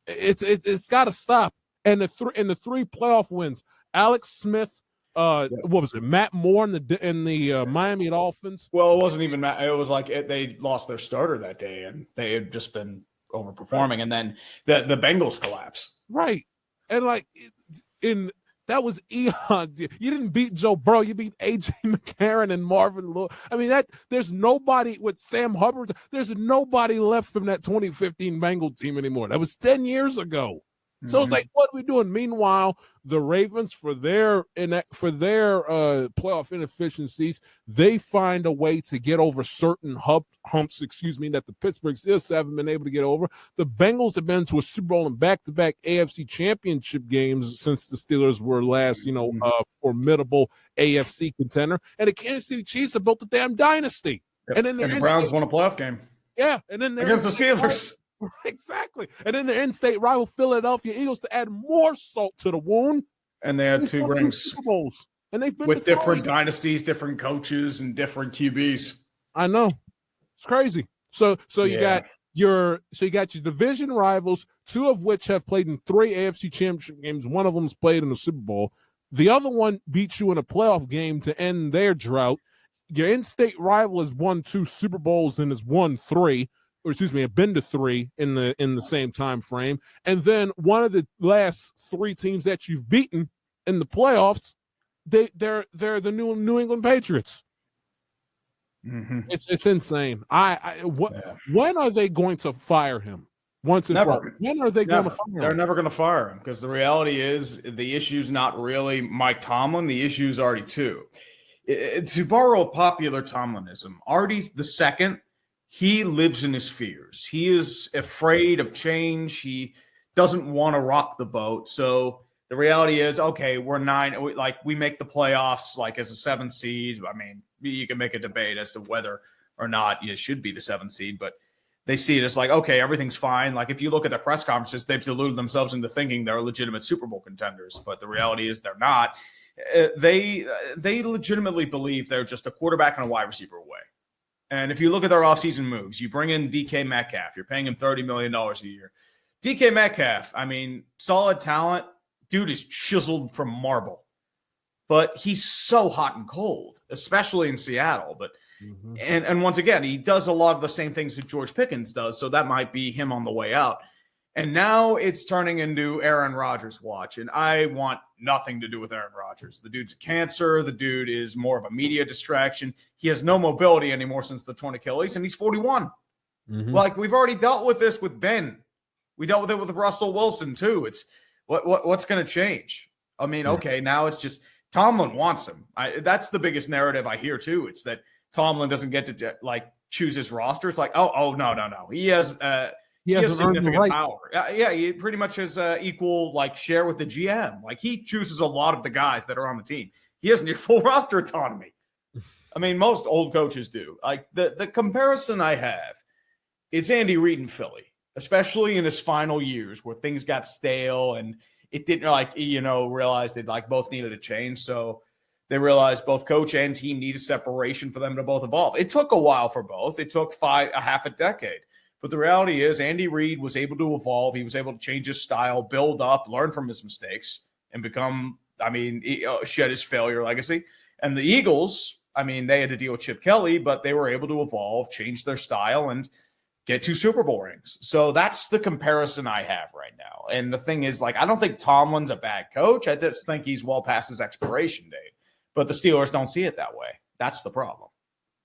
It's got to stop. And the 3 playoff wins, Alex Smith, what was it, Matt Moore in the Miami Dolphins? Well, it wasn't even Matt. It was like they lost their starter that day, and they had just been overperforming. And then the Bengals collapse. Right, and that was eons. You didn't beat Joe Burrow. You beat A.J. McCarron and Marvin Lewis. I mean, there's nobody with Sam Hubbard. There's nobody left from that 2015 Bengal team anymore. That was 10 years ago. So it's like, what are we doing? Meanwhile, the Ravens, for their playoff inefficiencies, they find a way to get over certain humps, that the Pittsburgh Steelers haven't been able to get over. The Bengals have been to a Super Bowl and back-to-back AFC Championship games since the Steelers were last, formidable AFC contender. And the Kansas City Chiefs have built the damn dynasty. Yep. And then the Browns won a playoff game. Yeah, and then they're against the Steelers. Exactly. And then the in-state rival Philadelphia Eagles to add more salt to the wound. And they had 2 rings. Super Bowls. And they've been with different dynasties, different coaches, and different QBs. I know. It's crazy. So you got your division rivals, 2 of which have played in 3 AFC Championship games. One of them's played in the Super Bowl. The other one beat you in a playoff game to end their drought. Your in-state rival has won 2 Super Bowls and has won 3. Have been to 3 in the same time frame. And then one of the last 3 teams that you've beaten in the playoffs, they're the New England Patriots. Mm-hmm. It's insane. When are they going to fire him? When are they going to fire him? They're never going to fire him, because the reality is the issue's not really Mike Tomlin. The issue's Artie too. To borrow a popular Tomlinism, Artie the second, he lives in his fears. He is afraid of change. He doesn't want to rock the boat. So the reality is, okay, we're 9. We make the playoffs as a 7th seed. I mean, you can make a debate as to whether or not it should be the 7th seed, but they see it as okay, everything's fine. If you look at the press conferences, they've deluded themselves into thinking they're legitimate Super Bowl contenders, but the reality is they're not. They legitimately believe they're just a quarterback and a wide receiver away. And if you look at their offseason moves, you bring in DK Metcalf. You're paying him $30 million a year. DK Metcalf, I mean, solid talent. Dude is chiseled from marble. But he's so hot and cold, especially in Seattle. But and once again, he does a lot of the same things that George Pickens does, so that might be him on the way out. And now it's turning into Aaron Rodgers' watch, and I want nothing to do with Aaron Rodgers. The dude's a cancer. The dude is more of a media distraction. He has no mobility anymore since the torn Achilles, and he's 41. Mm-hmm. We've already dealt with this with Ben. We dealt with it with Russell Wilson, too. It's what's going to change? I mean, okay, now it's just Tomlin wants him. That's the biggest narrative I hear, too. It's that Tomlin doesn't get to, choose his roster. It's no. He has He has significant power. He pretty much has equal share with the GM. He chooses a lot of the guys that are on the team. He has near full roster autonomy. I mean, most old coaches do. The comparison I have, it's Andy Reid in Philly, especially in his final years where things got stale and it didn't realize they both needed a change. So they realized both coach and team needed separation for them to both evolve. It took a while for both. It took half a decade. But the reality is Andy Reid was able to evolve. He was able to change his style, build up, learn from his mistakes, and shed his failure legacy. And the Eagles, they had to deal with Chip Kelly, but they were able to evolve, change their style, and get 2 Super Bowl rings. So that's the comparison I have right now. And the thing is, I don't think Tomlin's a bad coach. I just think he's well past his expiration date. But the Steelers don't see it that way. That's the problem.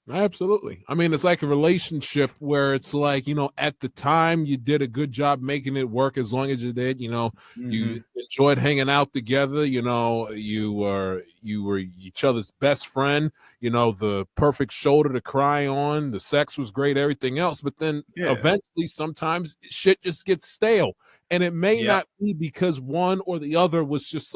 Absolutely. I mean, it's like a relationship where it's like, at the time you did a good job making it work as long as you did, you enjoyed hanging out together, you were each other's best friend, the perfect shoulder to cry on, the sex was great, everything else, but then eventually sometimes shit just gets stale. And it may not be because one or the other was just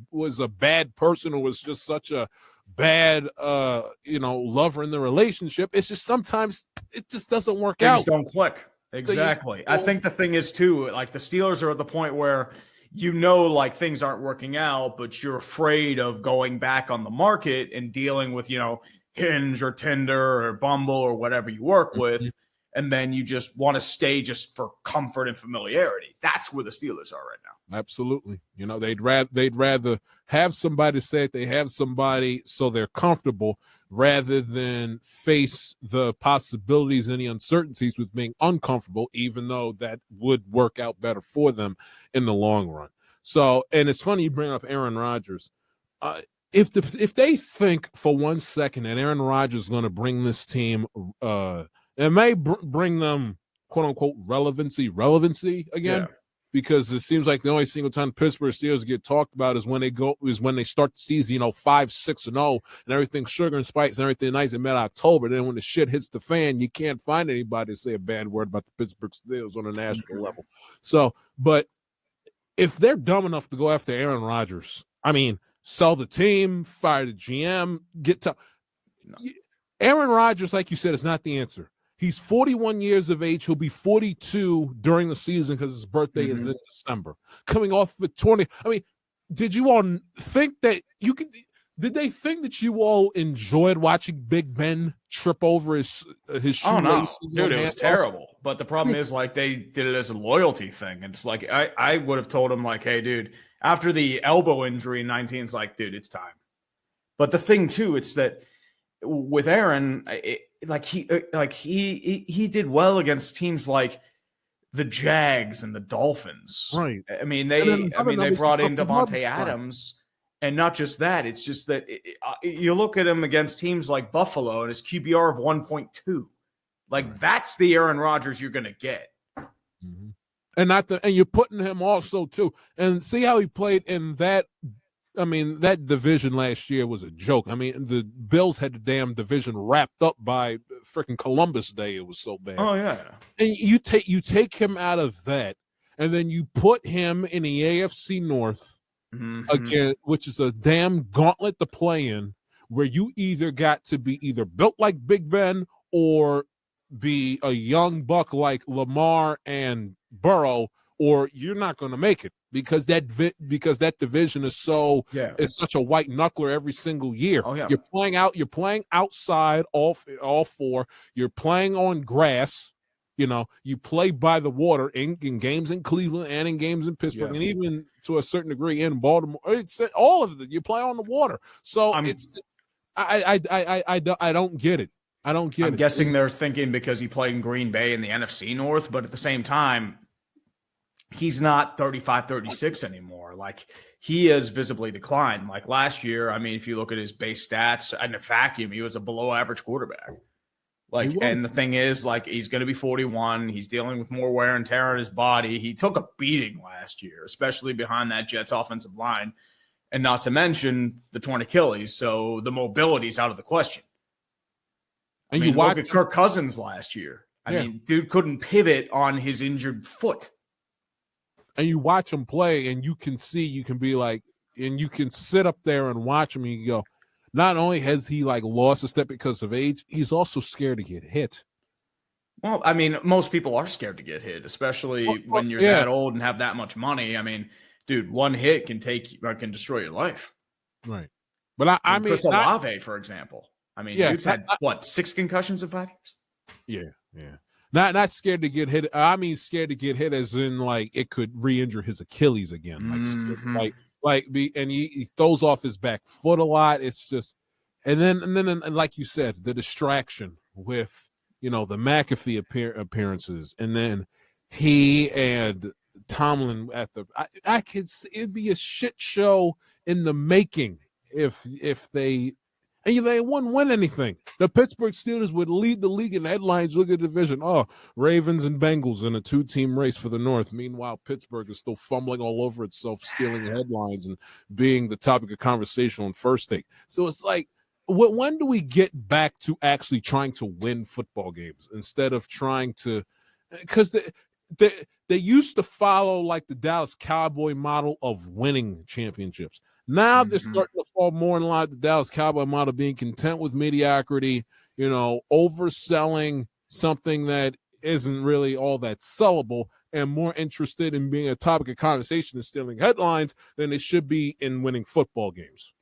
was a bad person or was just such a bad lover in the relationship. It's just sometimes it just doesn't work out. Things don't click. Exactly. I think the thing is too, like the Steelers are at the point where like things aren't working out, but you're afraid of going back on the market and dealing with, Hinge or Tinder or Bumble or whatever you work with. And then you just want to stay just for comfort and familiarity. That's where the Steelers are right now. Absolutely. They'd rather have somebody say they have somebody so they're comfortable rather than face the possibilities and the uncertainties with being uncomfortable, even though that would work out better for them in the long run. So, and it's funny you bring up Aaron Rodgers. If they think for 1 second that Aaron Rodgers is going to bring this team, it may bring them quote unquote relevancy again. Yeah. Because it seems like the only single time Pittsburgh Steelers get talked about is when they start the season, 5-6-0, and everything's sugar and spice and everything nice in mid-October. Then when the shit hits the fan, you can't find anybody to say a bad word about the Pittsburgh Steelers on a national level. So, but if they're dumb enough to go after Aaron Rodgers, I mean, sell the team, fire the GM, Aaron Rodgers, like you said, is not the answer. He's 41 years of age. He'll be 42 during the season because his birthday is in December. Coming off of Tourney. I mean, did you all think that you could? Did they think that you all enjoyed watching Big Ben trip over his shoelaces? Oh no, dude, it was terrible. But the problem is, like, they did it as a loyalty thing, and it's like I would have told him, like, hey, dude, after the elbow injury in 19, it's like, dude, it's time. But the thing too, it's that with Aaron, he did well against teams like the Jags and the Dolphins. Right. I mean, they brought in Devontae Adams, and not just that. It's just that you look at him against teams like Buffalo and his QBR of 1.2. Like that's the Aaron Rodgers you're going to get. Mm-hmm. And you're putting him also too. And see how he played in that. I mean, that division last year was a joke. I mean, the Bills had the damn division wrapped up by freaking Columbus Day. It was so bad. Oh, yeah. And you take him out of that, and then you put him in the AFC North again, which is a damn gauntlet to play in, where you either got to be either built like Big Ben or be a young buck like Lamar and Burrow, or you're not going to make it. Because that division is it's such a white knuckler every single year. Oh, yeah. You're playing outside all four. You're playing on grass. You play by the water in games in Cleveland and in games in Pittsburgh, and even to a certain degree in Baltimore. It's all of it. You play on the water, so I don't get it. I don't get it. I'm guessing they're thinking because he played in Green Bay in the NFC North, but at the same time, he's not 35, 36 anymore. Like, he has visibly declined. Like last year, I mean, if you look at his base stats in a vacuum, he was a below average quarterback. Like, and the thing is, like, he's going to be 41. He's dealing with more wear and tear on his body. He took a beating last year, especially behind that Jets offensive line, and not to mention the torn Achilles. So the mobility's out of the question. And you look at Kirk Cousins last year. I mean, dude couldn't pivot on his injured foot. And you watch him play, and you can be like, and you can sit up there and watch him, and you go, not only has he like lost a step because of age, he's also scared to get hit. Well, I mean, most people are scared to get hit, especially when you're that old and have that much money. I mean, dude, one hit can destroy your life. Right. But I mean, Chris Olave, for example. I mean, dude's had 6 concussions in 5 years? Yeah. Not scared to get hit. I mean, scared to get hit as in like it could re-injure his Achilles again. And he throws off his back foot a lot. It's just, and then like you said, the distraction with the McAfee appearances, and then he and Tomlin at the. I could see it'd be a shit show in the making if they and they wouldn't win anything. The Pittsburgh Steelers would lead the league in headlines. Look at the division. Oh, Ravens and Bengals in a 2-team race for the North. Meanwhile, Pittsburgh is still fumbling all over itself, stealing headlines and being the topic of conversation on First Take. So it's like, when do we get back to actually trying to win football games instead of trying to – because they used to follow like the Dallas Cowboy model of winning championships. Now they're starting to fall more in line with the Dallas Cowboy model, being content with mediocrity, overselling something that isn't really all that sellable, and more interested in being a topic of conversation and stealing headlines than it should be in winning football games.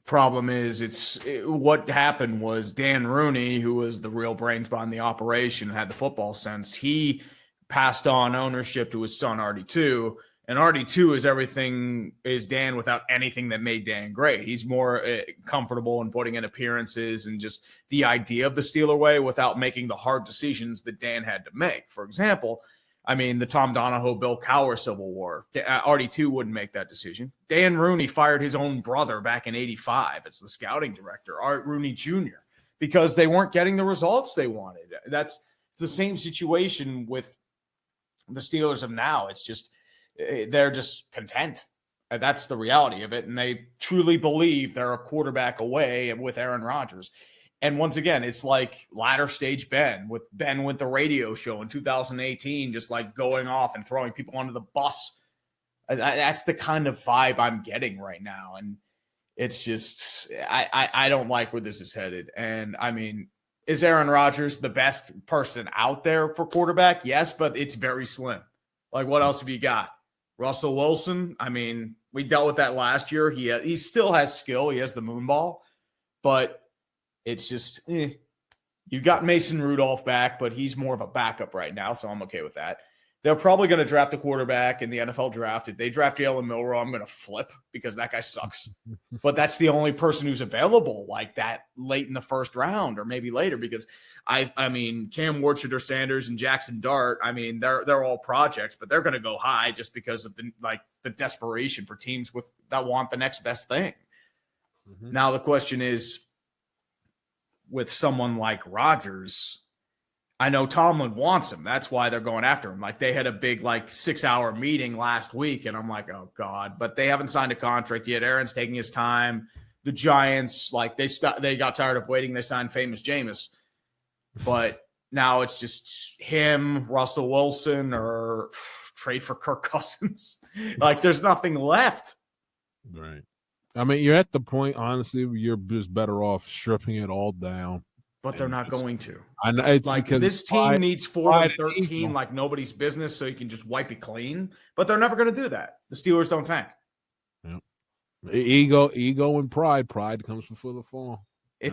Problem is, what happened was Dan Rooney, who was the real brains behind the operation and had the football sense, he passed on ownership to his son RD2, and RD2 is Dan without anything that made Dan great. He's more comfortable in putting in appearances and just the idea of the Steeler way without making the hard decisions that Dan had to make. For example, the Tom Donahoe, Bill Cowher Civil War, RD2 wouldn't make that decision. Dan Rooney fired his own brother back in '85 as the scouting director, Art Rooney Jr., because they weren't getting the results they wanted. That's the same situation with the Steelers of now. It's just, they're just content. That's the reality of it. And they truly believe they're a quarterback away with Aaron Rodgers. And once again, it's like latter stage Ben with the radio show in 2018, just like going off and throwing people under the bus. That's the kind of vibe I'm getting right now. And it's just, I don't like where this is headed. And is Aaron Rodgers the best person out there for quarterback? Yes, but it's very slim. Like, what else have you got? Russell Wilson? We dealt with that last year. He still has skill. He has the moon ball. But it's just, you got Mason Rudolph back, but he's more of a backup right now, so I'm okay with that. They're probably going to draft a quarterback in the NFL draft. If they draft Jalen Milroe, I'm going to flip because that guy sucks. But that's the only person who's available like that late in the first round or maybe later, because Cam Ward, or Sanders and Jackson Dart, they're all projects, but they're going to go high just because of the desperation for teams that want the next best thing. Mm-hmm. Now the question is, with someone like Rodgers, I know Tomlin wants him. That's why they're going after him. Like, they had a big 6-hour meeting last week, and I'm like, oh God, but they haven't signed a contract yet. Aaron's taking his time. The Giants, they got tired of waiting. They signed Famous Jameis, but now it's just him, Russell Wilson, or trade for Kirk Cousins. There's nothing left. Right. You're at the point, honestly, where you're just better off stripping it all down. But they're not going to. I know, it's this team needs 4-13 like nobody's business, so you can just wipe it clean. But they're never going to do that. The Steelers don't tank. Yep. Ego and pride. Pride comes before the fall. I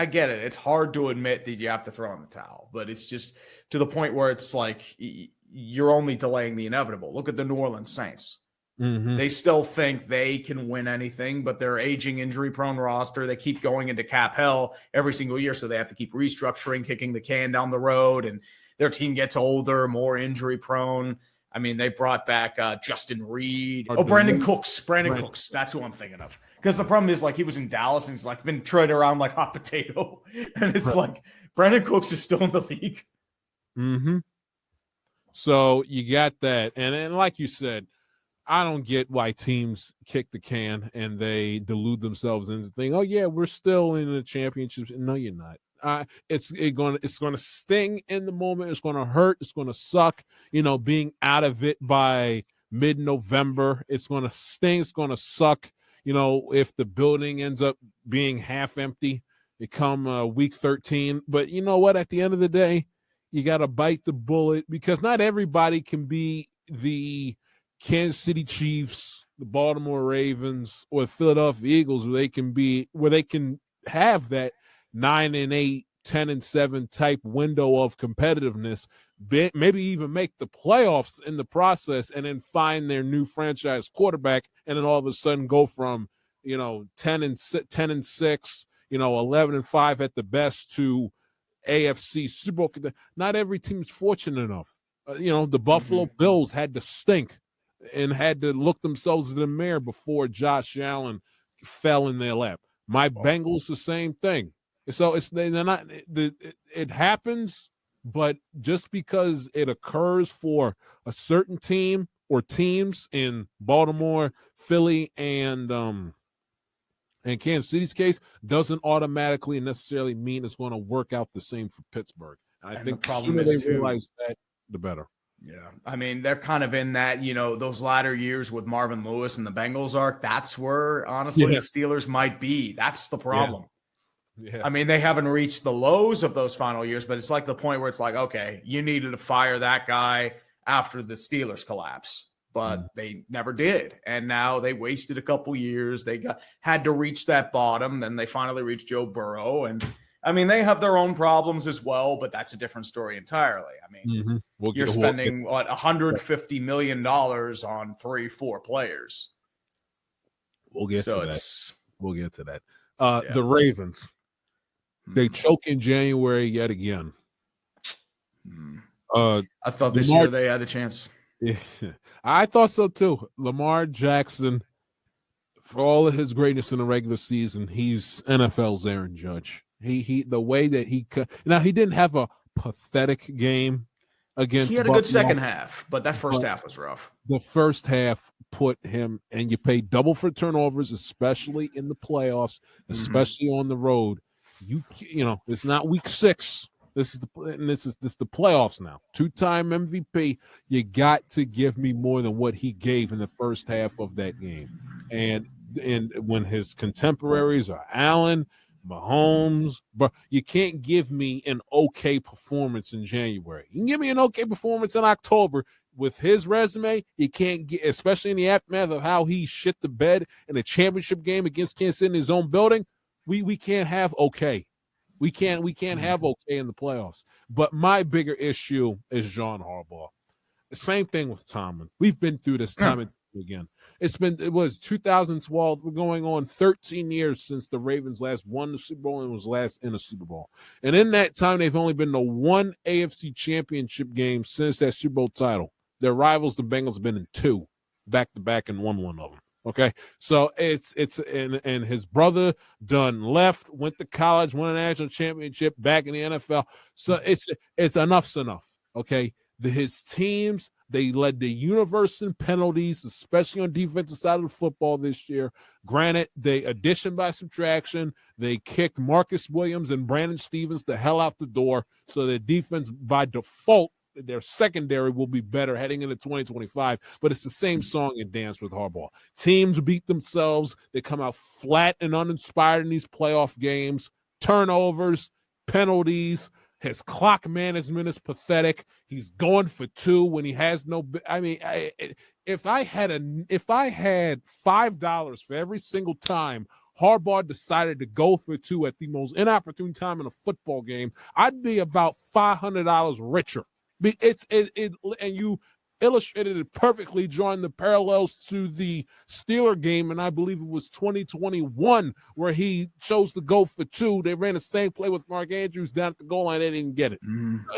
get it. It's hard to admit that you have to throw in the towel, but it's just to the point where it's like you're only delaying the inevitable. Look at the New Orleans Saints. Mm-hmm. They still think they can win anything, but they're aging, injury-prone roster. They keep going into cap hell every single year, so they have to keep restructuring, kicking the can down the road, and their team gets older, more injury-prone. They brought back Justin Reed. Brandon Cooks. Brandon Cooks. That's who I'm thinking of. Because the problem is, he was in Dallas, and he's, been treated around like hot potato. And it's Brandon Cooks is still in the league. Mm-hmm. So you got that. And like you said, I don't get why teams kick the can and they delude themselves into thinking, oh yeah, we're still in the championships. No, you're not. It's going to sting in the moment. It's going to hurt. It's going to suck. Being out of it by mid-November, it's going to sting. It's going to suck. If the building ends up being half empty, it come week 13. But you know what? At the end of the day, you got to bite the bullet, because not everybody can be the Kansas City Chiefs, the Baltimore Ravens, or the Philadelphia Eagles, where they can have that 9-8, 10-7 type window of competitiveness, maybe even make the playoffs in the process, and then find their new franchise quarterback, and then all of a sudden go from 10-6, 11-5 at the best to AFC Super Bowl. Not every team is fortunate enough. The Buffalo Bills had to stink and had to look themselves in the mirror before Josh Allen fell in their lap. My Bengals, the same thing. So they're not. It happens, but just because it occurs for a certain team or teams in Baltimore, Philly, and Kansas City's case doesn't automatically and necessarily mean it's going to work out the same for Pittsburgh. And I think the sooner they realize that, the better. Yeah. I mean, they're kind of in that, those latter years with Marvin Lewis and the Bengals arc. That's where, honestly, the Steelers might be. That's the problem. Yeah. I mean, they haven't reached the lows of those final years, but it's like the point where it's like, okay, you needed to fire that guy after the Steelers collapse, but they never did. And now they wasted a couple years. They had to reach that bottom. Then they finally reached Joe Burrow. And I mean, they have their own problems as well, but that's a different story entirely. I mean, you're spending $150 million on 3-4 players. We'll get to that. We'll get to that. The Ravens, they choke in January yet again. I thought this year they had a chance. Yeah, I thought so too. Lamar Jackson, for all of his greatness in the regular season, he's NFL's Aaron Judge. He the way that he didn't have a pathetic game against. He had a good second half, but that first half was rough. The first half put him, and you pay double for turnovers, especially in the playoffs, especially on the road. It's not week 6. This is the playoffs now. 2-time MVP. You got to give me more than what he gave in the first half of that game. And when his contemporaries are Allen, Mahomes, but you can't give me an okay performance in January. You can give me an okay performance in October. With his resume, you can't get, especially in the aftermath of how he shit the bed in a championship game against Kansas City in his own building. We can't have okay. We can't have okay in the playoffs. But my bigger issue is John Harbaugh. The same thing with Tomlin. We've been through this time and time again. It was 2012. We're going on 13 years since the Ravens last won the Super Bowl and was last in a Super Bowl. And in that time, they've only been to one AFC championship game since that Super Bowl title. Their rivals, the Bengals, have been in 2 back-to-back and won one of them. Okay, so and his brother done left, went to college, won a national championship, back in the NFL. So it's enough's enough. Okay, his teams, they led the universe in penalties, especially on defensive side of the football this year. Granted, they addition by subtraction, they kicked Marcus Williams and Brandon Stevens the hell out the door. So their defense by default, their secondary will be better heading into 2025, but it's the same song and dance with Harbaugh. Teams beat themselves. They come out flat and uninspired in these playoff games. Turnovers, penalties. His clock management is pathetic. He's going for 2 when he has no. I mean, if I had $5 for every single time Harbaugh decided to go for 2 at the most inopportune time in a football game, I'd be about $500 richer. And you illustrated it perfectly, drawing the parallels to the Steeler game, and I believe it was 2021 where he chose to go for 2. They ran the same play with Mark Andrews down at the goal line. They didn't get it.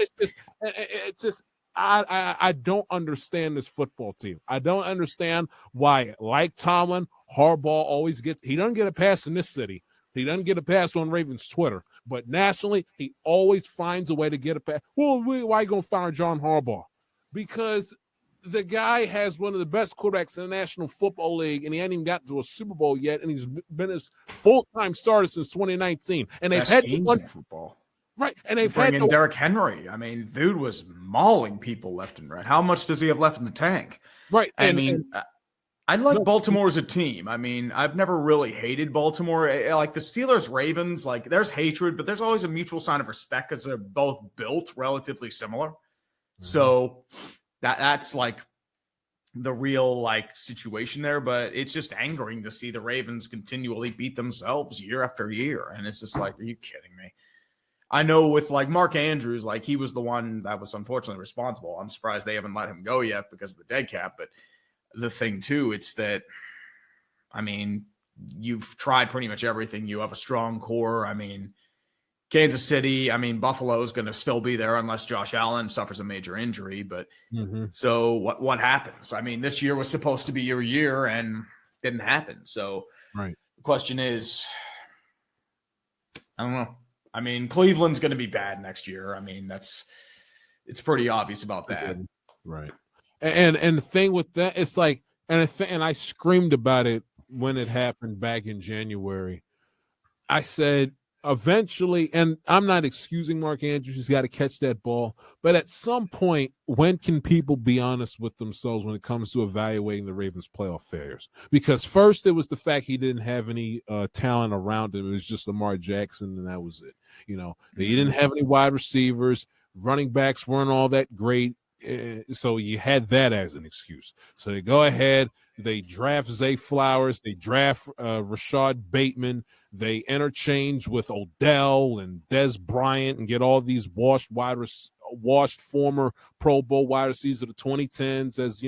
It's just I don't understand this football team. I don't understand why, like Tomlin, Harbaugh always gets. He doesn't get a pass in this city. He doesn't get a pass on Ravens Twitter, but nationally, he always finds a way to get a pass. Well, why are you going to fire John Harbaugh? Because the guy has one of the best quarterbacks in the National Football League, and he hadn't even gotten to a Super Bowl yet, and he's been his full-time starter since 2019. And they've had teams in football. Right, and they've had Derrick Henry. I mean, dude was mauling people left and right. How much does he have left in the tank? Right. I like Baltimore as a team. I mean, I've never really hated Baltimore. Like the Steelers, Ravens, like there's hatred, but there's always a mutual sign of respect because they're both built relatively similar. So that's like the real like situation there. But it's just angering to see the Ravens continually beat themselves year after year. And it's just like, are you kidding me? I know with like Mark Andrews, like he was the one that was unfortunately responsible. I'm surprised they haven't let him go yet because of the dead cap, but the thing too, it's that, I mean, you've tried pretty much everything. You have a strong core. I mean, Kansas City, I mean, Buffalo is going to still be there unless Josh Allen suffers a major injury. But so what happens? I mean, this year was supposed to be your year and didn't happen. So the question is, I don't know. I mean, Cleveland's going to be bad next year. I mean, it's pretty obvious about that. Right. And the thing with that, it's like, and I screamed about it when it happened back in January. I said, eventually, and I'm not excusing Mark Andrews, he's got to catch that ball. But at some point, when can people be honest with themselves when it comes to evaluating the Ravens' playoff failures? Because first, it was the fact he didn't have any talent around him. It was just Lamar Jackson, and that was it. He didn't have any wide receivers. Running backs weren't all that great. So you had that as an excuse. So they go ahead, they draft Zay Flowers, they draft Rashad Bateman, they interchange with Odell and Dez Bryant and get all these washed former Pro Bowl wide receivers of the 2010s as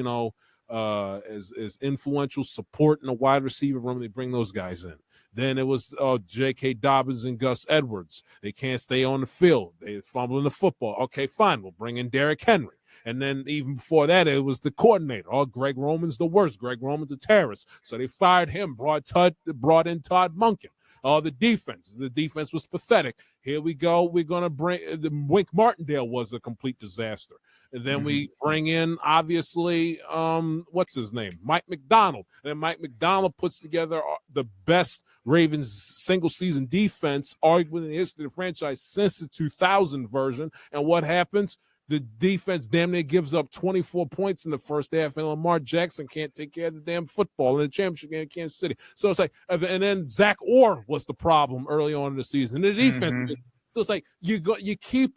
influential support in the wide receiver room. They bring those guys in. Then it was J.K. Dobbins and Gus Edwards. They can't stay on the field. They fumbling the football. Okay, fine. We'll bring in Derrick Henry. And then even before that, it was the coordinator. Oh, Greg Roman's the worst. Greg Roman's a terrorist. So they fired him, brought in Todd Monken. The defense was pathetic. Here we go. We're going to bring Wink Martindale was a complete disaster. And then we bring in, obviously, what's his name? Mike McDonald. And Mike McDonald puts together the best Ravens single-season defense, arguably in the history of the franchise since the 2000 version. And what happens? The defense damn near gives up 24 points in the first half, and Lamar Jackson can't take care of the damn football in the championship game in Kansas City. So it's like, and then Zach Orr was the problem early on in the season. The defense, so it's like you keep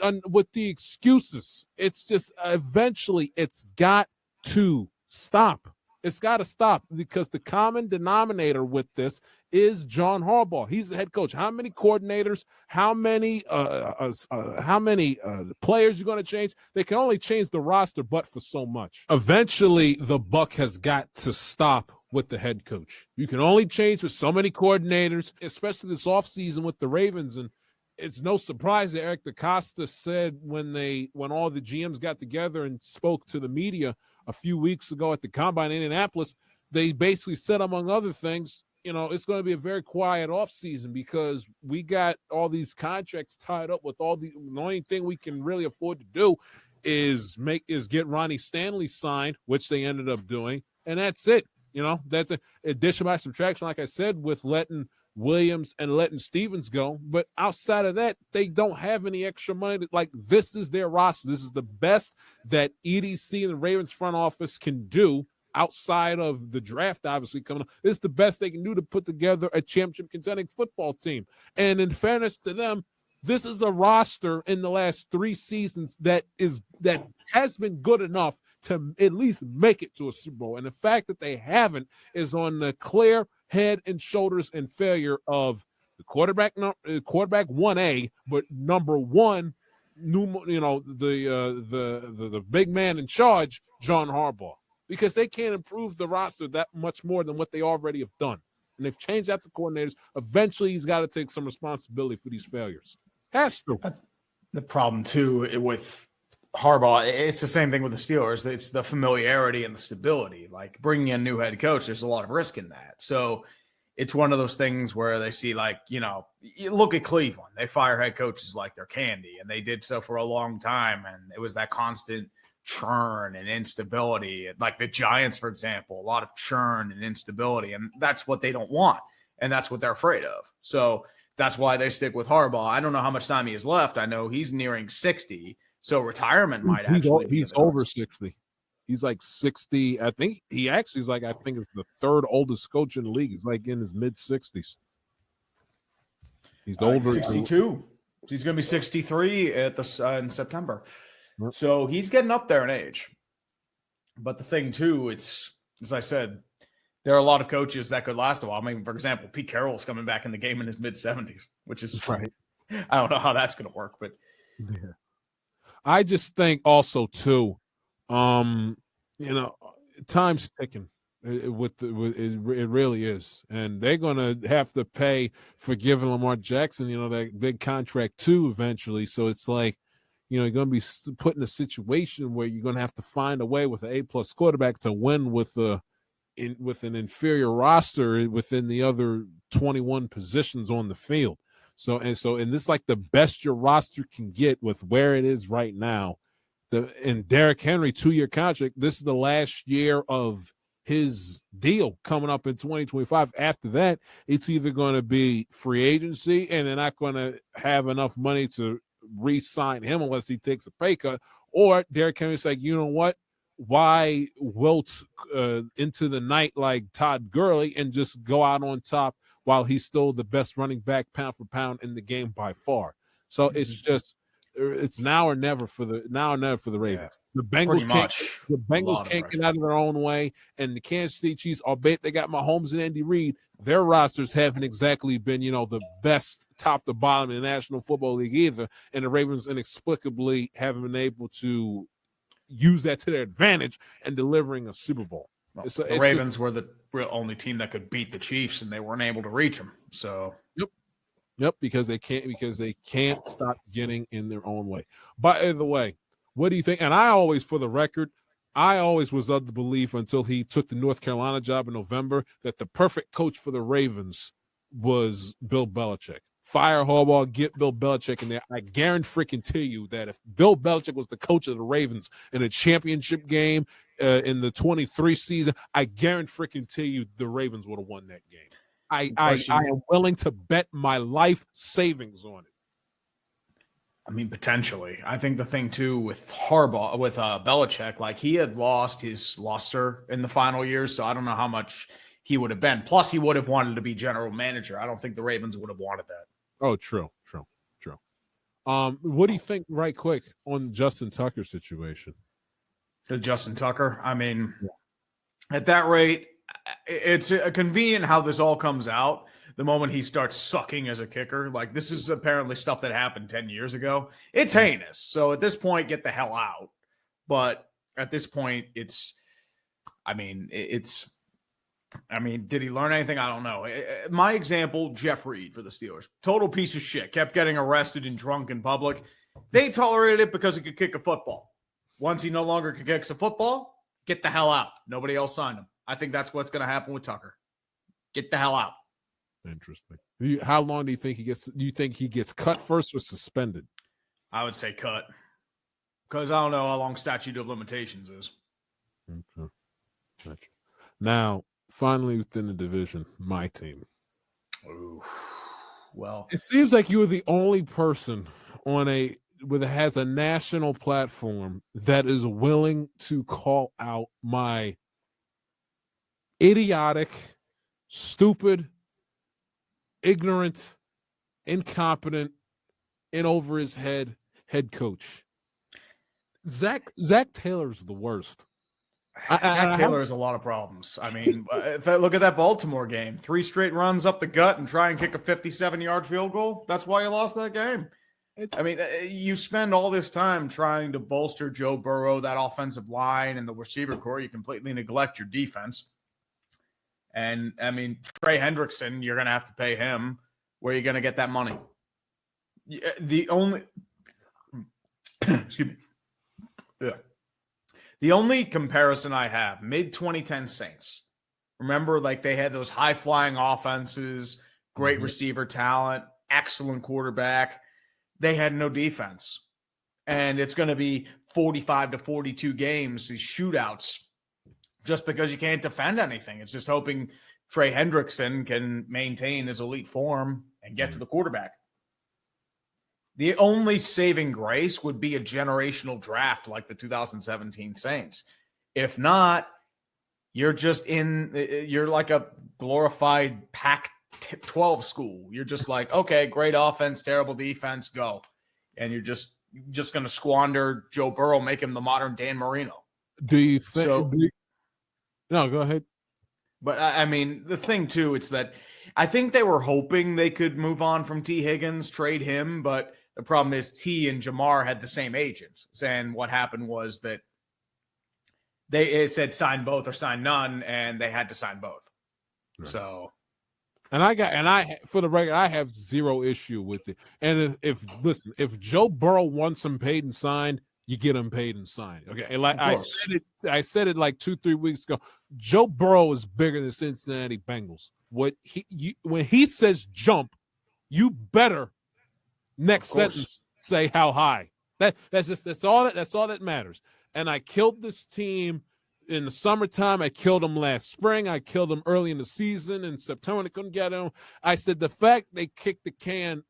on with the excuses. It's just eventually it's got to stop. It's got to stop because the common denominator with this is John Harbaugh. He's the head coach. How many coordinators? How many players you're going to change? They can only change the roster, but for so much. Eventually, the buck has got to stop with the head coach. You can only change with so many coordinators, especially this offseason with the Ravens. And it's no surprise that Eric DeCosta said when all the GMs got together and spoke to the media a few weeks ago at the Combine in Indianapolis, they basically said, among other things, it's going to be a very quiet offseason because we got all these contracts tied up with the only thing we can really afford to do is get Ronnie Stanley signed, which they ended up doing, and that's it. That's addition by subtraction, like I said, with letting Williams and letting Stevens go. But outside of that, they don't have any extra money. This is their roster. This is the best that EDC and the Ravens front office can do outside of the draft, obviously, coming up. This is the best they can do to put together a championship contending football team. And in fairness to them, this is a roster in the last 3 seasons that has been good enough to at least make it to a Super Bowl. And the fact that they haven't is on the clear head and shoulders and failure of the quarterback 1A, but number one, the big man in charge, John Harbaugh, because they can't improve the roster that much more than what they already have done. And they've changed out the coordinators. Eventually, he's got to take some responsibility for these failures. Has to. The problem, too, with Harbaugh, it's the same thing with the Steelers. It's the familiarity and the stability. Like bringing in a new head coach, there's a lot of risk in that. So it's one of those things where they see, you look at Cleveland. They fire head coaches like they're candy, and they did so for a long time. And it was that constant churn and instability. Like the Giants, for example, a lot of churn and instability, and that's what they don't want, and that's what they're afraid of. So that's why they stick with Harbaugh. I don't know how much time he has left. I know he's nearing 60. So retirement might actually be. He's over 60. He's like 60. I think he actually is I think it's the 3rd oldest coach in the league. He's in his mid-60s. He's older. 62. He's going to be 63 in September. Yep. So he's getting up there in age. But the thing, too, it's, as I said, there are a lot of coaches that could last a while. I mean, for example, Pete Carroll's coming back in the game in his mid-70s, which is right. I don't know how that's going to work, but yeah. I just think also too, time's ticking. It really is, and they're gonna have to pay for giving Lamar Jackson, that big contract too eventually. So it's like, you're gonna be put in a situation where you're gonna have to find a way with an A+ quarterback to win with an inferior roster within the other 21 positions on the field. So this is like the best your roster can get with where it is right now. And Derrick Henry 2-year contract. This is the last year of his deal coming up in 2025. After that, it's either going to be free agency, and they're not going to have enough money to re-sign him unless he takes a pay cut, or Derrick Henry's like, you know what? Why wilt into the night like Todd Gurley and just go out on top while he's still the best running back pound for pound in the game by far? So it's now or never for the Ravens. Yeah, the Bengals can't get out of their own way, and the Kansas City Chiefs, albeit they got Mahomes and Andy Reid, their rosters haven't exactly been, the best top to bottom in the National Football League either, and the Ravens inexplicably haven't been able to use that to their advantage and delivering a Super Bowl. Well, the Ravens were the real only team that could beat the Chiefs, and they weren't able to reach them. So Yep, because they can't stop getting in their own way. By the way, what do you think? And I always, for the record, was of the belief until he took the North Carolina job in November that the perfect coach for the Ravens was Bill Belichick. Fire Harbaugh, get Bill Belichick in there. I guarantee you that if Bill Belichick was the coach of the Ravens in a championship game in the 23 season, I guarantee you the Ravens would have won that game. I am willing to bet my life savings on it. I mean, potentially. I think the thing too with Belichick, like he had lost his luster in the final years, so I don't know how much he would have been. Plus, he would have wanted to be general manager. I don't think the Ravens would have wanted that. Oh, true. What do you think, right quick, on Justin Tucker's situation? To Justin Tucker, I mean, at that rate, it's convenient how this all comes out the moment he starts sucking as a kicker. Like, this is apparently stuff that happened 10 years ago. It's heinous. So at this point, get the hell out. But at this point, did he learn anything? I don't know. My example, Jeff Reed for the Steelers. Total piece of shit. Kept getting arrested and drunk in public. They tolerated it because he could kick a football. Once he no longer can kick a football, get the hell out. Nobody else signed him. I think that's what's going to happen with Tucker. Get the hell out. Interesting. How long do you think he gets? Do you think he gets cut first or suspended? I would say cut. Because I don't know how long statute of limitations is. Okay. Gotcha. Now, finally within the division, my team. Ooh. Well, it seems like you are the only person that has a national platform that is willing to call out my idiotic, stupid, ignorant, incompetent, and over his head coach. Zach Taylor's the worst. Zach Taylor has a lot of problems. I mean, if I look at that Baltimore game, 3 straight runs up the gut and try and kick a 57-yard field goal. That's why you lost that game. I mean, you spend all this time trying to bolster Joe Burrow, that offensive line, and the receiver core. You completely neglect your defense. And, I mean, Trey Hendrickson, you're going to have to pay him. Where are you going to get that money? The only comparison I have, mid-2010 Saints. Remember, like, they had those high-flying offenses, great receiver talent, excellent quarterback. They had no defense. And it's going to be 45 to 42 games, these shootouts, just because you can't defend anything. It's just hoping Trey Hendrickson can maintain his elite form and get to the quarterback. The only saving grace would be a generational draft like the 2017 Saints. If not, you're like a glorified Pac-12 school. You're just like, okay, great offense, terrible defense, go. And you're just going to squander Joe Burrow, make him the modern Dan Marino. Do you think so? No, go ahead. But I mean, the thing too, it's that I think they were hoping they could move on from T. Higgins, trade him, but the problem is T and Jamar had the same agent. And what happened was that it said sign both or sign none, and they had to sign both. Right. So, for the record, I have zero issue with it. And if Joe Burrow wants him paid and signed, you get him paid and signed. Okay. And like I said it like 2-3 weeks ago. Joe Burrow is bigger than Cincinnati Bengals. When he says jump, you better next sentence say how high. That's all that matters. And I killed this team in the summertime. I killed them last spring. I killed them early in the season. In September, they couldn't get them. I said the fact they kicked the can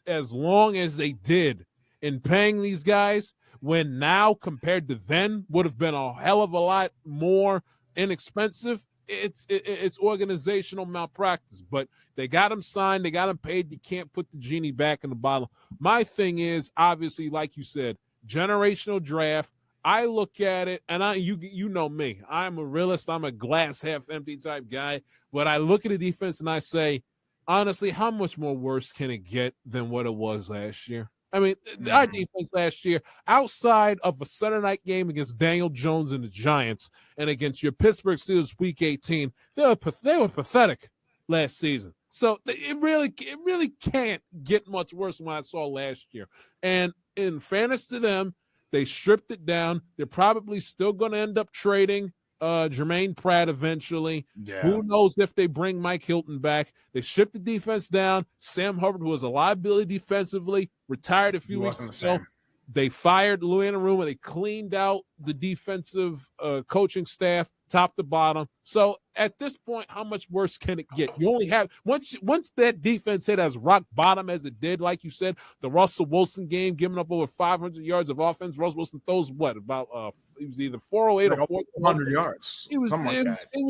as long as they did in paying these guys, when now compared to then would have been a hell of a lot more inexpensive. It's organizational malpractice, but they got him signed. They got him paid. You can't put the genie back in the bottle. My thing is, obviously, like you said, generational draft. I look at it, and you know me. I'm a realist. I'm a glass half empty type guy. But I look at the defense and I say, honestly, how much more worse can it get than what it was last year? I mean, our defense last year, outside of a Sunday night game against Daniel Jones and the Giants, and against your Pittsburgh Steelers Week 18, they were pathetic last season. So it really can't get much worse than what I saw last year. And in fairness to them, they stripped it down. They're probably still going to end up trading Jermaine Pratt eventually. Yeah. Who knows if they bring Mike Hilton back? They stripped the defense down. Sam Hubbard, who was a liability defensively, retired a few weeks ago. They fired Lou Anarumo. They cleaned out the defensive coaching staff, top to bottom. So at this point, how much worse can it get? You only have once that defense hit as rock bottom as it did, like you said, the Russell Wilson game, giving up over 500 yards of offense. Russell Wilson throws what about? It was either 408 or 400 yards. It was insane. It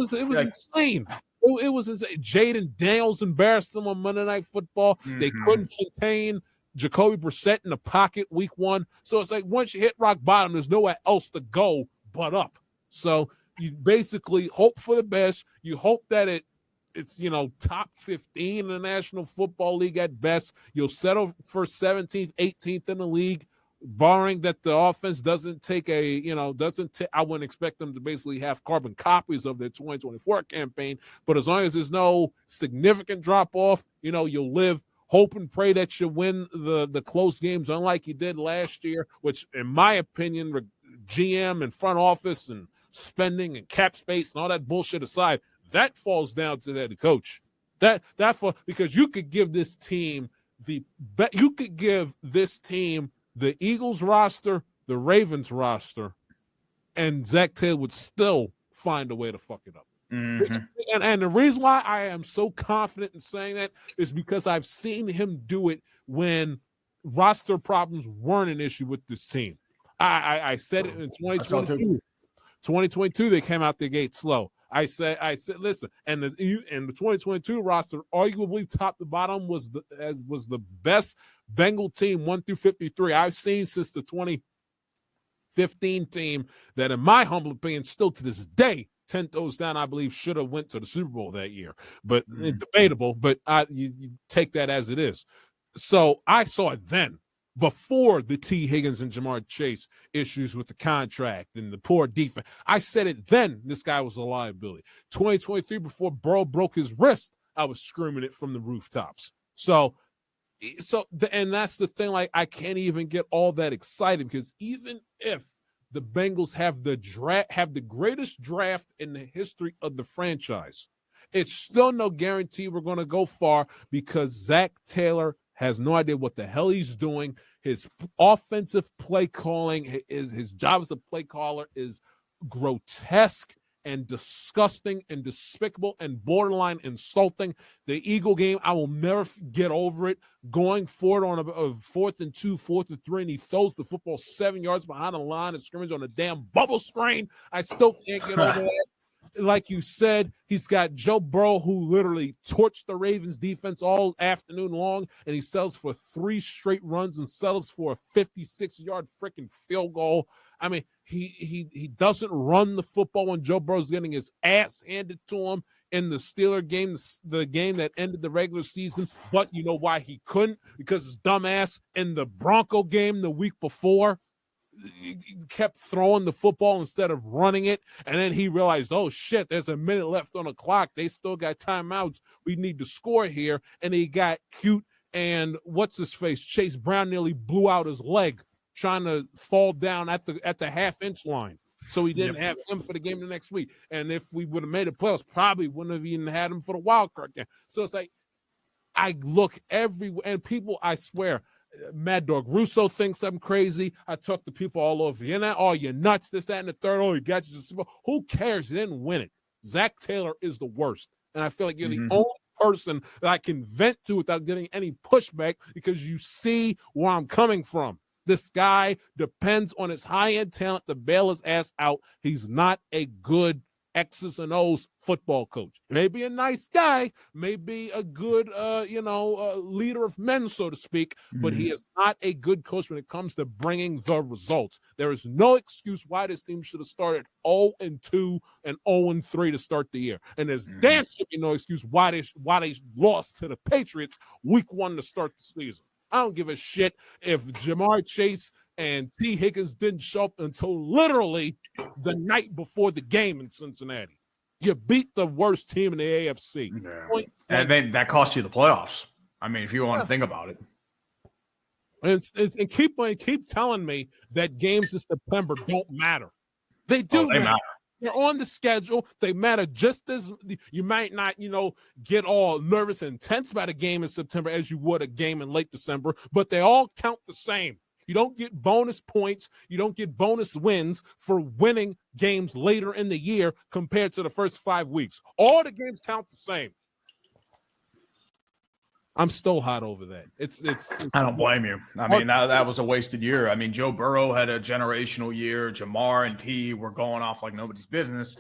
was insane. Jaden Daniels embarrassed them on Monday Night Football. Mm-hmm. They couldn't contain Jacoby Brissett in the pocket week 1. So it's like once you hit rock bottom, there's nowhere else to go but up. So you basically hope for the best. You hope that it's top 15 in the National Football League at best. You'll settle for 17th, 18th in the league, barring that the offense doesn't take I wouldn't expect them to basically have carbon copies of their 2024 campaign. But as long as there's no significant drop off, you'll live. Hope and pray that you win the close games, unlike you did last year, which, in my opinion, GM and front office and spending and cap space and all that bullshit aside, that falls down to the coach. Because you could give this team the Eagles roster, the Ravens roster, and Zach Taylor would still find a way to fuck it up. Mm-hmm. And the reason why I am so confident in saying that is because I've seen him do it when roster problems weren't an issue with this team. I said it in 2022. 2022, they came out the gate slow. I said, listen, and the 2022 roster, arguably top to bottom, was the best Bengal team 1 through 53 I've seen since the 2015 team that, in my humble opinion, still to this day, 10 toes down, I believe, should have went to the Super Bowl that year. But debatable, but you take that as it is. So I saw it then, before the T. Higgins and Jamar Chase issues with the contract and the poor defense. I said it then, this guy was a liability. 2023, before Burrow broke his wrist, I was screaming it from the rooftops. And that's the thing, like, I can't even get all that excited, because even if the Bengals have the greatest draft in the history of the franchise, it's still no guarantee we're going to go far, because Zach Taylor has no idea what the hell he's doing. His offensive play calling, his job as a play caller, is grotesque and disgusting and despicable and borderline insulting. The Eagle game, I will never get over it. Going forward on a 4th and 2, 4th and 3, and he throws the football 7 yards behind the line of scrimmage on a damn bubble screen. I still can't get over that. Like you said, he's got Joe Burrow, who literally torched the Ravens defense all afternoon long, and he settles for 3 straight runs and settles for a 56-yard freaking field goal. I mean, he doesn't run the football when Joe Burrow's getting his ass handed to him in the Steeler game, the game that ended the regular season. But you know why he couldn't? Because his dumbass in the Bronco game the week before, he kept throwing the football instead of running it, and then he realized, oh shit, there's a minute left on the clock, they still got timeouts, we need to score here, and he got cute, and what's his face, Chase Brown, nearly blew out his leg trying to fall down at the half-inch line, so he didn't have him for the game the next week. And if we would have made the playoffs, probably wouldn't have even had him for the wild card game. So it's like, I look everywhere, and people, I swear, Mad Dog Russo thinks I'm crazy. I talk to people all over the internet. Oh, you're nuts, this, that, and the third. Oh, you got you. Who cares? You didn't win it. Zach Taylor is the worst. And I feel like you're the only person that I can vent to without getting any pushback because you see where I'm coming from. This guy depends on his high-end talent to bail his ass out. He's not a good X's and O's football coach. Maybe a nice guy, maybe a good, leader of men, so to speak, but he is not a good coach when it comes to bringing the results. There is no excuse why this team should have started 0-2 and 0-3 to start the year. And there's damn should be no excuse why they lost to the Patriots week 1 to start the season. I don't give a shit if Jamar Chase and T. Higgins didn't show up until literally the night before the game in Cincinnati. You beat the worst team in the AFC. Yeah. And then that cost you the playoffs. I mean, if you want to think about it. And keep telling me that games in September don't matter. They do matter. They're on the schedule. They matter just as you might not, get all nervous and tense about a game in September as you would a game in late December, but they all count the same. You don't get bonus points. You don't get bonus wins for winning games later in the year compared to the first 5 weeks. All the games count the same. I'm still hot over that. It's I don't blame you. I mean, that was a wasted year. I mean, Joe Burrow had a generational year. Jamar and T were going off like nobody's business,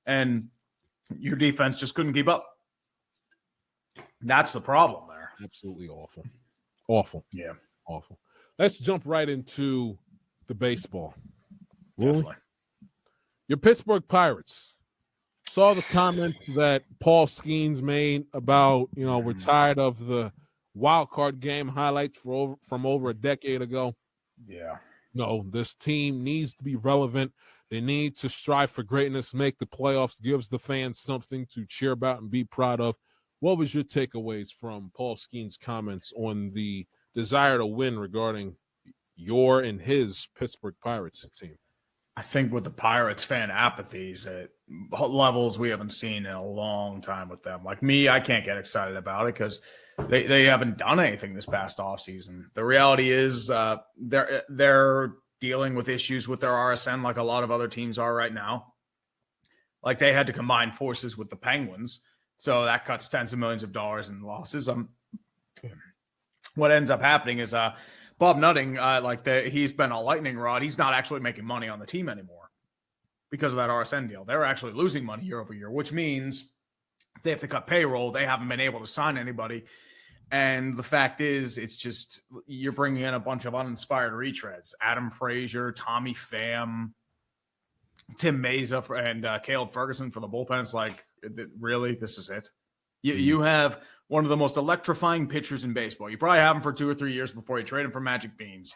and your defense just couldn't keep up. That's the problem there. Absolutely awful. Awful. Yeah. Awful. Let's jump right into the baseball. Definitely. Your Pittsburgh Pirates. Saw the comments that Paul Skenes made about, we're tired of the wild card game highlights from over a decade ago. Yeah. No, this team needs to be relevant. They need to strive for greatness, make the playoffs, gives the fans something to cheer about and be proud of. What was your takeaways from Paul Skenes' comments on the desire to win regarding your and his Pittsburgh Pirates team? I think with the Pirates, fan apathies at levels we haven't seen in a long time with them. Like me, I can't get excited about it because they haven't done anything this past offseason. The reality is they're dealing with issues with their RSN like a lot of other teams are right now. Like they had to combine forces with the Penguins, so that cuts tens of millions of dollars in losses. What ends up happening is Bob Nutting, he's been a lightning rod. He's not actually making money on the team anymore because of that RSN deal. They're actually losing money year over year, which means they have to cut payroll. They haven't been able to sign anybody. And the fact is, it's just you're bringing in a bunch of uninspired retreads. Adam Frazier, Tommy Pham, Tim Meza, and Caleb Ferguson for the bullpen. It's like, really? This is it? You have one of the most electrifying pitchers in baseball. You probably have him for 2 or 3 years before you trade him for Magic Beans.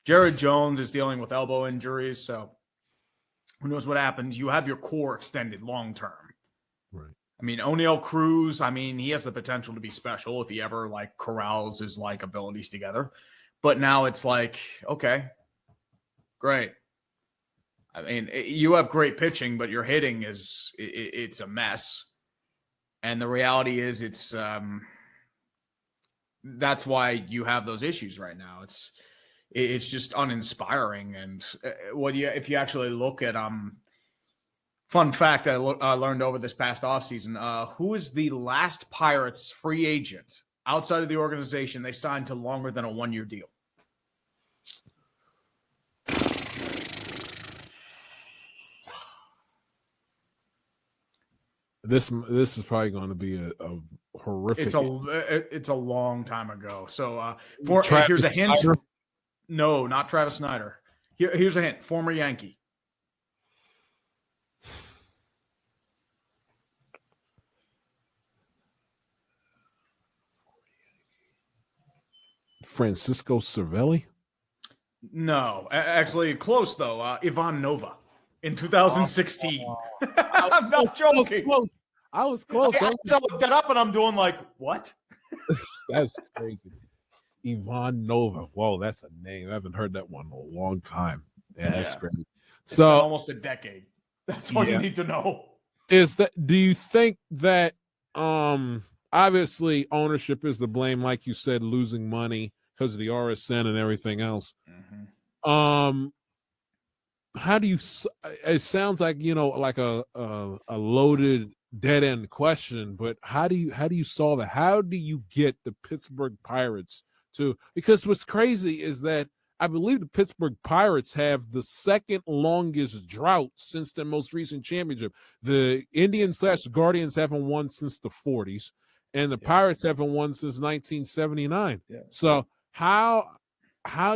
Jared Jones is dealing with elbow injuries, so who knows what happens. You have your core extended long-term. Right. I mean, O'Neal Cruz, he has the potential to be special if he ever, corrals his, abilities together. But now it's like, okay, great. I mean, you have great pitching, but your hitting it's a mess. And the reality is that's why you have those issues right now. It's just uninspiring. And if you actually look at fun fact I learned over this past offseason, who is the last Pirates free agent outside of the organization they signed to longer than a 1-year deal? This is probably going to be a horrific. It's a long time ago. So here's a hint. Snyder? No, not Travis Snyder. Here's a hint. Former Yankee. Francisco Cervelli? No, actually close though. Ivan Nova in 2016. I'm not joking. Close. I was close. I looked that up and I'm doing what? That's crazy. Ivan Nova. Whoa, that's a name. I haven't heard that one in a long time. Yeah, that's crazy. So almost a decade. That's all you need to know. Do you think that obviously ownership is the blame, like you said, losing money because of the RSN and everything else. Mm-hmm. How do you? It sounds like like a loaded dead end question, but how do you solve it? How do you get the Pittsburgh Pirates to? Because what's crazy is that I believe the Pittsburgh Pirates have the second longest drought since their most recent championship. The Indians/Guardians haven't won since the 40s, and the Pirates haven't won since 1979. Yeah. So how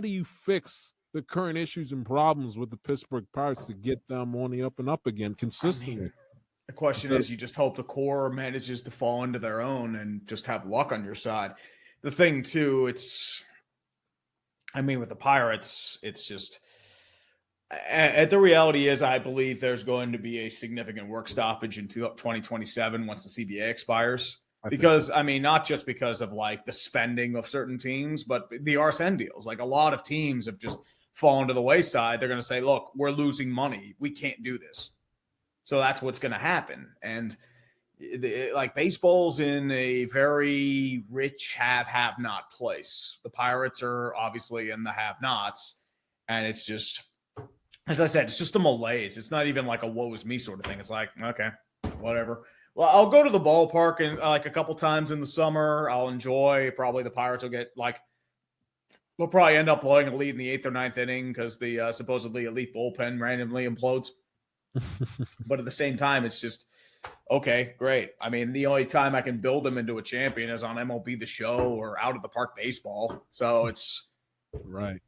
do you fix the current issues and problems with the Pittsburgh Pirates to get them on the up and up again consistently? The question is, you just hope the core manages to fall into their own and just have luck on your side. The thing, too, with the Pirates, it's just the reality is I believe there's going to be a significant work stoppage in 2027 once the CBA expires. Because, not just because of, like, the spending of certain teams, but the RSN deals. Like, a lot of teams have just fallen to the wayside. They're going to say, look, we're losing money. We can't do this. So that's what's going to happen. And, baseball's in a very rich have-not place. The Pirates are obviously in the have-nots. And it's just, as I said, it's just a malaise. It's not even like a woe is me sort of thing. It's like, okay, whatever. Well, I'll go to the ballpark and a couple times in the summer. I'll enjoy. Probably the Pirates will get they'll probably end up blowing a lead in the 8th or 9th inning because the supposedly elite bullpen randomly implodes. But at the same time, it's just okay, great. The only time I can build them into a champion is on MLB The Show or Out of the Park Baseball. So it's right.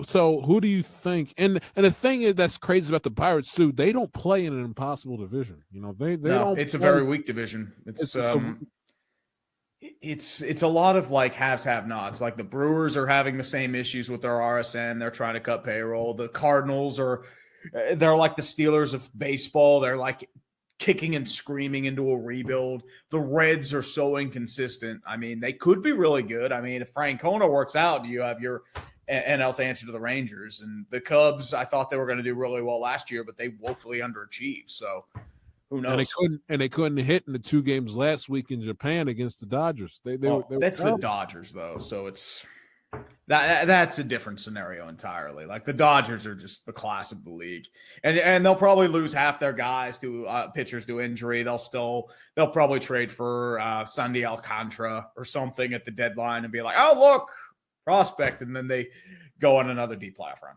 So who do you think? And the thing is that's crazy about the Pirates too. They don't play in an impossible division. They don't. It's a very weak division. It's a lot of haves, have-nots. Like the Brewers are having the same issues with their RSN. They're trying to cut payroll. The Cardinals they're like the Steelers of baseball. They're like kicking and screaming into a rebuild. The Reds are so inconsistent. They could be really good. If Francona works out, you have your NL's answer to the Rangers. And the Cubs, I thought they were going to do really well last year, but they woefully underachieved. So who knows? And they couldn't hit in the 2 games last week in Japan against the Dodgers. They that's the Dodgers, though. So it's that's a different scenario entirely. Like the Dodgers are just the class of the league, and they'll probably lose half their guys to pitchers to injury. They'll probably trade for Sandy Alcantara or something at the deadline and be like, oh look, prospect, and then they go on another deep playoff run.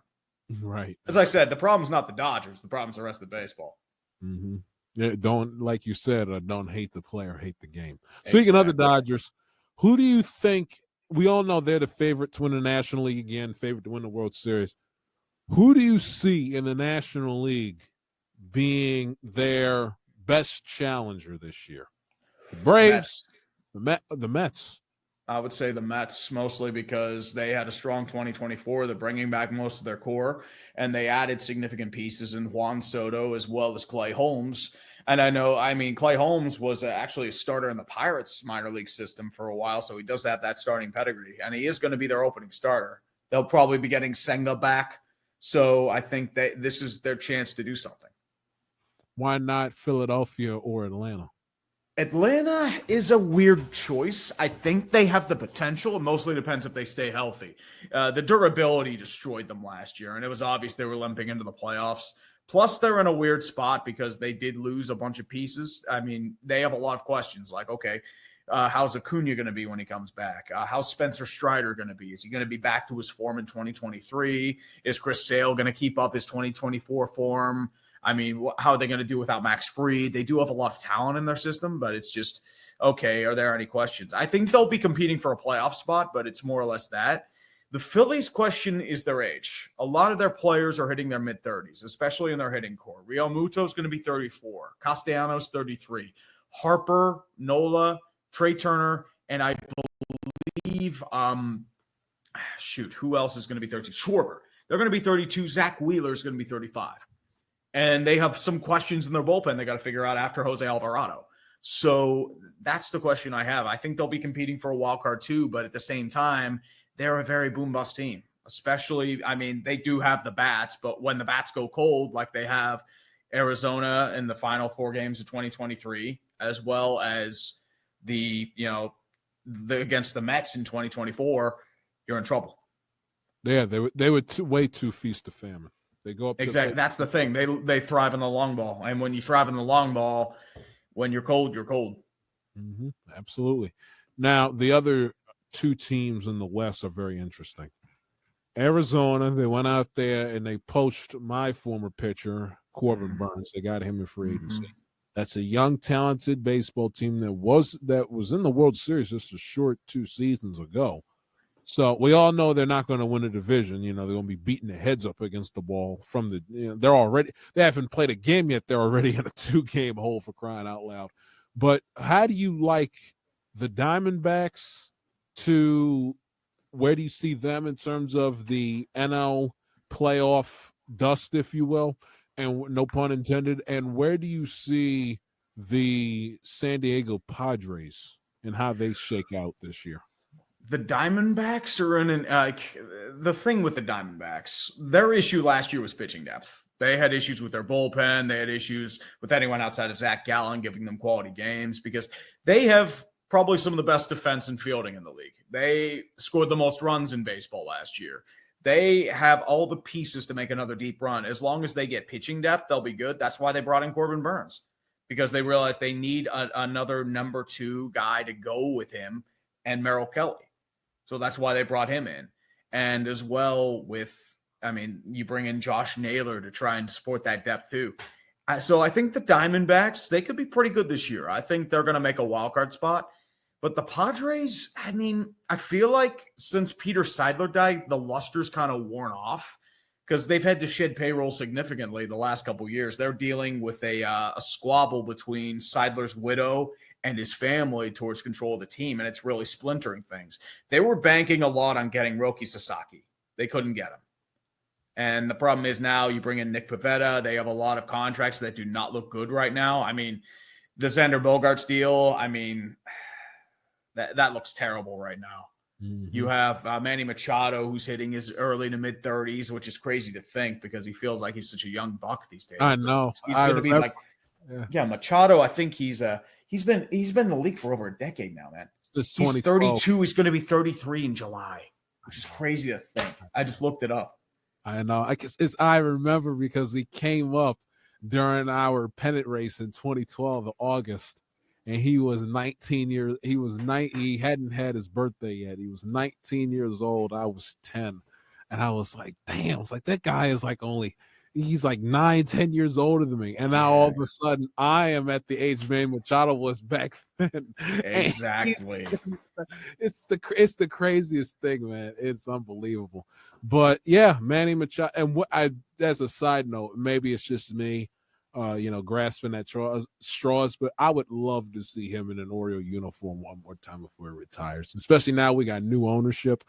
Right. As I said, the problem's not the Dodgers. The problem's the rest of baseball. Mm-hmm. Yeah, don't, like you said, don't hate the player, hate the game. Speaking of the Dodgers, who do you think? We all know they're the favorite to win the National League again, favorite to win the World Series. Who do you see in the National League being their best challenger this year? The Braves, the Mets. I would say the Mets, mostly because they had a strong 2024. They're bringing back most of their core, and they added significant pieces in Juan Soto as well as Clay Holmes. And Clay Holmes was actually a starter in the Pirates minor league system for a while, so he does have that starting pedigree, and he is going to be their opening starter. They'll probably be getting Senga back, so I think that this is their chance to do something. Why not Philadelphia or Atlanta? Atlanta is a weird choice. I think they have the potential. It mostly depends if they stay healthy. The durability destroyed them last year, and it was obvious they were limping into the playoffs. Plus, they're in a weird spot because they did lose a bunch of pieces. They have a lot of questions like, okay, how's Acuna going to be when he comes back? How's Spencer Strider going to be? Is he going to be back to his form in 2023? Is Chris Sale going to keep up his 2024 form? How are they going to do without Max Fried? They do have a lot of talent in their system, but it's just, okay, are there any questions? I think they'll be competing for a playoff spot, but it's more or less that. The Phillies' question is their age. A lot of their players are hitting their mid-30s, especially in their hitting core. Real Muto's going to be 34. Castellanos, 33. Harper, Nola, Trey Turner, and I believe, who else is going to be 32? Schwarber. They're going to be 32. Zach Wheeler is going to be 35. And they have some questions in their bullpen they got to figure out after Jose Alvarado. So that's the question I have. I think they'll be competing for a wild card too, but at the same time, they're a very boom-bust team. Especially, they do have the bats, but when the bats go cold, like they have Arizona in the final 4 games of 2023, as well as against the Mets in 2024, you're in trouble. Yeah, they were way too feast of famine. They go up to exactly. That's the thing. They thrive in the long ball, and when you thrive in the long ball, when you're cold, you're cold. Mm-hmm. Absolutely. Now the other two teams in the West are very interesting. Arizona, they went out there and they poached my former pitcher, Corbin Burns. They got him in free agency. Mm-hmm. That's a young, talented baseball team that was in the World Series just a short 2 seasons ago. So we all know they're not going to win a division. They're going to be beating their heads up against the wall from the. They haven't played a game yet. They're already in a 2-game hole, for crying out loud. But how do you like the Diamondbacks to? Where do you see them in terms of the NL playoff dust, if you will, and no pun intended? And where do you see the San Diego Padres and how they shake out this year? The Diamondbacks are in the thing with the Diamondbacks. Their issue last year was pitching depth. They had issues with their bullpen. They had issues with anyone outside of Zach Gallen giving them quality games because they have probably some of the best defense and fielding in the league. They scored the most runs in baseball last year. They have all the pieces to make another deep run. As long as they get pitching depth, they'll be good. That's why they brought in Corbin Burns, because they realized they need another number 2 guy to go with him and Merrill Kelly. So that's why they brought him in. And as well you bring in Josh Naylor to try and support that depth too. So I think the Diamondbacks, they could be pretty good this year. I think they're going to make a wild card spot. But the Padres, I feel like since Peter Seidler died, the luster's kind of worn off because they've had to shed payroll significantly the last couple of years. They're dealing with a squabble between Seidler's widow and his family towards control of the team, and it's really splintering things. They were banking a lot on getting Roki Sasaki. They couldn't get him. And the problem is now you bring in Nick Pivetta. They have a lot of contracts that do not look good right now. The Xander Bogaerts deal, that looks terrible right now. Mm-hmm. You have Manny Machado, who's hitting his early to mid 30s, which is crazy to think because he feels like he's such a young buck these days. I know. He's going to be like, Machado. I think he's been in the league for over a decade now, man. He's 32. He's going to be 33 in July, which is crazy to think. I just looked it up. I know. I remember because he came up during our pennant race in 2012 in August. And he was 19 years. He hadn't had his birthday yet. He was 19 years old. I was 10, and I was like, "Damn!" I was like, "That guy is he's like 9-10 years older than me." And now all of a sudden, I am at the age Manny Machado was back then. Exactly. It's the craziest thing, man. It's unbelievable. But yeah, Manny Machado. And as a side note, maybe it's just me. Grasping at straws, but I would love to see him in an Oriole uniform one more time before he retires, especially now we got new ownership.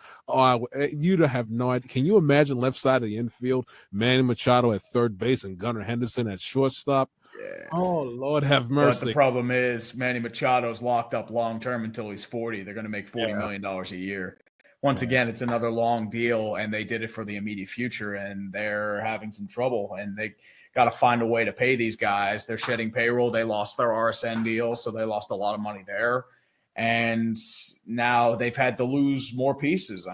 You'd have no idea. Can you imagine left side of the infield, Manny Machado at third base and Gunnar Henderson at shortstop? Yeah. Oh, Lord have mercy. But the problem is Manny Machado's locked up long-term until he's 40. They're going to make $40 million a year. Once again, it's another long deal, and they did it for the immediate future, and they're having some trouble, and they got to find a way to pay these guys. They're shedding payroll. They lost their RSN deal, so they lost a lot of money there. And now they've had to lose more pieces.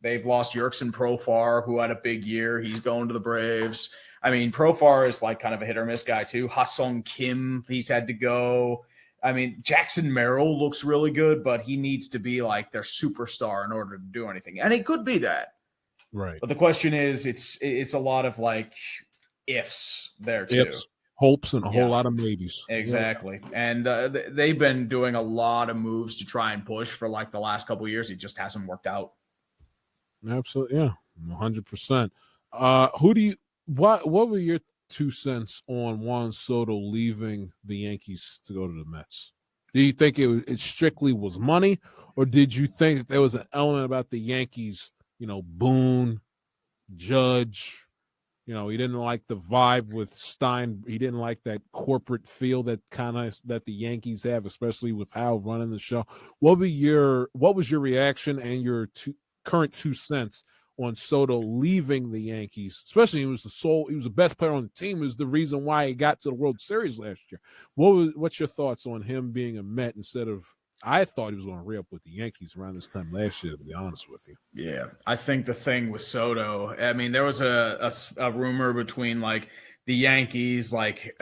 They've lost Yerkson Profar, who had a big year. He's going to the Braves. Profar is like kind of a hit or miss guy too. Ha-Sung Kim, he's had to go. Jackson Merrill looks really good, but he needs to be like their superstar in order to do anything. And he could be that. Right. But the question is, it's a lot of like ifs there too. Ifs, hopes, and a whole lot of maybes. Exactly. Yeah. And they've been doing a lot of moves to try and push for like the last couple of years. It just hasn't worked out. Absolutely. Yeah. 100%. What were your 2 cents on Juan Soto leaving the Yankees to go to the Mets? Do you think it strictly was money, or did you think that there was an element about the Yankees, Boone, Judge, he didn't like the vibe with Stein. He didn't like that corporate feel that the Yankees have, especially with Hal running the show. What was your reaction and your current 2 cents on Soto leaving the Yankees, especially he was the best player on the team, is the reason why he got to the World Series last year. What's your thoughts on him being a Met instead of, I thought he was going to re-up with the Yankees around this time last year, to be honest with you. Yeah, I think the thing with Soto, I mean, there was a rumor between like the Yankees, like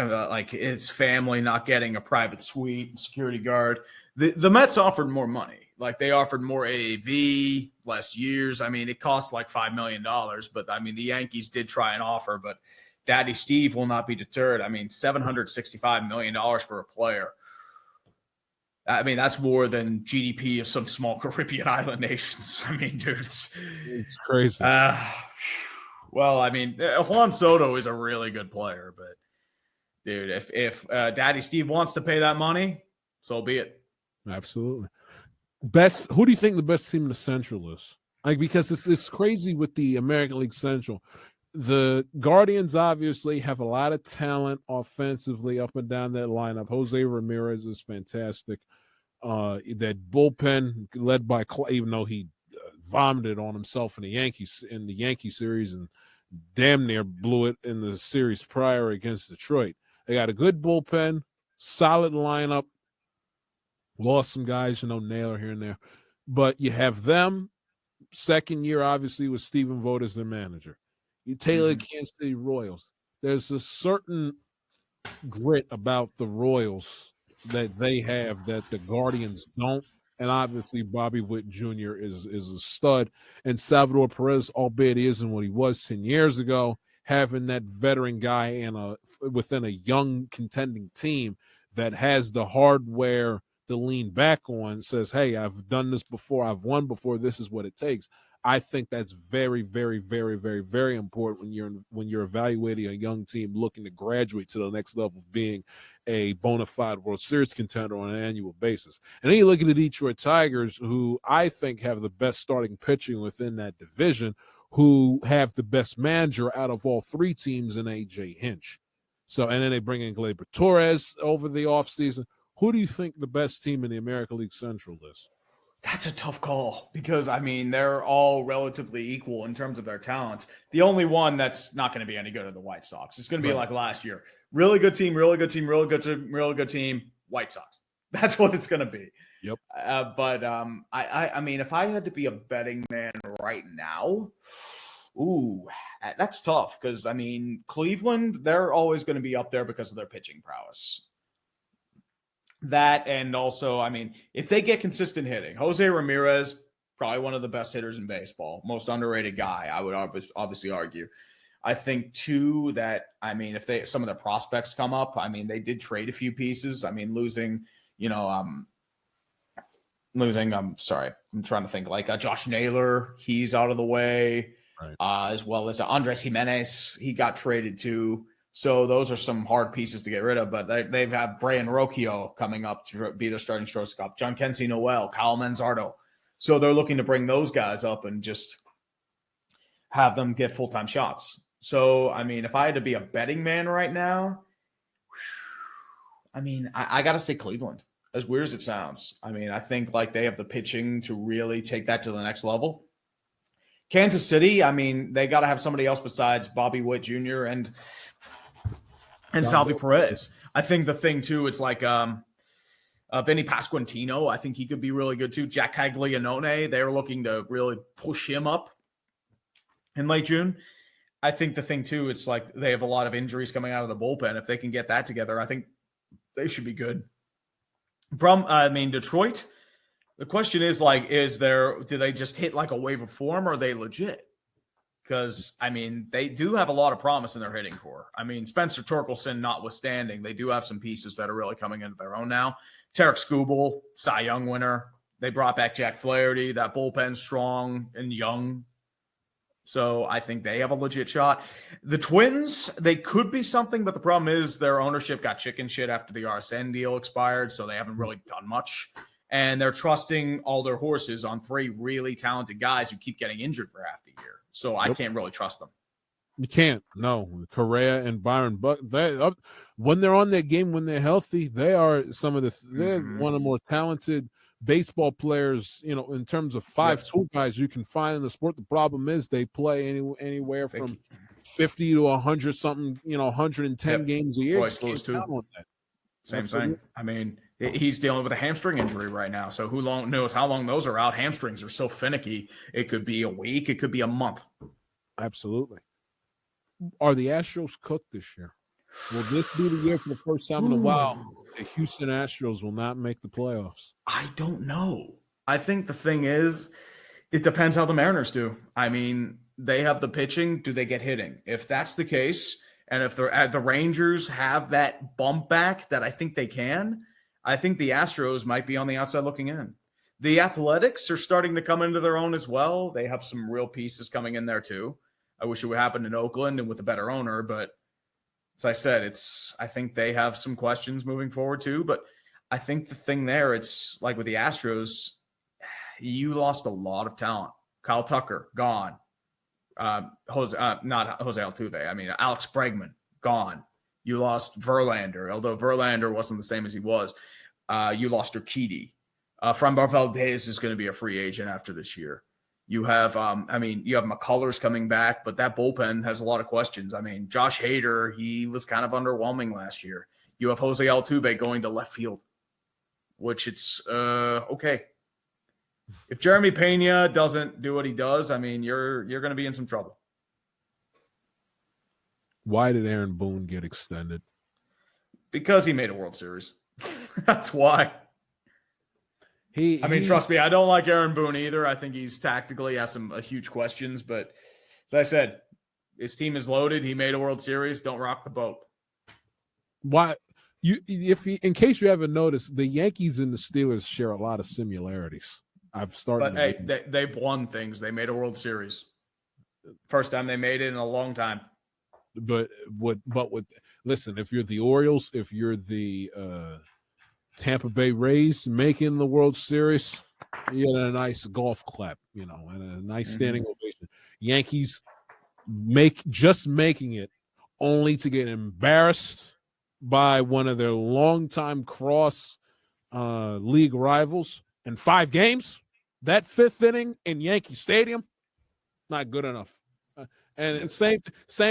his family not getting a private suite, security guard. The Mets offered more money. Like they offered more AAV, less years. I mean, it costs like $5 million, but I mean, the Yankees did try and offer, but Daddy Steve will not be deterred. I mean, $765 million for a player. I mean, that's more than GDP of some small Caribbean island nations. I mean, dude, it's crazy. Well, I mean, Juan Soto is a really good player, but dude, if Daddy Steve wants to pay that money, so be it. Absolutely. Who do you think the best team in the Central is? Like, because it's crazy with the American League Central. The Guardians obviously have a lot of talent offensively up and down that lineup. Jose Ramirez is fantastic. That bullpen led by Clay, even though he vomited on himself in the Yankee series and damn near blew it in the series prior against Detroit. They got a good bullpen, solid lineup. Lost some guys, Naylor here and there. But you have them. Second year, obviously, with Stephen Vogt as their manager. You Taylor Kansas City Royals. There's a certain grit about the Royals that they have that the Guardians don't. And obviously, Bobby Witt Jr. is a stud. And Salvador Perez, albeit he isn't what he was 10 years ago, having that veteran guy within a young contending team that has the hardware to lean back on, says, hey, I've done this before, I've won before, this is what it takes. I think that's very, very, very, very, very important when you're evaluating a young team looking to graduate to the next level of being a bona fide World Series contender on an annual basis. And then you look at the Detroit Tigers, who I think have the best starting pitching within that division, who have the best manager out of all three teams in A.J. Hinch. So, and then they bring in Gleyber Torres over the offseason. Who do you think the best team in the American League Central is? That's a tough call because, I mean, they're all relatively equal in terms of their talents. The only one that's not going to be any good are the White Sox. It's going to be like last year. Really good team, really good team, really good team, really good team, White Sox. That's what it's going to be. Yep. I mean, if I had to be a betting man right now, that's tough because, I mean, Cleveland, they're always going to be up there because of their pitching prowess. That, and also, I mean, if they get consistent hitting, Jose Ramirez, probably one of the best hitters in baseball, most underrated guy, I would obviously argue. I think, too, that, I mean, if some of the prospects come up, I mean, they did trade a few pieces. I mean, losing, I'm sorry, I'm trying to think, like Josh Naylor, he's out of the way, right. As well as Andres Jimenez, he got traded too. So those are some hard pieces to get rid of, but they've had Brian Rocchio coming up to be their starting shortstop, John Kensey Noel, Kyle Manzardo. So they're looking to bring those guys up and just have them get full-time shots. So, I mean, if I had to be a betting man right now, I mean, I got to say Cleveland, as weird as it sounds. I mean, I think like they have the pitching to really take that to the next level. Kansas City, I mean, they got to have somebody else besides Bobby Witt Jr. and Salvi Perez. I think the thing, too, it's like Vinny Pasquantino. I think he could be really good, too. Jack Caglianone, they're looking to really push him up in late June. I think the thing, too, it's like they have a lot of injuries coming out of the bullpen. If they can get that together, I think they should be good. Detroit, the question is, like, do they just hit like a wave of form, or are they legit? Because, I mean, they do have a lot of promise in their hitting core. I mean, Spencer Torkelson notwithstanding, they do have some pieces that are really coming into their own now. Tarek Skubal, Cy Young winner. They brought back Jack Flaherty. That bullpen's strong and young. So I think they have a legit shot. The Twins, they could be something, but the problem is their ownership got chicken shit after the RSN deal expired, so they haven't really done much. And they're trusting all their horses on three really talented guys who keep getting injured for half the year. So I can't really trust them. You can't. No. Correa and Byron Buck, when they're on their game, when they're healthy, they are they're one of the more talented baseball players, in terms of 5'2" guys you can find in the sport. The problem is they play anywhere from 50 to 100 something, 110 games a year. Royce Lewis too. Count on that. Same thing. I mean, he's dealing with a hamstring injury right now. So who knows how long those are out? Hamstrings are so finicky. It could be a week. It could be a month. Absolutely. Are the Astros cooked this year? Will this be the year for the first time in a while the Houston Astros will not make the playoffs? I don't know. I think the thing is, it depends how the Mariners do. I mean, they have the pitching. Do they get hitting? If that's the case, and if the Rangers have that bump back that I think they can, I think the Astros might be on the outside looking in. The Athletics are starting to come into their own as well. They have some real pieces coming in there too. I wish it would happen in Oakland and with a better owner, but as I said, I think they have some questions moving forward too. But I think the thing there, it's like with the Astros, you lost a lot of talent. Kyle Tucker, gone. Not Jose Altuve. I mean, Alex Bregman, gone. You lost Verlander, although Verlander wasn't the same as he was. You lost Urquidy. Framber Valdez is going to be a free agent after this year. You have, you have McCullers coming back, but that bullpen has a lot of questions. I mean, Josh Hader, he was kind of underwhelming last year. You have Jose Altuve going to left field, which it's okay. If Jeremy Pena doesn't do what he does, I mean, you're going to be in some trouble. Why did Aaron Boone get extended? Because he made a World Series. That's why. Trust me, I don't like Aaron Boone either. I think he's tactically has some huge questions, but as I said, his team is loaded. He made a World Series. Don't rock the boat. Why? In case you haven't noticed, the Yankees and the Steelers share a lot of similarities. They've won things. They made a World Series. First time they made it in a long time. Listen, if you're the Orioles, if you're the Tampa Bay Rays making the World Series, you get a nice golf clap, and a nice standing ovation. Yankees making it only to get embarrassed by one of their longtime cross league rivals in 5 games. That 5th inning in Yankee Stadium, not good enough. And same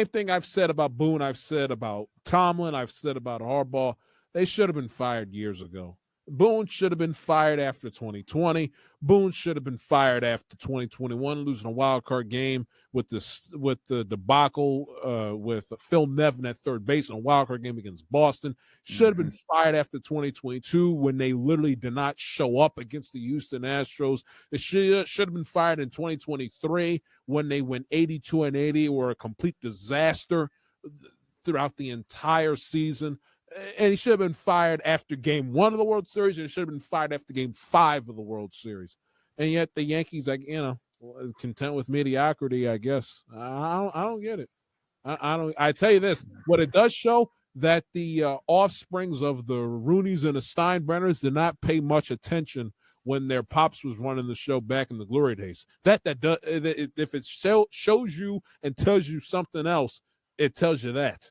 thing I've said about Boone, I've said about Tomlin, I've said about Harbaugh. They should have been fired years ago. Boone should have been fired after 2020. Boone should have been fired after 2021, losing a wild card game with the debacle with Phil Nevin at third base in a wild card game against Boston. Should have been fired after 2022 when they literally did not show up against the Houston Astros. It should have been fired in 2023 when they went 82-80, were a complete disaster throughout the entire season. And he should have been fired after game 1 of the World Series, and he should have been fired after game 5 of the World Series. And yet the Yankees, content with mediocrity, I guess. I don't get it. I tell you this, what it does show that the offsprings of the Rooneys and the Steinbrenners did not pay much attention when their pops was running the show back in the glory days. If it shows you and tells you something else, it tells you that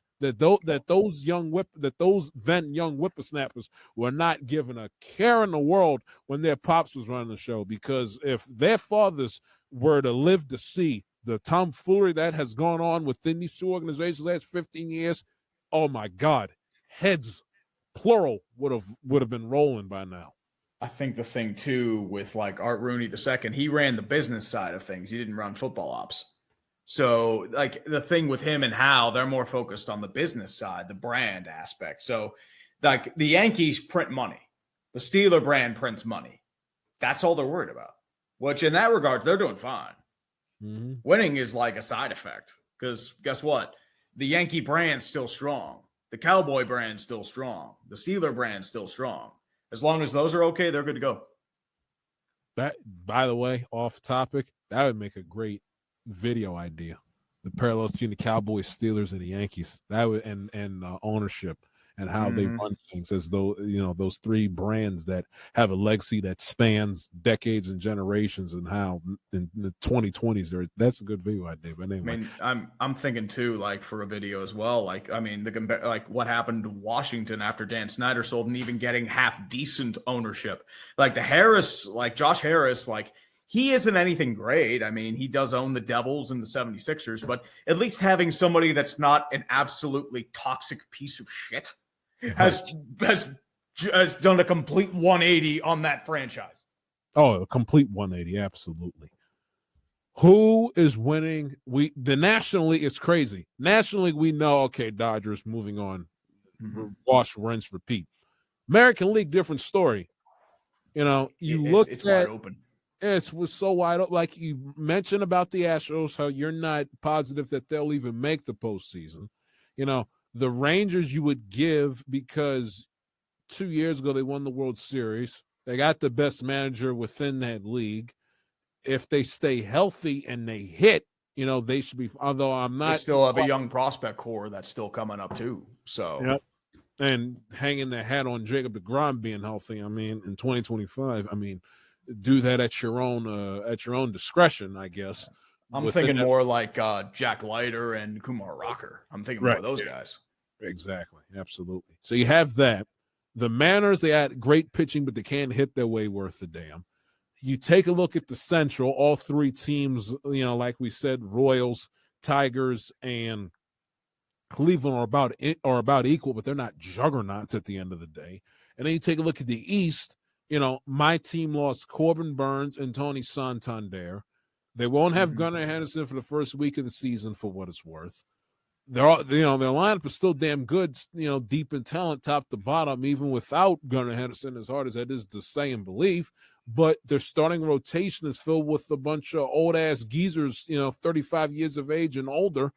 those then young whippersnappers were not given a care in the world when their pops was running the show. Because if their fathers were to live to see the tomfoolery that has gone on within these 2 organizations the last 15 years, oh my God, heads plural would have been rolling by now. I think the thing too with like Art Rooney II, he ran the business side of things. He didn't run football ops. So, like, the thing with him and Hal, they're more focused on the business side, the brand aspect. So, like, the Yankees print money. The Steeler brand prints money. That's all they're worried about. Which, in that regard, they're doing fine. Mm-hmm. Winning is like a side effect. Because guess what? The Yankee brand's still strong. The Cowboy brand's still strong. The Steeler brand's still strong. As long as those are okay, they're good to go. That, by the way, off topic, that would make a great video idea. The parallels between the Cowboys, Steelers, and the Yankees. That would and ownership. and how they run things, as though, those three brands that have a legacy that spans decades and generations, and how in the 2020s that's a good video idea. But anyway, I mean, I'm thinking too, like for a video as well. Like, I mean, like what happened to Washington after Dan Snyder sold and even getting half decent ownership. Like Josh Harris, like he isn't anything great. I mean, he does own the Devils and the 76ers, but at least having somebody that's not an absolutely toxic piece of shit has done a complete 180 on that franchise. Oh, a complete 180, absolutely. Who is winning? Nationally, it's crazy. Nationally, we know, okay, Dodgers moving on. Wash, rinse, repeat. American League, different story. It's wide open. It was so wide open. Like you mentioned about the Astros, how you're not positive that they'll even make the postseason. The Rangers you would give, because 2 years ago they won the World Series. They got the best manager within that league. If they stay healthy and they hit, they should be. Although I'm not. They still have a young prospect core that's still coming up too. So. Yep. And hanging their hat on Jacob deGrom being healthy. I mean, in 2025, do that at your own discretion, I guess. I'm thinking more like Jack Leiter and Kumar Rocker. I'm thinking more of those guys. Exactly. Absolutely. So you have that. The Mariners, they had great pitching, but they can't hit their way worth a damn. You take a look at the Central, all three teams, like we said, Royals, Tigers, and Cleveland are about equal, but they're not juggernauts at the end of the day. And then you take a look at the East. My team lost Corbin Burns and Tony Santander. They won't have Gunnar Henderson for the first week of the season, for what it's worth. Their lineup is still damn good, deep in talent, top to bottom, even without Gunnar Henderson, as hard as that is to say and believe. But their starting rotation is filled with a bunch of old-ass geezers, 35 years of age and older.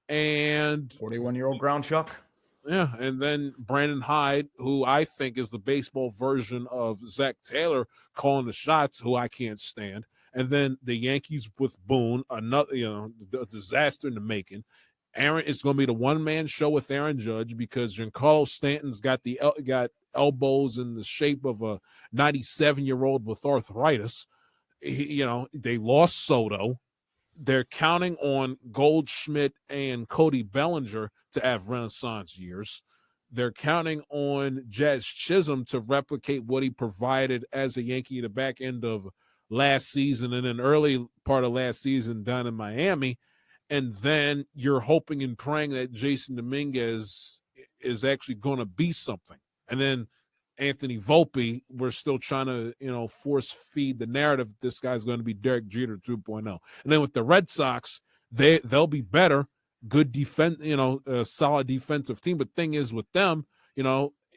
And 41-year-old ground chuck. Yeah, and then Brandon Hyde, who I think is the baseball version of Zach Taylor calling the shots, who I can't stand. And then the Yankees with Boone, another, a disaster in the making. It's going to be the one-man show with Aaron Judge, because Giancarlo Stanton's got elbows in the shape of a 97-year-old with arthritis. They lost Soto. They're counting on Goldschmidt and Cody Bellinger to have renaissance years. They're counting on Jazz Chisholm to replicate what he provided as a Yankee at the back end of last season and an early part of last season down in Miami. And then you're hoping and praying that Jason Dominguez is actually going to be something. And then Anthony Volpe, we're still trying to, force feed the narrative this guy's going to be Derek Jeter 2.0. And then with the Red Sox, they'll be better, good defense, a solid defensive team. But thing is with them,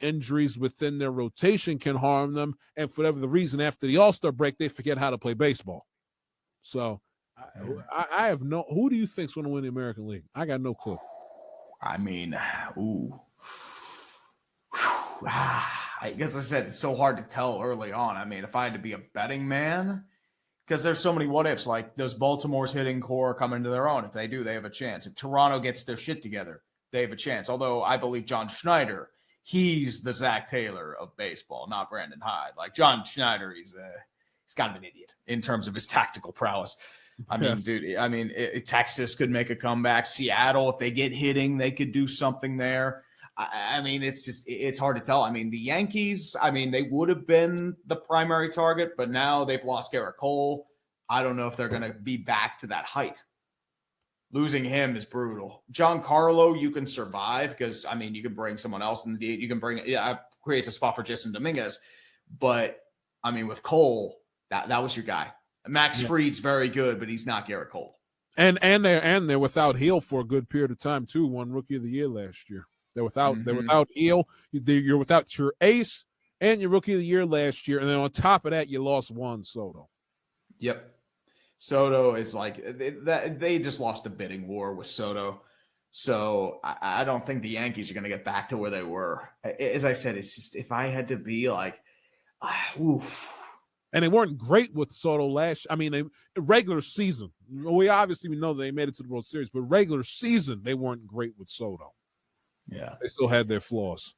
injuries within their rotation can harm them. And for whatever the reason, after the All-Star break, they forget how to play baseball. So I have who do you think's going to win the American League? I got no clue. I mean, I guess I said it's so hard to tell early on. I mean, if I had to be a betting man, because there's so many what ifs, like does Baltimore's hitting core come into their own? If they do, they have a chance. If Toronto gets their shit together, they have a chance. Although I believe John Schneider, he's the Zach Taylor of baseball, not Brandon Hyde. Like John Schneider, he's kind of an idiot in terms of his tactical prowess. I mean, dude, Texas could make a comeback. Seattle, if they get hitting, they could do something there. I mean, it's hard to tell. I mean, the Yankees, they would have been the primary target, but now they've lost Garrett Cole. I don't know if they're going to be back to that height. Losing him is brutal. Giancarlo, you can survive because, you can bring someone else in the deal. You can creates a spot for Jason Dominguez. But, with Cole, that was your guy. Max Fried's very good, but he's not Garrett Cole. And they're without Hill for a good period of time, too. Won Rookie of the Year last year. They're without Hill. You're without your ace and your Rookie of the Year last year. And then on top of that, you lost Juan Soto. Yep. Soto is like they just lost a bidding war with Soto. So I don't think the Yankees are going to get back to where they were. As I said, it's just if I had to be like, oof. And they weren't great with Soto regular season. We know they made it to the World Series, but regular season, they weren't great with Soto. Yeah. They still had their flaws.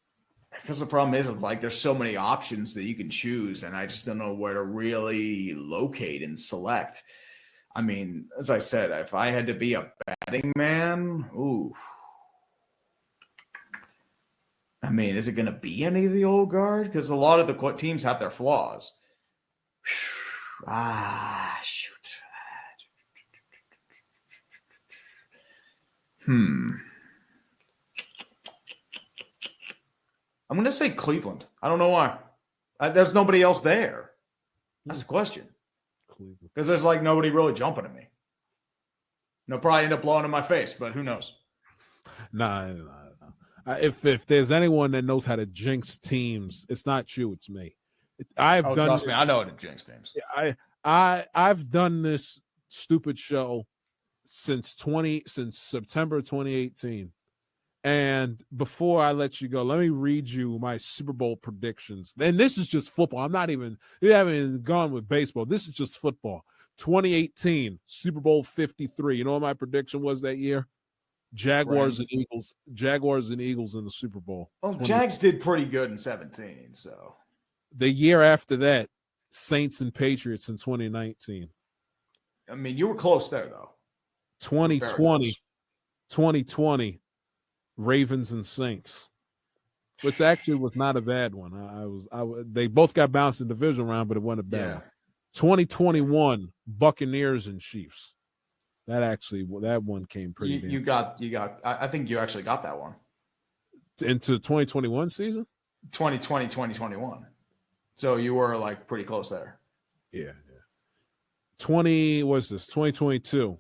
Because the problem is, it's like there's so many options that you can choose, and I just don't know where to really locate and select. I mean, as I said, if I had to be a betting man, ooh. I mean, is it going to be any of the old guard? Because a lot of the teams have their flaws. Shoot. I'm going to say Cleveland. I don't know why. There's nobody else there. That's the question. Because there's like nobody really jumping at me. They'll probably end up blowing in my face, but who knows? Nah. If there's anyone that knows how to jinx teams, it's not you, it's me. Trust me, I know how to jinx teams. I've done this stupid show since September 2018. And before I let you go, let me read you my Super Bowl predictions. And this is just football. You haven't even gone with baseball. This is just football. 2018, Super Bowl 53. You know what my prediction was that year? Jaguars and Eagles in the Super Bowl. Well, Jags did pretty good in 17. So the year after that, Saints and Patriots in 2019. I mean, you were close there, though. 2020, Ravens and Saints, which actually was not a bad one. They both got bounced in the division round, but it wasn't a bad one. 2021, Buccaneers and Chiefs. That one came pretty. You got. I think you actually got that one into 2021 season. 2020, 2021. So you were like pretty close there. Yeah. 2022.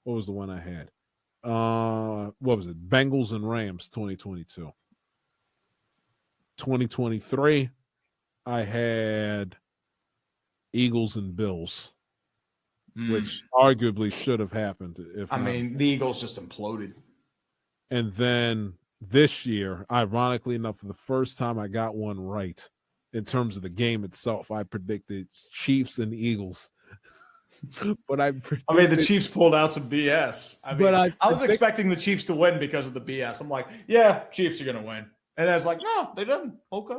What was the one I had? What was it? Bengals and Rams 2022. 2023, I had Eagles and Bills, which arguably should have happened. The Eagles just imploded. And then this year, ironically enough, for the first time I got one right in terms of the game itself, I predicted Chiefs and Eagles. But the Chiefs pulled out some BS. I was expecting the Chiefs to win because of the BS. I'm like, yeah, Chiefs are going to win. And I was like, no, they didn't. Okay.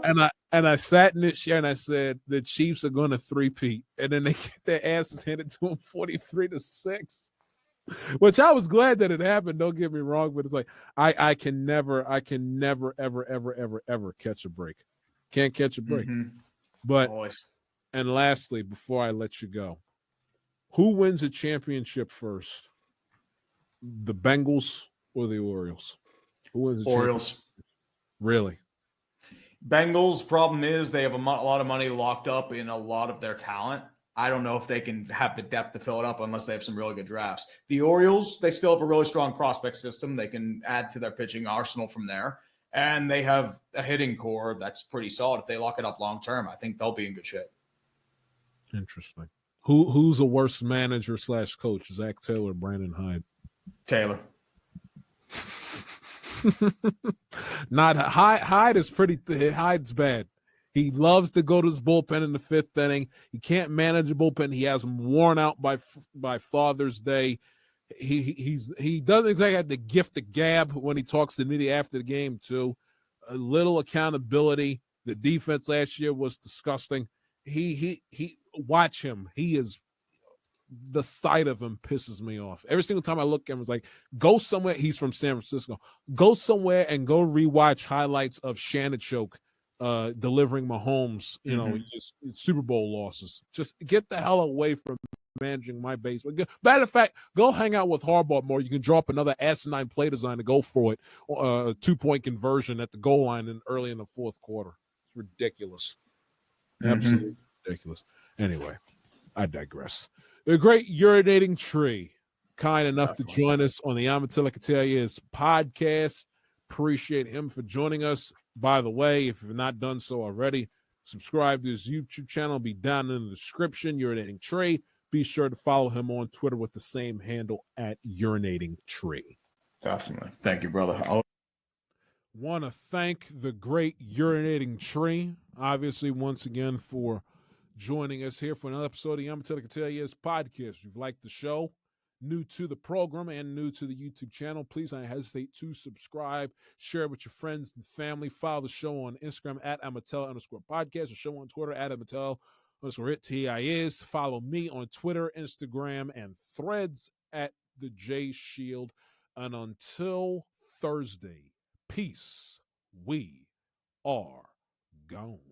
And I sat in this chair and I said the Chiefs are going to three-peat, and then they get their asses handed to them 43-6. Which I was glad that it happened. Don't get me wrong, but it's like I can never, ever catch a break. Can't catch a break. Mm-hmm. But Always. And lastly, before I let you go, who wins a championship first? The Bengals or the Orioles? Who wins the Orioles. Really? Bengals, problem is they have a lot of money locked up in a lot of their talent. I don't know if they can have the depth to fill it up unless they have some really good drafts. The Orioles, they still have a really strong prospect system. They can add to their pitching arsenal from there. And they have a hitting core that's pretty solid. If they lock it up long term, I think they'll be in good shape. Interesting. Who's a worse manager / coach? Zach Taylor or Brandon Hyde? Taylor. Not Hyde is pretty. Hyde's bad. He loves to go to his bullpen in the fifth inning. He can't manage a bullpen. He has them worn out by Father's Day. He doesn't exactly have the gift of gab when he talks to the media after the game too. A little accountability. The defense last year was disgusting. He watch him. He is, the sight of him pisses me off. Every single time I look at him, it's like, go somewhere. He's from San Francisco. Go somewhere and go rewatch highlights of Shanachok delivering Mahomes, just Super Bowl losses. Just get the hell away from managing my base. Matter of fact, go hang out with Harbaugh more. You can drop another asinine play design to go for it. A 2-point conversion at the goal line early in the fourth quarter. It's ridiculous. Absolutely ridiculous. Anyway, I digress. The great urinating tree, kind enough to join us on the Amatilla podcast. Appreciate him for joining us. By the way, if you've not done so already, subscribe to his YouTube channel. It'll be down in the description. Urinating Tree. Be sure to follow him on Twitter with the same handle at Urinating Tree. Definitely. Thank you, brother. Want to thank the great Urinating Tree, obviously, once again, for joining us here for another episode of the Amatilla podcast. If you've liked the show, new to the program and new to the YouTube channel, please don't hesitate to subscribe, share it with your friends and family. Follow the show on Instagram at @Amatel_podcast, the show on Twitter at Amatel_TIS. Follow me on Twitter, Instagram, and Threads at the J Shield. And until Thursday, peace. We are gone.